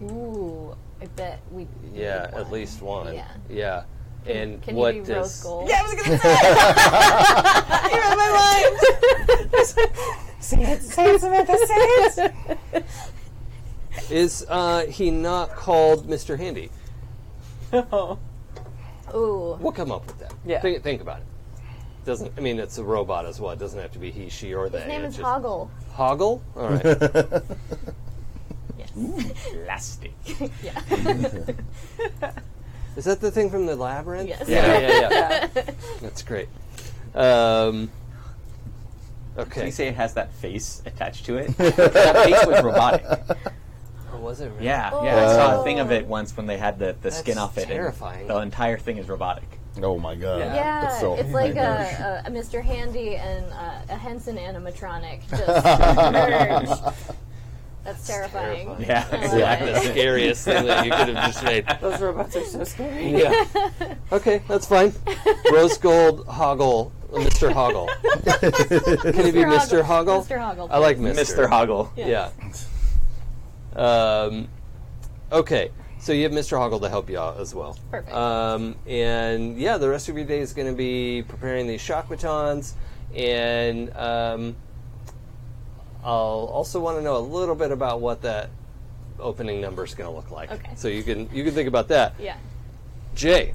Ooh, I bet we. Yeah, need one. at least one. Yeah. And Can what you be rose gold? Yeah, I was gonna say it. You read my mind. Say it, Samantha, say it. is he not called Mr. Handy? Oh. Ooh. We'll come up with that. Yeah. Think about it. It's a robot as well. It doesn't have to be he, she, or they. His name It's is just- Hoggle. Hoggle? All right. Yes. Plastic. Yeah. Is that the thing from the labyrinth? Yes. Yeah. That's great. Can Okay. you say it has that face attached to it? That face was robotic. Oh, was it really? Yeah. I saw a thing of it once when they had the skin off it. terrifying. And the entire thing is robotic. Oh my god. Yeah, That's so it's like nightmarish. a Mr. Handy and a Henson animatronic just merged. That's terrifying. Yeah, I love exactly. The it. scariest thing that you could have just made. Those robots are so scary. Yeah. Okay, that's fine. Rose gold Hoggle, Mr. Hoggle. Can he be Mr. Hoggle? Mr. Hoggle. I like Mr. Mr. Hoggle. Yeah. Okay, so you have Mr. Hoggle to help you out as well. Perfect. And yeah, the rest of your day is going to be preparing these shock batons, and I'll also want to know a little bit about what that opening number is going to look like. Okay. So you can think about that. Yeah. Jay,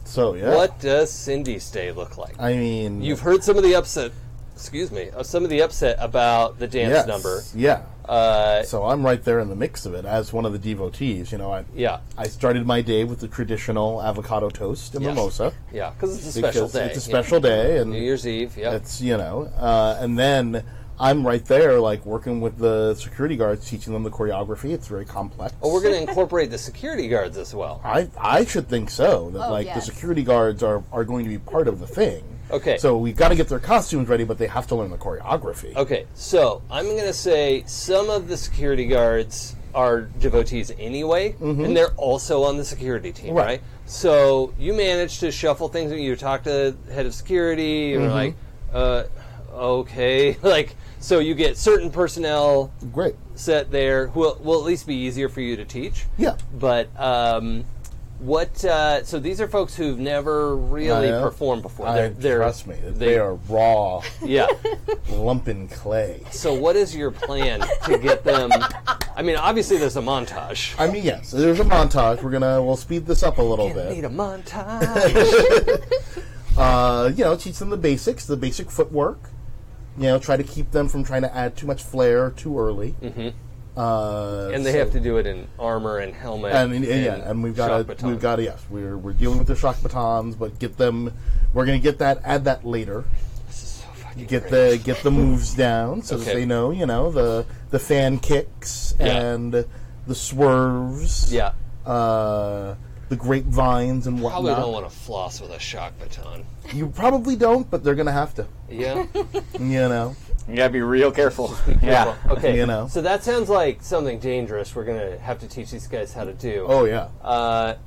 So yeah. what does Syndy's day look like? I mean, You've heard some of the upset. Some of the upset about the dance yes, number. Yeah. Uh, So I'm right there in the mix of it as one of the devotees. yeah, I started my day with the traditional avocado toast and Yes. mimosa. yeah, because it's a special day. It's a special day, and New Year's Eve. Yeah, it's and then I'm right there, like working with the security guards, teaching them the choreography. It's very complex. Oh, we're going to incorporate the security guards as well. I should think so. That the yes. security guards are going to be part of the thing. Okay. So we've got to get their costumes ready, but they have to learn the choreography. Okay, so I'm going to say some of the security guards are devotees anyway, and they're also on the security team, right? So you managed to shuffle things. You talk to the head of security, and you're like, okay. So you get certain personnel Great. set there who will at least be easier for you to teach. Yeah. But so these are folks who've never really performed before. Trust me, they are raw, Yeah. lumping clay. So what is your plan to get them? I mean, obviously there's a montage. I mean, yes, there's a montage. We'll speed this up a little Need bit. a montage. Teach them the basic footwork. Try to keep them from trying to add too much flair too early. And they have to do it in armor and helmet. And we've got to yes, we're dealing with the shock batons, but we're going to add that later. This is so fucking Get great. the moves down so that they know, the fan kicks and the swerves. Yeah. The the grapevines and whatnot. Probably don't want to floss with a shock baton. You probably don't, but they're going to have to. Yeah. You know. You gotta be real careful. Yeah. Okay. You know. So that sounds like something dangerous. We're gonna have to teach these guys how to do. Oh yeah.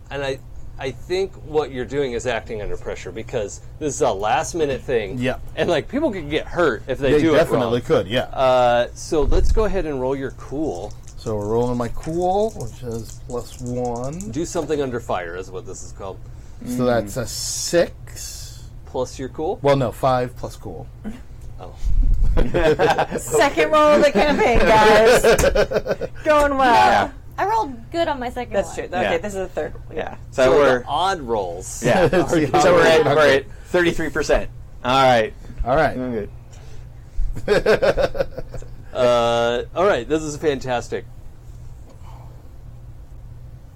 And I think what you're doing is acting under pressure because this is a last minute thing. Yeah. And like people could get hurt if they They do it wrong. definitely could. Yeah. So let's go ahead and roll your cool. So we're rolling my cool, which is +1. Do something under fire is what this is called. So that's a 6. Plus your cool. Well, no, 5 plus cool. Oh. Second roll of the campaign, guys. Going well. I rolled good on my second That's one. true. Okay, Yeah. this is the third. Yeah. So So we're the odd rolls. yeah. It's the So we're at odd 33%. All right. All right. Doing good. All right, this is fantastic.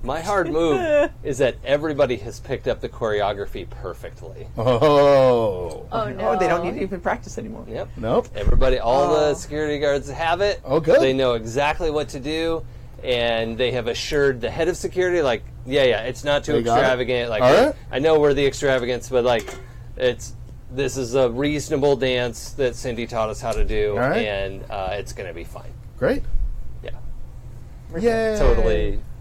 My hard move is that everybody has picked up the choreography perfectly. Oh. Oh no. Oh, they don't need to even practice anymore. Yep. Nope. Everybody, all the security guards have it. Oh, good. They know exactly what to do, and they have assured the head of security, like, yeah, it's not too They got it? extravagant. Like, All right. I know we're the extravagance, but like, this is a reasonable dance that Syndy taught us how to do, All right. and it's going to be fine. Great. Yeah, Yay.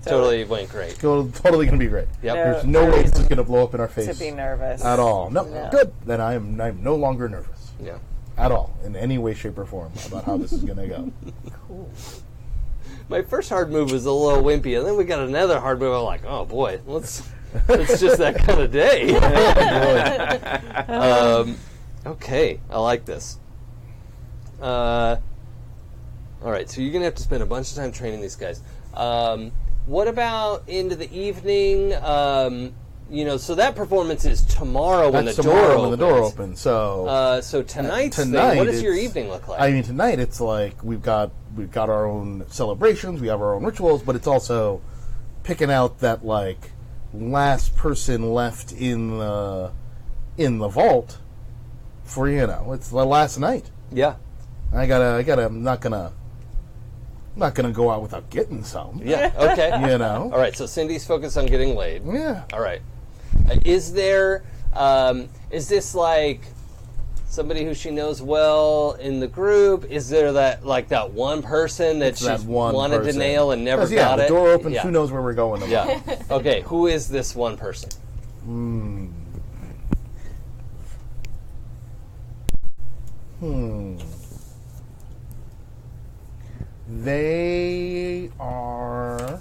totally went great. Totally going to be great. Yep. There's no way this is going to blow up in our To face be nervous. at all. No. No. Good. Then I'm no longer nervous Yeah. at all in any way, shape, or form about how this is going to go. My first hard move was a little wimpy, and then we got another hard move. I'm like, oh boy, it's just that kind of day. Okay, I like this. All right, so you're going to have to spend a bunch of time training these guys. What about into the evening? So that performance is tomorrow when the That's door tomorrow opens. when the door opens. So So tonight's thing, tonight what does your it's- evening look like? I mean, tonight it's like we've got our own celebrations, we have our own rituals, but it's also picking out that like last person left in the vault for it's the last night. yeah. I'm not gonna go out without getting some. Yeah, okay. All All right, so Cindy's focused on getting laid. Yeah. All right. Is this like somebody who she knows well in the group? Is there that one person that It's that she's one wanted person. to nail and never 'Cause, got the it? door opens, Yeah. who knows where we're going tomorrow. Yeah. Okay, who is this one person? They are.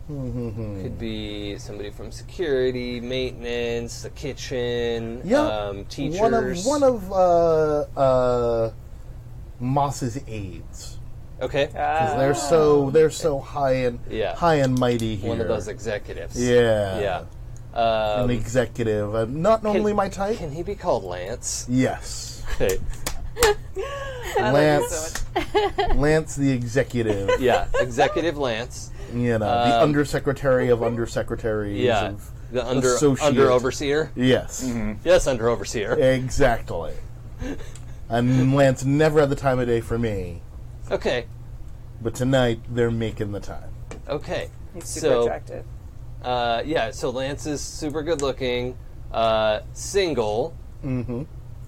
Could be somebody from security, maintenance, the kitchen, Yeah, teachers. One of Moss's aides. Okay. Because they're so high and Yeah. high and mighty here. One of those executives. Yeah. Yeah. An executive. Not normally my type. Can he be called Lance? Yes. Okay. Lance. Lance the executive. Yeah, Executive Lance. The undersecretary of undersecretaries. Yeah, Of the under associate. overseer. Yes. Yes, under overseer. Exactly. And Lance never had the time of day for me. Okay. But tonight, they're making the time. Okay. He's super attractive. So Lance is super good looking, single. Mm-hmm.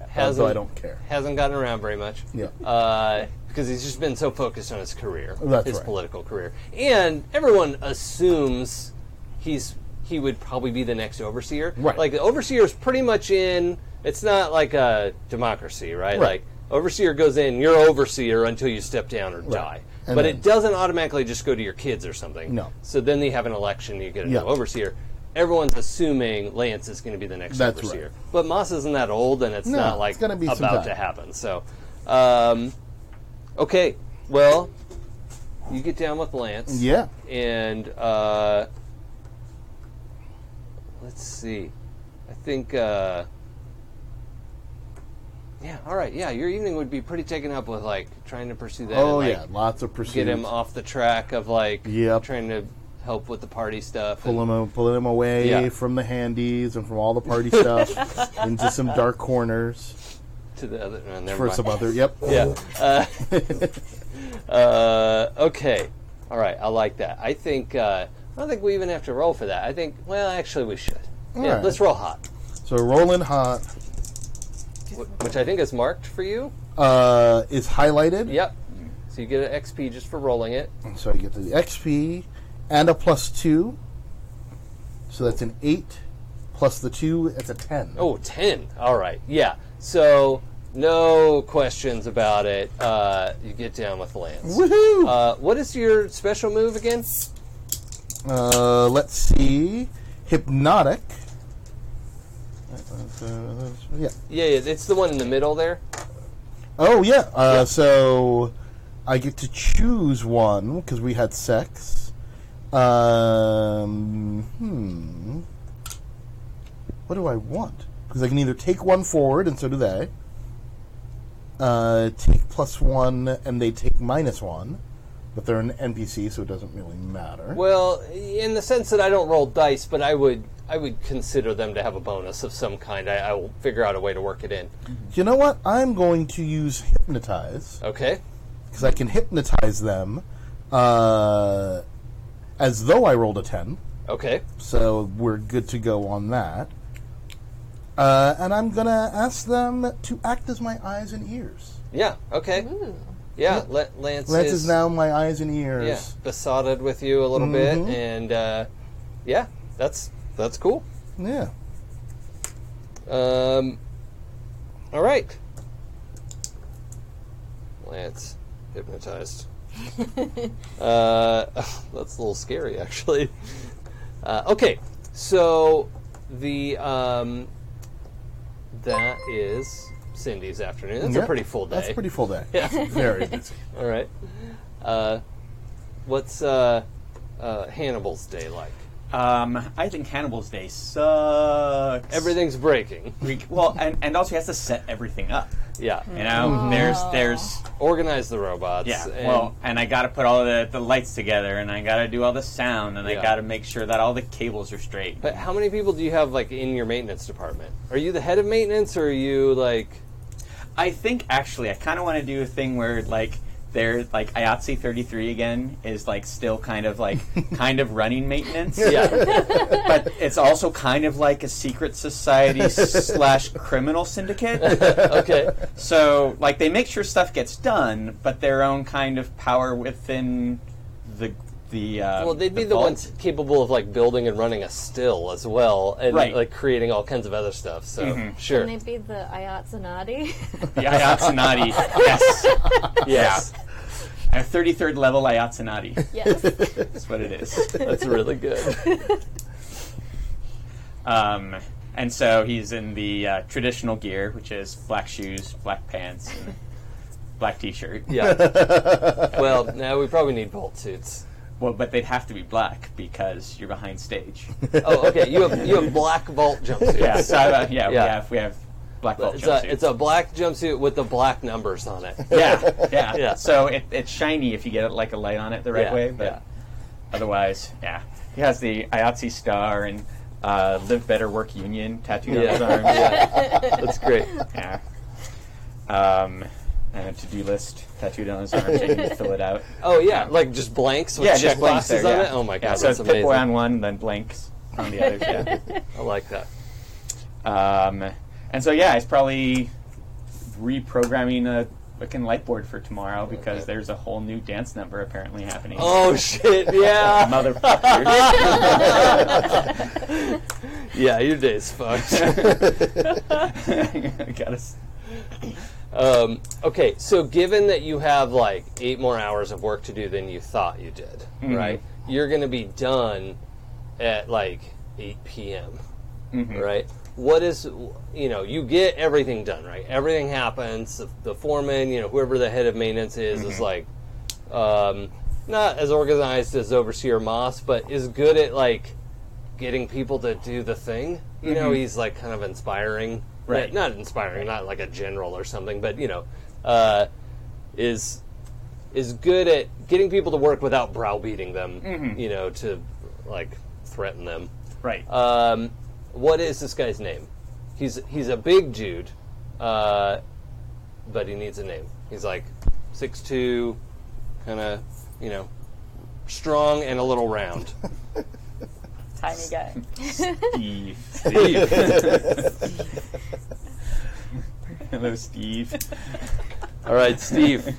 Hasn't, Although I don't care. Hasn't gotten around very much. Yeah. Because he's just been so focused on his career, That's his right. political career, and everyone assumes he would probably be the next overseer. Right. Like the overseer is pretty much in. It's not like a democracy, right? Right. Like overseer goes in, you're overseer until you step down or die. And But then- it doesn't automatically just go to your kids or something. No. So then you have an election, you get a Yeah. new overseer. Everyone's assuming Lance is going to be the next That's overseer. right. But Moss isn't that old, and it's No, not like it's gonna be some about time. to happen. So, okay, well, you get down with Lance. Yeah. And let's see. I think. Yeah. All right. Yeah. Your evening would be pretty taken up with like trying to pursue that. Oh, and, yeah. Lots of pursuits. Get him off the track of like Yep. trying to help with the party stuff. Pulling him away Yeah. from the handies and from all the party stuff into some dark corners to the other. Never for mind. some other. Yep. Yeah. Okay. All right, I like that. I think I don't think we even have to roll for that. I think, well, actually, we should. Yeah, right. let's roll hot, So rolling hot which I think is marked for you. is highlighted. Yep. So you get an XP just for rolling it. So I get the XP and a +2. So that's an 8 plus the 2. It's a 10. Oh, 10. All right. Yeah. So no questions about it. You get down with Lance. Woohoo! What is your special move again? Let's see. Hypnotic. Yeah. Yeah, it's the one in the middle there. Oh, yeah. So I get to choose one because we had sex. What do I want? Because I can either take one forward, and so do they. Take +1, and they take -1. But they're an NPC, so it doesn't really matter. Well, in the sense that I don't roll dice, but I would consider them to have a bonus of some kind. I will figure out a way to work it in. You know what? I'm going to use Hypnotize. Okay. Because I can hypnotize them as though I rolled a 10. Okay. So we're good to go on that. And I'm going to ask them to act as my eyes and ears. Yeah. Okay. Ooh. Yeah. Lance is now my eyes and ears. Yeah, besotted with you a little bit, and yeah, that's cool. Yeah. All right. Lance hypnotized. That's a little scary, actually. Okay, so the that is Syndy's afternoon. That's a pretty full day. That's a pretty full day. Yeah. Very busy. All right. What's Hannibal's day like? I think Hannibal's day sucks. Everything's breaking. Well, and also he has to set everything up. Yeah. You know, there's Organize the robots. yeah. And And I got to put all the lights together, and I got to do all the sound, and I Yeah. got to make sure that all the cables are straight. But how many people do you have like in your maintenance department? Are you the head of maintenance, or are you like? I think actually I kind of want to do a thing where like they're like IATSE 33 again is like still kind of running maintenance. Yeah. But it's also kind of like a secret society / criminal syndicate. Okay. So like they make sure stuff gets done, but their own kind of power within the Well, they'd be the vault. ones capable of like building and running a still as well, and Right. like creating all kinds of other stuff. So sure. Can they be the Ayatsanati? The Ayatsanati. Yes. Yes. A 33rd level Ayatsanati. Yes. That's what it is. That's really good. And so he's in the traditional gear, which is black shoes, black pants, and black t-shirt. Yeah. Well, now we probably need bolt suits. Well, but they'd have to be black because you're behind stage. Oh, okay. You have black vault jumpsuits. Yeah. So Yeah. we have black belt It's jumpsuits. a black jumpsuit with the black numbers on it. yeah. Yeah. So it's shiny if you get like a light on it the right Yeah, way, but yeah. otherwise, yeah. He has the IATSE star and Live Better Work Union tattooed on his arm. Yeah. That's great. Yeah. And a to-do list tattooed on his arm, so you can fill it out. Oh yeah, like just blanks with Yeah, check just blanks boxes there, on yeah. it. Oh my god, Yeah, so that's it's Pip-Boy amazing. on one, then blanks on the others. Yeah. I like that. And so yeah, it's probably reprogramming a fucking light board for tomorrow because there's a whole new dance number apparently happening. Oh shit! Yeah. Motherfucker. Yeah, your day's fucked. Got us. Okay, so given that you have like 8 more hours of work to do than you thought you did, right? You're going to be done at like 8 p.m., right? What is, you get everything done, right? Everything happens. The foreman, whoever the head of maintenance is like, not as organized as Overseer Moss, but is good at like getting people to do the thing. He's like kind of inspiring. Right. Not inspiring, not like a general or something, but, is good at getting people to work without browbeating them, to, like, threaten them. Right. What is this guy's name? He's a big dude, but he needs a name. He's like 6'2", kind of, strong, and a little round. Tiny guy. Steve. Hello, Steve. All right, Steve.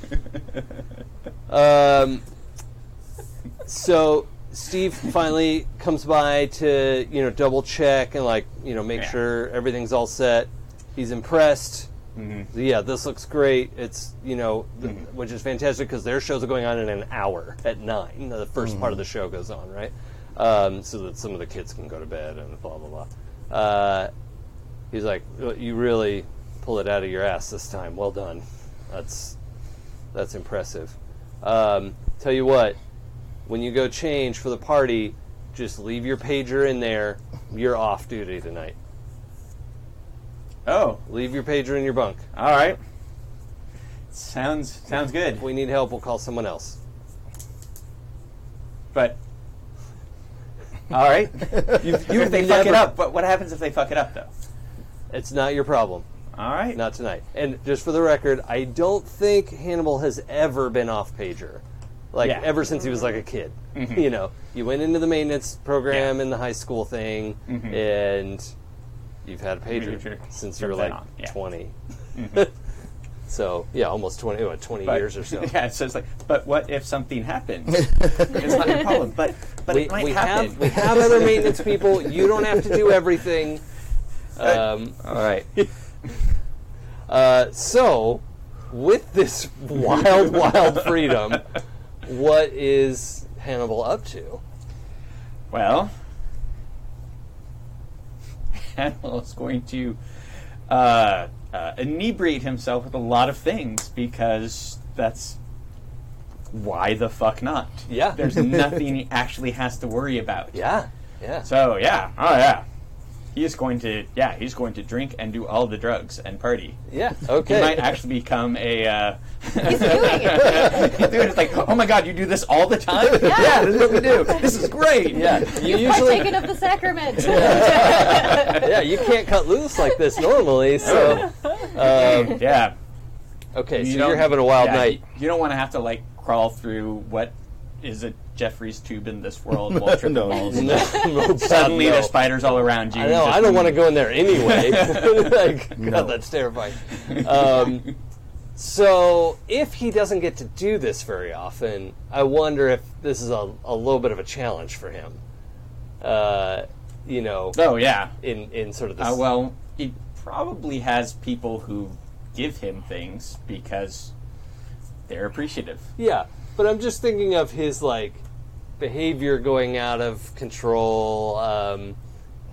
So Steve finally comes by to, double check and make sure everything's all set. He's impressed. Mm-hmm. Yeah, this looks great. It's, which is fantastic because their shows are going on in an hour at 9. The first part of the show goes on, right? So that some of the kids can go to bed and blah, blah, blah. He's like, you really pull it out of your ass this time. Well done. That's impressive. Tell you what, when you go change for the party, just leave your pager in there. You're off duty tonight. Oh. Leave your pager in your bunk. All right. Sounds good. If we need help, we'll call someone else. But, all right. If they fuck it up, but what happens if they fuck it up, though? It's not your problem. All right. Not tonight. And just for the record, I don't think Hannibal has ever been off pager. Ever since he was like a kid. Mm-hmm. You went into the maintenance program in the high school thing, and you've had a pager since you were 20. Mm-hmm. So, almost 20 years or so. Yeah, so it's like, but what if something happens? It's not your problem, but it might happen. We have other maintenance people. You don't have to do everything. All right. So, with this wild freedom, what is Hannibal up to? Well, Hannibal is going to inebriate himself with a lot of things because that's why the fuck not? Yeah. There's nothing he actually has to worry about. Yeah. So, he's going to drink and do all the drugs and party. Yeah, okay. He might actually become a... He's doing it. He's doing it. It's like, oh my god, you do this all the time? Yeah, this is what we do. This is great. Yeah. You've partaken of the sacrament. Yeah, you can't cut loose like this normally, so... yeah. Okay, so you're having a wild night. You don't want to have to, crawl through what is a Jeffrey's tube in this world while tripping balls. Suddenly there's spiders all around you. I know, I don't want to go in there anyway. God, that's terrifying. So, if he doesn't get to do this very often, I wonder if this is a little bit of a challenge for him. Oh, yeah. In sort of this... well, he probably has people who give him things because they're appreciative. Yeah, but I'm just thinking of his, behavior going out of control,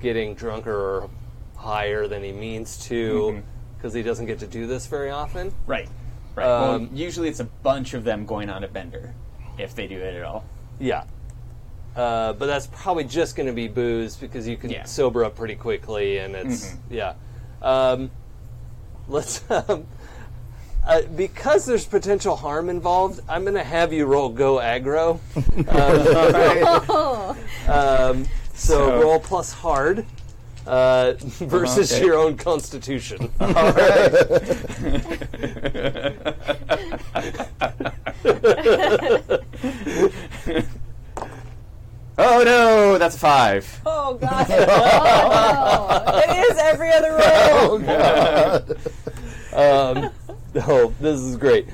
getting drunker or higher than he means to, because he doesn't get to do this very often. Right. Well, usually it's a bunch of them going on a bender, if they do it at all. Yeah. But that's probably just going to be booze, because you can sober up pretty quickly, and it's, let's... because there's potential harm involved, I'm going to have you roll Go Aggro. So roll plus hard versus your own constitution. All right. Oh no, that's a 5. Oh god. Oh, it is every other roll. Oh god. Oh, this is great.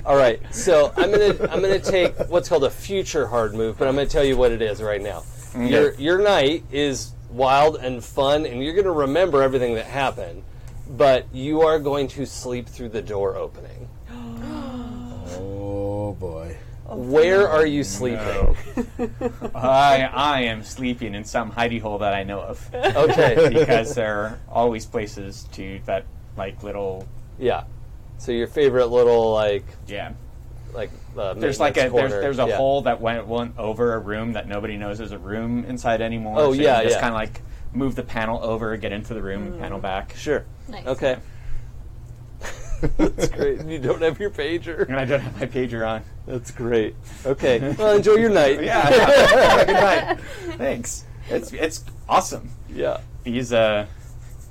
All right, so I'm gonna take what's called a future hard move, but I'm gonna tell you what it is right now. Okay. Your night is wild and fun, and you're gonna remember everything that happened, but you are going to sleep through the door opening. Oh boy. Where are you sleeping? No. I am sleeping in some hidey hole that I know of. Okay. Because there are always places that little... Yeah. So your favorite little, Yeah. There's there's a hole that went over a room that nobody knows is a room inside anymore. Oh, so yeah, you just kind of move the panel over, get into the room, and panel back. Sure. Nice. Okay. That's great. You don't have your pager. And I don't have my pager on. That's great. Okay. Well, enjoy your night. Yeah. Have a good night. Thanks. It's awesome. Yeah. These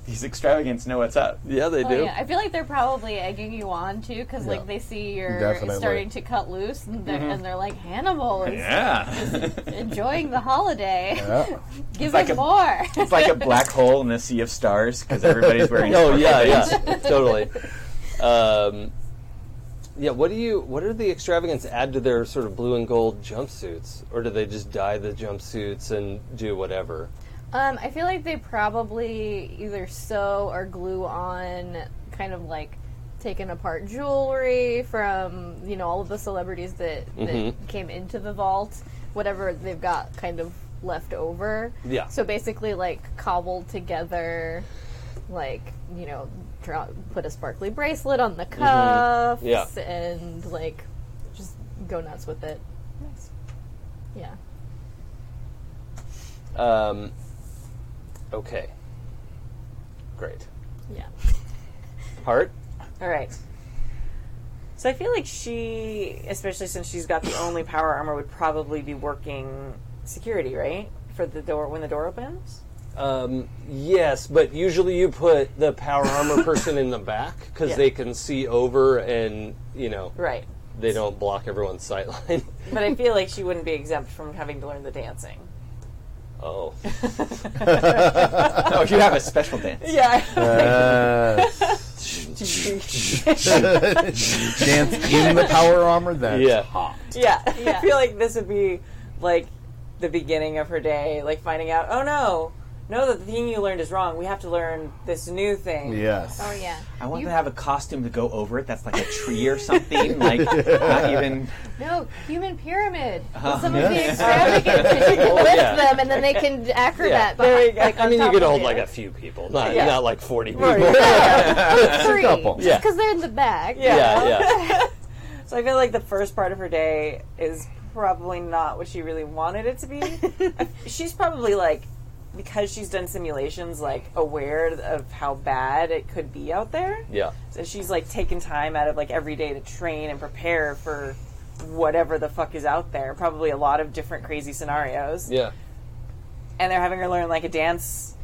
These extravagants know what's up. Yeah, they do. Yeah. I feel like they're probably egging you on too, because like they see you're Definitely. starting to cut loose, and they're like, Hannibal is enjoying the holiday. Yeah. Give like him more. It's like a black hole in a sea of stars because everybody's wearing. Oh yeah, things. totally. Yeah, what do the extravagants add to their sort of blue and gold jumpsuits, or do they just dye the jumpsuits and do whatever? I feel like they probably either sew or glue on kind of like taken apart jewelry from, you know, all of the celebrities that came into the vault, whatever they've got kind of left over. Yeah. So basically like cobbled together, like, you know, put a sparkly bracelet on the cuffs and like just go nuts with it. Nice. Yeah. Okay. Great. Yeah. Heart? All right. So I feel like she, especially since she's got the only power armor, would probably be working security, right? For the door, when the door opens? Yes, but usually you put the power armor person in the back because they can see over and, you know, Right. they don't block everyone's sight line. But I feel like she wouldn't be exempt from having to learn the dancing. Oh. Oh, you have a special dance. Yeah. Dance in the power armor. That's hot. Yeah. I feel like this would be like the beginning of her day, like finding out, oh no, that the thing you learned is wrong. We have to learn this new thing. Yes. Oh yeah. I want to have a costume to go over it that's like a tree or something. Like, not even... No, human pyramid. With some of the extravagance. You can lift them, and then they can acrobat. There you go. Like, I mean, you on could top hold of like it. a few people, not like 40 people. Three. couple. Yeah. Because they're in the back. Yeah. So I feel like the first part of her day is probably not what she really wanted it to be. She's probably like, because she's done simulations, like aware of how bad it could be out there. Yeah. So she's like taken time out of like every day to train and prepare for whatever the fuck is out there. Probably a lot of different crazy scenarios. Yeah. And they're having her learn like a dance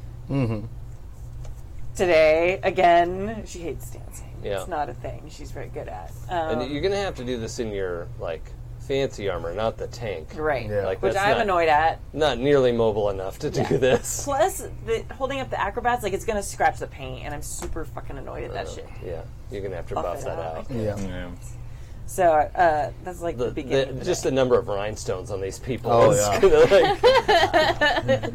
today. Again, she hates dancing. Yeah. It's not a thing she's very good at. And you're going to have to do this in your, like, fancy armor, not the tank. Right. Yeah. Like, Which that's I'm not, annoyed at. Not nearly mobile enough to do this. Plus, holding up the acrobats, like, it's going to scratch the paint, and I'm super fucking annoyed at that shit. Yeah. You're going to have to Buff buff it that out. out. Yeah. So, that's like the beginning of the Just day. the number of rhinestones on these people. Oh, is yeah. gonna, like,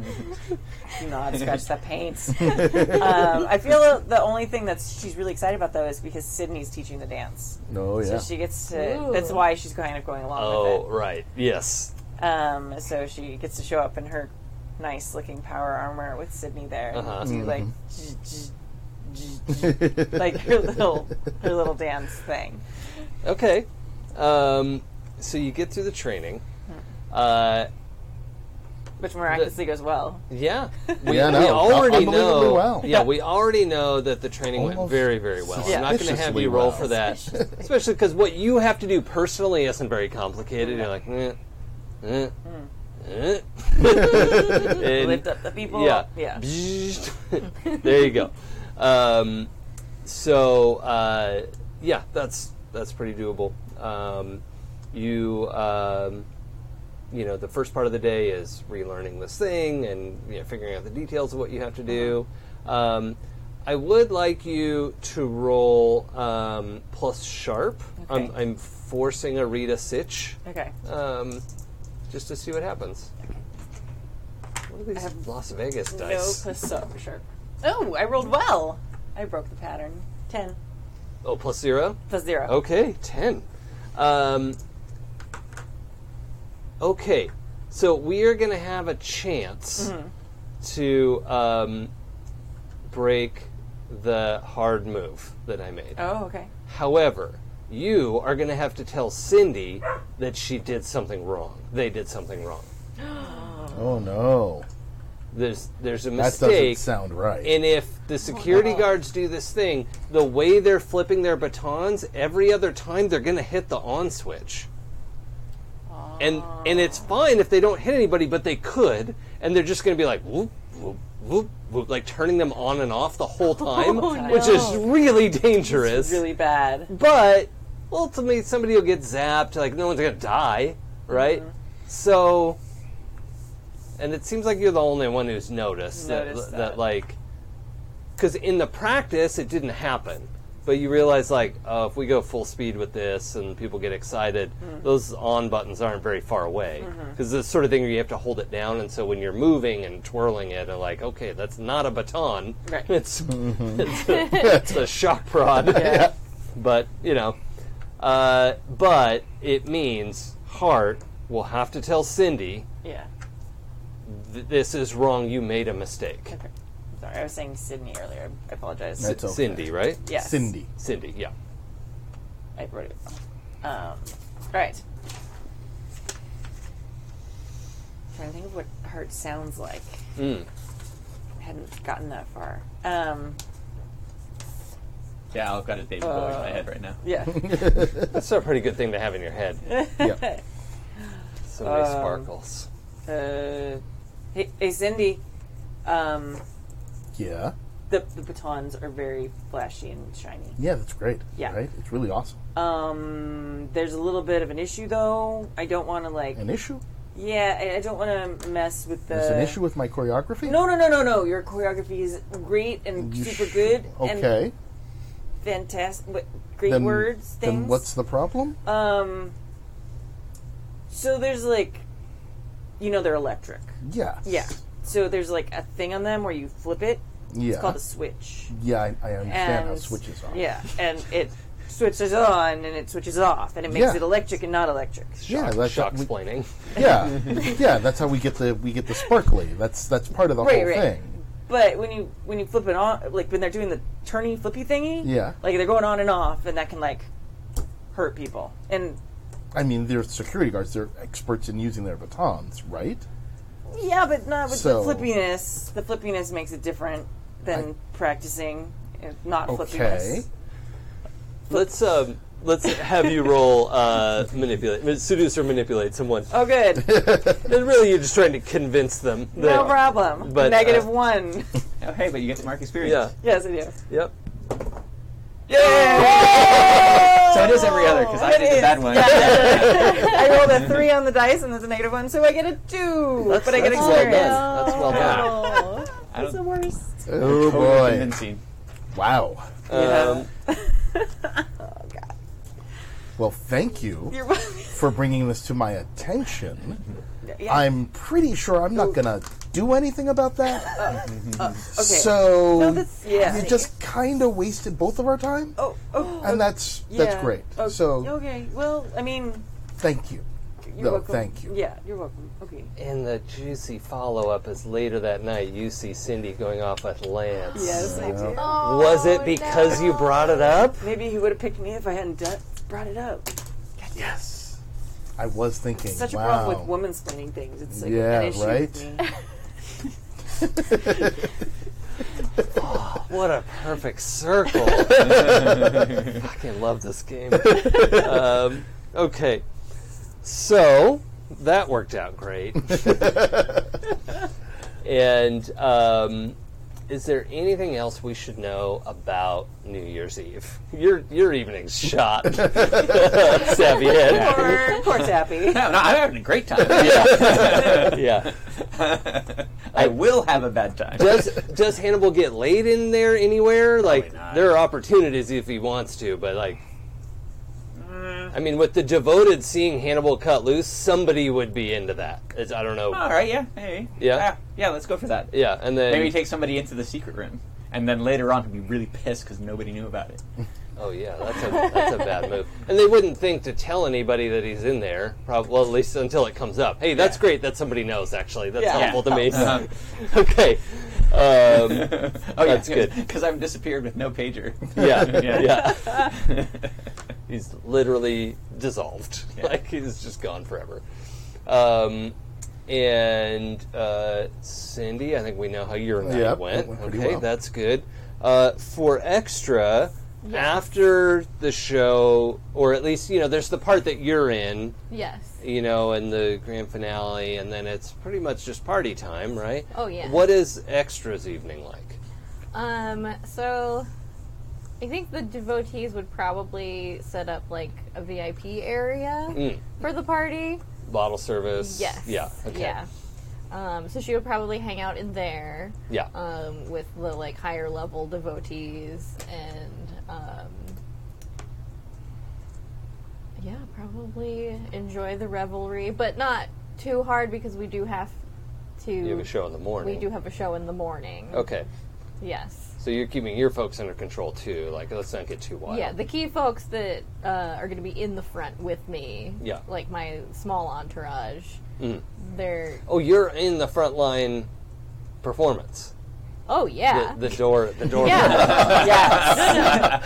Do not scratch that paint. I feel the only thing she's really excited about, though, is because Sydney's teaching the dance. Oh, yeah. So she gets to... Ooh. That's why she's kind of going along oh, with right. Yes. it. So she gets to show up in her nice-looking power armor with Sydney there. Uh-huh. Do, like... like her little dance thing. Okay. So you get through the training. Which miraculously goes well. Yeah. We Yeah, no, already unbelievably know. well. Yeah, we already know that the training went Almost very, very well. Yeah. I'm not going to have you suspiciously roll well. for that. Especially because what you have to do personally isn't very complicated. You're like, and, Lift up the people. yeah. Yeah. There you go. Yeah, that's pretty doable. You know, the first part of the day is relearning this thing and figuring out the details of what you have to do. I would like you to roll plus sharp. Okay. I'm forcing a Rita Sitch. Okay. Just to see what happens. What are these Las Vegas No dice? plus sharp. Oh, I rolled well. I broke the pattern. 10 Oh, plus 0? plus 0. Okay, 10. Okay, so we are going to have a chance to break the hard move that I made. Oh, okay. However, you are going to have to tell Syndy that she did something wrong. They did something wrong. Oh, no. There's a That doesn't mistake. sound right. And if the security guards do this thing, the way they're flipping their batons, every other time they're going to hit the on switch. And it's fine if they don't hit anybody, but they could, and they're just going to be like, whoop, whoop, whoop, whoop, like turning them on and off the whole time, no. which is really dangerous. It's really bad. But ultimately, somebody will get zapped. Like, no one's going to die, right? Mm-hmm. So, and it seems like you're the only one who's noticed that. like, because in the practice, it didn't happen. But you realize, like, oh, if we go full speed with this and people get excited, those on buttons aren't very far away. Because it's the sort of thing where you have to hold it down, and so when you're moving and twirling it, like, okay, that's not a baton. Right. It's a shock prod. Yeah. But, you know, but it means Hart will have to tell Syndy, Yeah. this is wrong, you made a mistake. Okay. Sorry, I was saying Sydney earlier. I apologize. That's okay. Syndy, right? Yes. Syndy. Syndy, yeah. I wrote it wrong. Right. Trying to think of what Hart sounds like. I hadn't gotten that far. Yeah, I've got a David Bowie in my head right now. Yeah. That's a pretty good thing to have in your head. Yeah. So many sparkles. Hey, Cindy. Yeah. The batons are very flashy and shiny. Yeah, that's great. Yeah. Right? It's really awesome. There's a little bit of an issue, though. I don't want to, like... An issue? Yeah, I don't want to mess with the... There's an issue with my choreography? No. Your choreography is great and super good. Okay. And fantastic. Great words, things. Then what's the problem? So there's, like... You know they're electric. Yeah. Yeah. So there's, like, a thing on them where you flip it. Yeah. It's called a switch. Yeah, I understand how And- switches are. Yeah, and it switches on and it switches off, and it makes Yeah. it electric and not electric. Yeah, that's Shock we- explaining. Yeah, yeah. That's how we get the sparkly. That's part of the whole Right. thing. But when you flip it on, like when they're doing the turny flippy thingy, Yeah. like they're going on and off, and that can like hurt people. And I mean, they're security guards. They're experts in using their batons, right? yeah, but not with So- the flippiness. The flippiness makes it different than practicing not Okay. flippiness. Let's have you roll manipulate, seduce or manipulate someone. Oh, good. And really, you're just trying to convince them. No that- problem. but, -1. Oh, hey, but you get to mark experience. Yeah. Yes, I do. Yep. So it is every other, because I It did the is. bad one. I rolled a 3 on the dice, and there's a -1, so I get a 2. but I get that's well experience. done. That's well done. Oh, I that's the don't, worst. Oh boy! convincing. Wow. Um, Oh God. Well, thank you You're welcome. for bringing this to my attention. Yeah. I'm pretty sure I'm not gonna do anything about that. Okay. So No, that's- yeah. you just kind of wasted both of our time, Oh. and that's Yeah. great. Oh, So okay. Well, I mean, thank you. you're No, welcome. thank you. Yeah, you're welcome. Okay. and the juicy follow-up is later that night. You see Syndy going off with Lance. Yes, I do. Was it because you brought it up? Maybe he would have picked me if I hadn't brought it up. Yes. I was thinking. Such a wow. problem with woman-splaining things. It's like Yeah, an issue right? with me. What a perfect circle. Fucking love this game. Okay. So, that worked out great. And is there anything else we should know about New Year's Eve? Your evening's shot. Savvyhead. Poor Tappy. No, I'm having a great time. Yeah. I will have a bad time. Does Hannibal get laid in there anywhere? Like, not. there are opportunities if he wants to, but like, I mean, with the devoted seeing Hannibal cut loose, somebody would be into that. I don't know. All right, yeah, maybe. Yeah? Yeah, let's go for that. Yeah, and then Maybe take somebody into the secret room, and then later on he'll be really pissed because nobody knew about it. oh yeah, that's a bad move. And they wouldn't think to tell anybody that he's in there. Well, at least until it comes up. Hey, that's great that somebody knows. Actually, that's Yeah. helpful to me. Uh-huh. Okay, Oh, that's yeah, good. because I've disappeared with no pager. Yeah. He's literally dissolved. Like, he's just gone forever. And Syndy, I think we know how your night Yep, went. it went pretty Okay, well. that's good. For extra, after the show, or at least, there's the part that you're in, Yes. and the grand finale, and then it's pretty much just party time, right? Oh, yeah. What is Extra's evening like? So I think the devotees would probably set up like a VIP area for the party. Bottle service? Yes. Yeah, okay. Yeah. So she would probably hang out in there. Yeah. With the like higher level devotees and probably enjoy the revelry, but not too hard because we do have to. You have a show in the morning. We do have a show in the morning. Okay. Yes. So you're keeping your folks under control too. Like, let's not get too wild. Yeah, the key folks that are going to be in the front with me. Yeah. Like my small entourage. They're. Oh, you're in the front line performance. Oh yeah. The door. Yeah. Yes.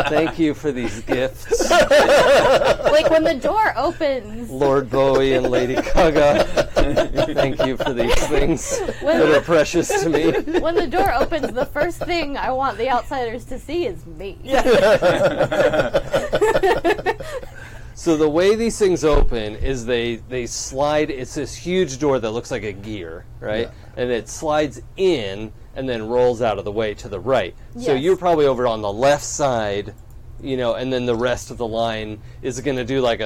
Thank you for these gifts, Like when the door opens. Lord Bowie and Lady Gaga. Thank you for these things that are precious to me. When the door opens, the first thing I want the outsiders to see is me. So the way these things open is they slide. It's this huge door that looks like a gear, right? Yeah. And it slides in and then rolls out of the way to the right. So Yes. you're probably over on the left side, and then the rest of the line is going to do like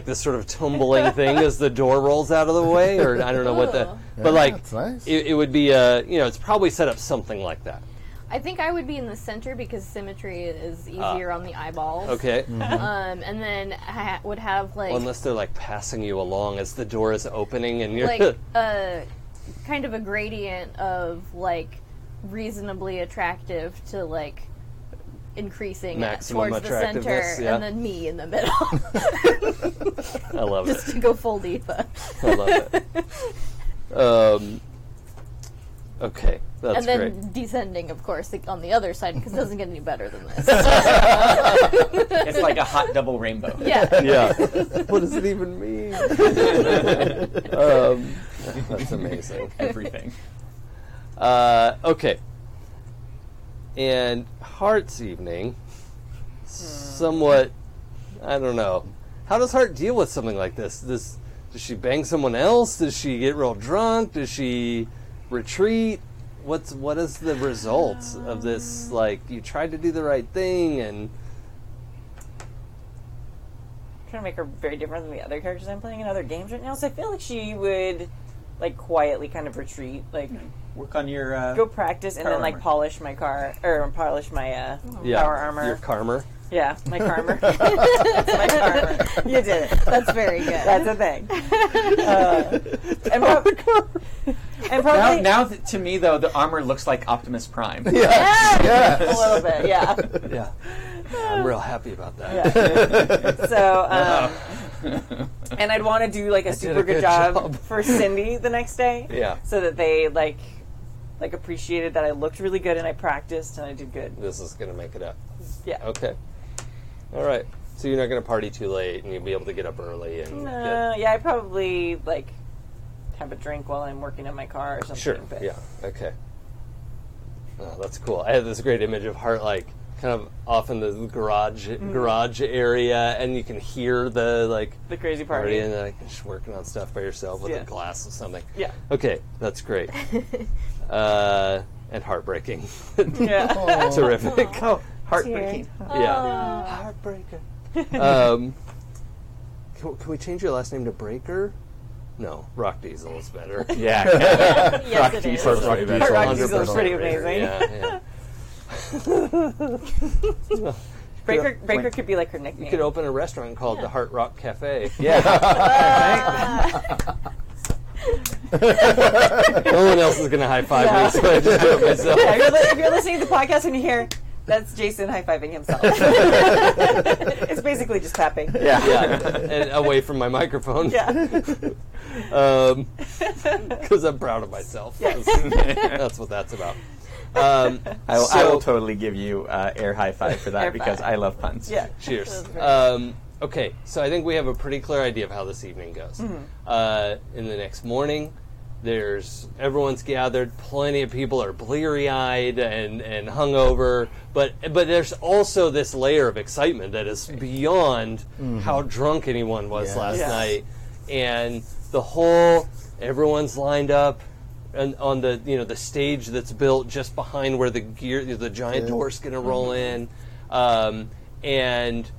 this sort of tumbling thing as the door rolls out of the way, or I don't know what the, Oh. but like that's nice. it would be it's probably set up something like that. I think I would be in the center because symmetry is easier on the eyeballs. Okay. And then I would have like Well, unless they're like passing you along as the door is opening and you're like kind of a gradient of like reasonably attractive to like increasing Maximum towards the center, attractiveness, yeah. and then me in the middle. I love Just it. to go full diva. I love it. Okay, that's And then great. descending, of course, like, on the other side because it doesn't get any better than this. It's like a hot double rainbow. Yeah. Yeah. What does it even mean? That's amazing. Everything. Okay. And Heart's evening, somewhat, I don't know. How does Heart deal with something like this? Does she bang someone else? Does she get real drunk? Does she retreat? What is the result of this? Like, you tried to do the right thing, and Trying to make her very different than the other characters I'm playing in other games right now. So I feel like she would like quietly kind of retreat, like Work on your go practice and Power then like armor. polish my car or polish my yeah, power armor. your karma. Yeah, my karma. That's my karma. You did it. That's very good. That's a thing. And probably now to me though, the armor looks like Optimus Prime. a little bit, yeah. Yeah. I'm real happy about that. Yeah. So, and I'd want to do like a super a good good job job. for Syndy the next day. Yeah. So that they like appreciated that I looked really good and I practiced and I did good. This is going to make it up. Yeah. Okay. All right. So you're not going to party too late, and you'll be able to get up early and Yeah, I probably like have a drink while I'm working on my car or something. Sure. But Yeah. Okay. Oh, that's cool. I had this great image of Heart, like, kind of off in the garage area, and you can hear the the crazy party, party. and like just working on stuff by yourself with Yeah. a glass of something. Yeah. Okay, that's great. And heartbreaking. Yeah. Terrific. Oh, heartbreaking. Yeah. Heartbreaker. Can we change your last name to Breaker? No, Rock Diesel is better. Yeah. Yes, it is. Rock Diesel. Rock Diesel is 100% pretty Breaker. amazing. Yeah. Breaker could be like her nickname. You could open a restaurant called the Heart Rock Cafe. Yeah. No one else is going to high five me, so I just do it myself. Yeah, if you're listening to the podcast and you hear that's Jason high-fiving himself. It's basically just tapping. Yeah, and away from my microphone. Yeah. Because I'm proud of myself. Yeah. That's what that's about. I So- will totally give you air high five for that Air because five. I love puns. Yeah. Cheers. Okay, so I think we have a pretty clear idea of how this evening goes. In the next morning, everyone's gathered. Plenty of people are bleary-eyed and hungover, but there's also this layer of excitement that is beyond how drunk anyone was last night, and everyone's lined up and on the the stage that's built just behind where the giant door's going to roll in, and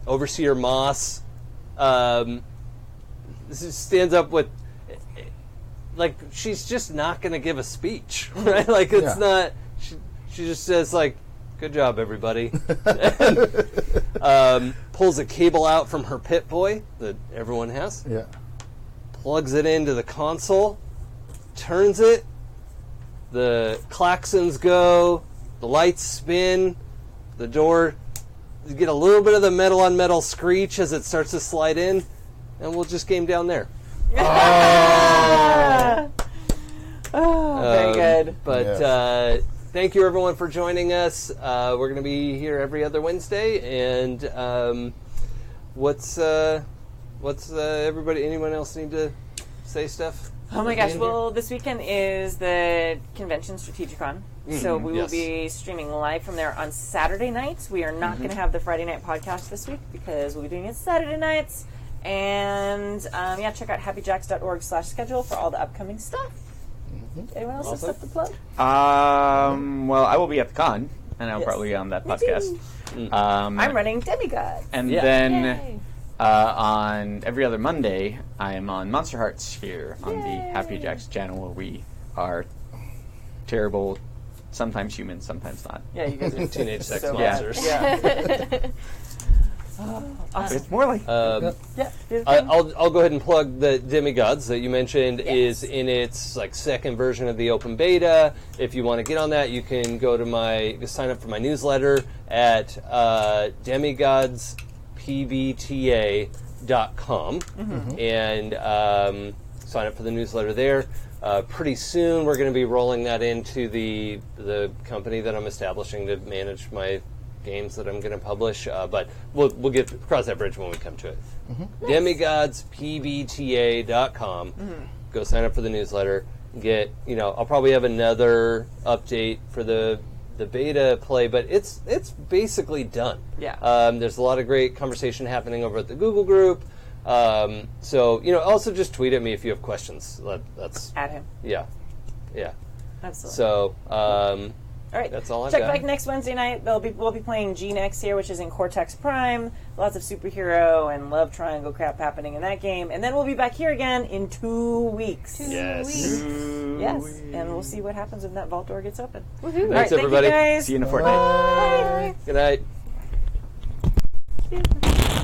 Overseer Moss stands up with. Like, she's just not going to give a speech, right? Like, it's not... She just says, like, good job, everybody. And, pulls a cable out from her Pip-Boy that everyone has. Yeah. Plugs it into the console. Turns it. The klaxons go. The lights spin. The door... You get a little bit of the metal-on-metal screech as it starts to slide in. And we'll just game down there. Very good. But thank you, everyone, for joining us. We're going to be here every other Wednesday. And what's everybody? Anyone else need to say stuff? Oh my gosh! Well, this weekend is the convention Strategicon, so we will be streaming live from there on Saturday nights. We are not going to have the Friday night podcast this week because we'll be doing it Saturday nights. And check out happyjacks.org/schedule for all the upcoming stuff. Anyone else have stuff to plug? Well, I will be at the con, and I'll probably be on that podcast. I'm running Demigods. And then on every other Monday, I am on Monster Heart Sphere on the Happy Jacks channel, where we are terrible, sometimes human, sometimes not. Yeah, you guys are teenage sex monsters. Yeah. Awesome. It's more like I'll go ahead and plug the Demigods that you mentioned is in its second version of the open beta. If you want to get on that, you can go to sign up for my newsletter at demigodspbta.com and sign up for the newsletter there. Pretty soon, we're going to be rolling that into the company that I'm establishing to manage my games that I'm going to publish, but we'll cross that bridge when we come to it. Demigodspbta.com. Go sign up for the newsletter. I'll probably have another update for the beta play, but it's basically done. Yeah. There's a lot of great conversation happening over at the Google group. So also just tweet at me if you have questions. That's at him. Yeah. Absolutely. So. All right, that's all I've check got. back next Wednesday night. We'll be playing G-Nex here, which is in Cortex Prime. Lots of superhero and love triangle crap happening in that game. And then we'll be back here again in 2 weeks. Yes, and we'll see what happens when that vault door gets open. Woohoo. All right, Thanks, everybody. Thank you guys. See you in a fortnight. Bye. Good night.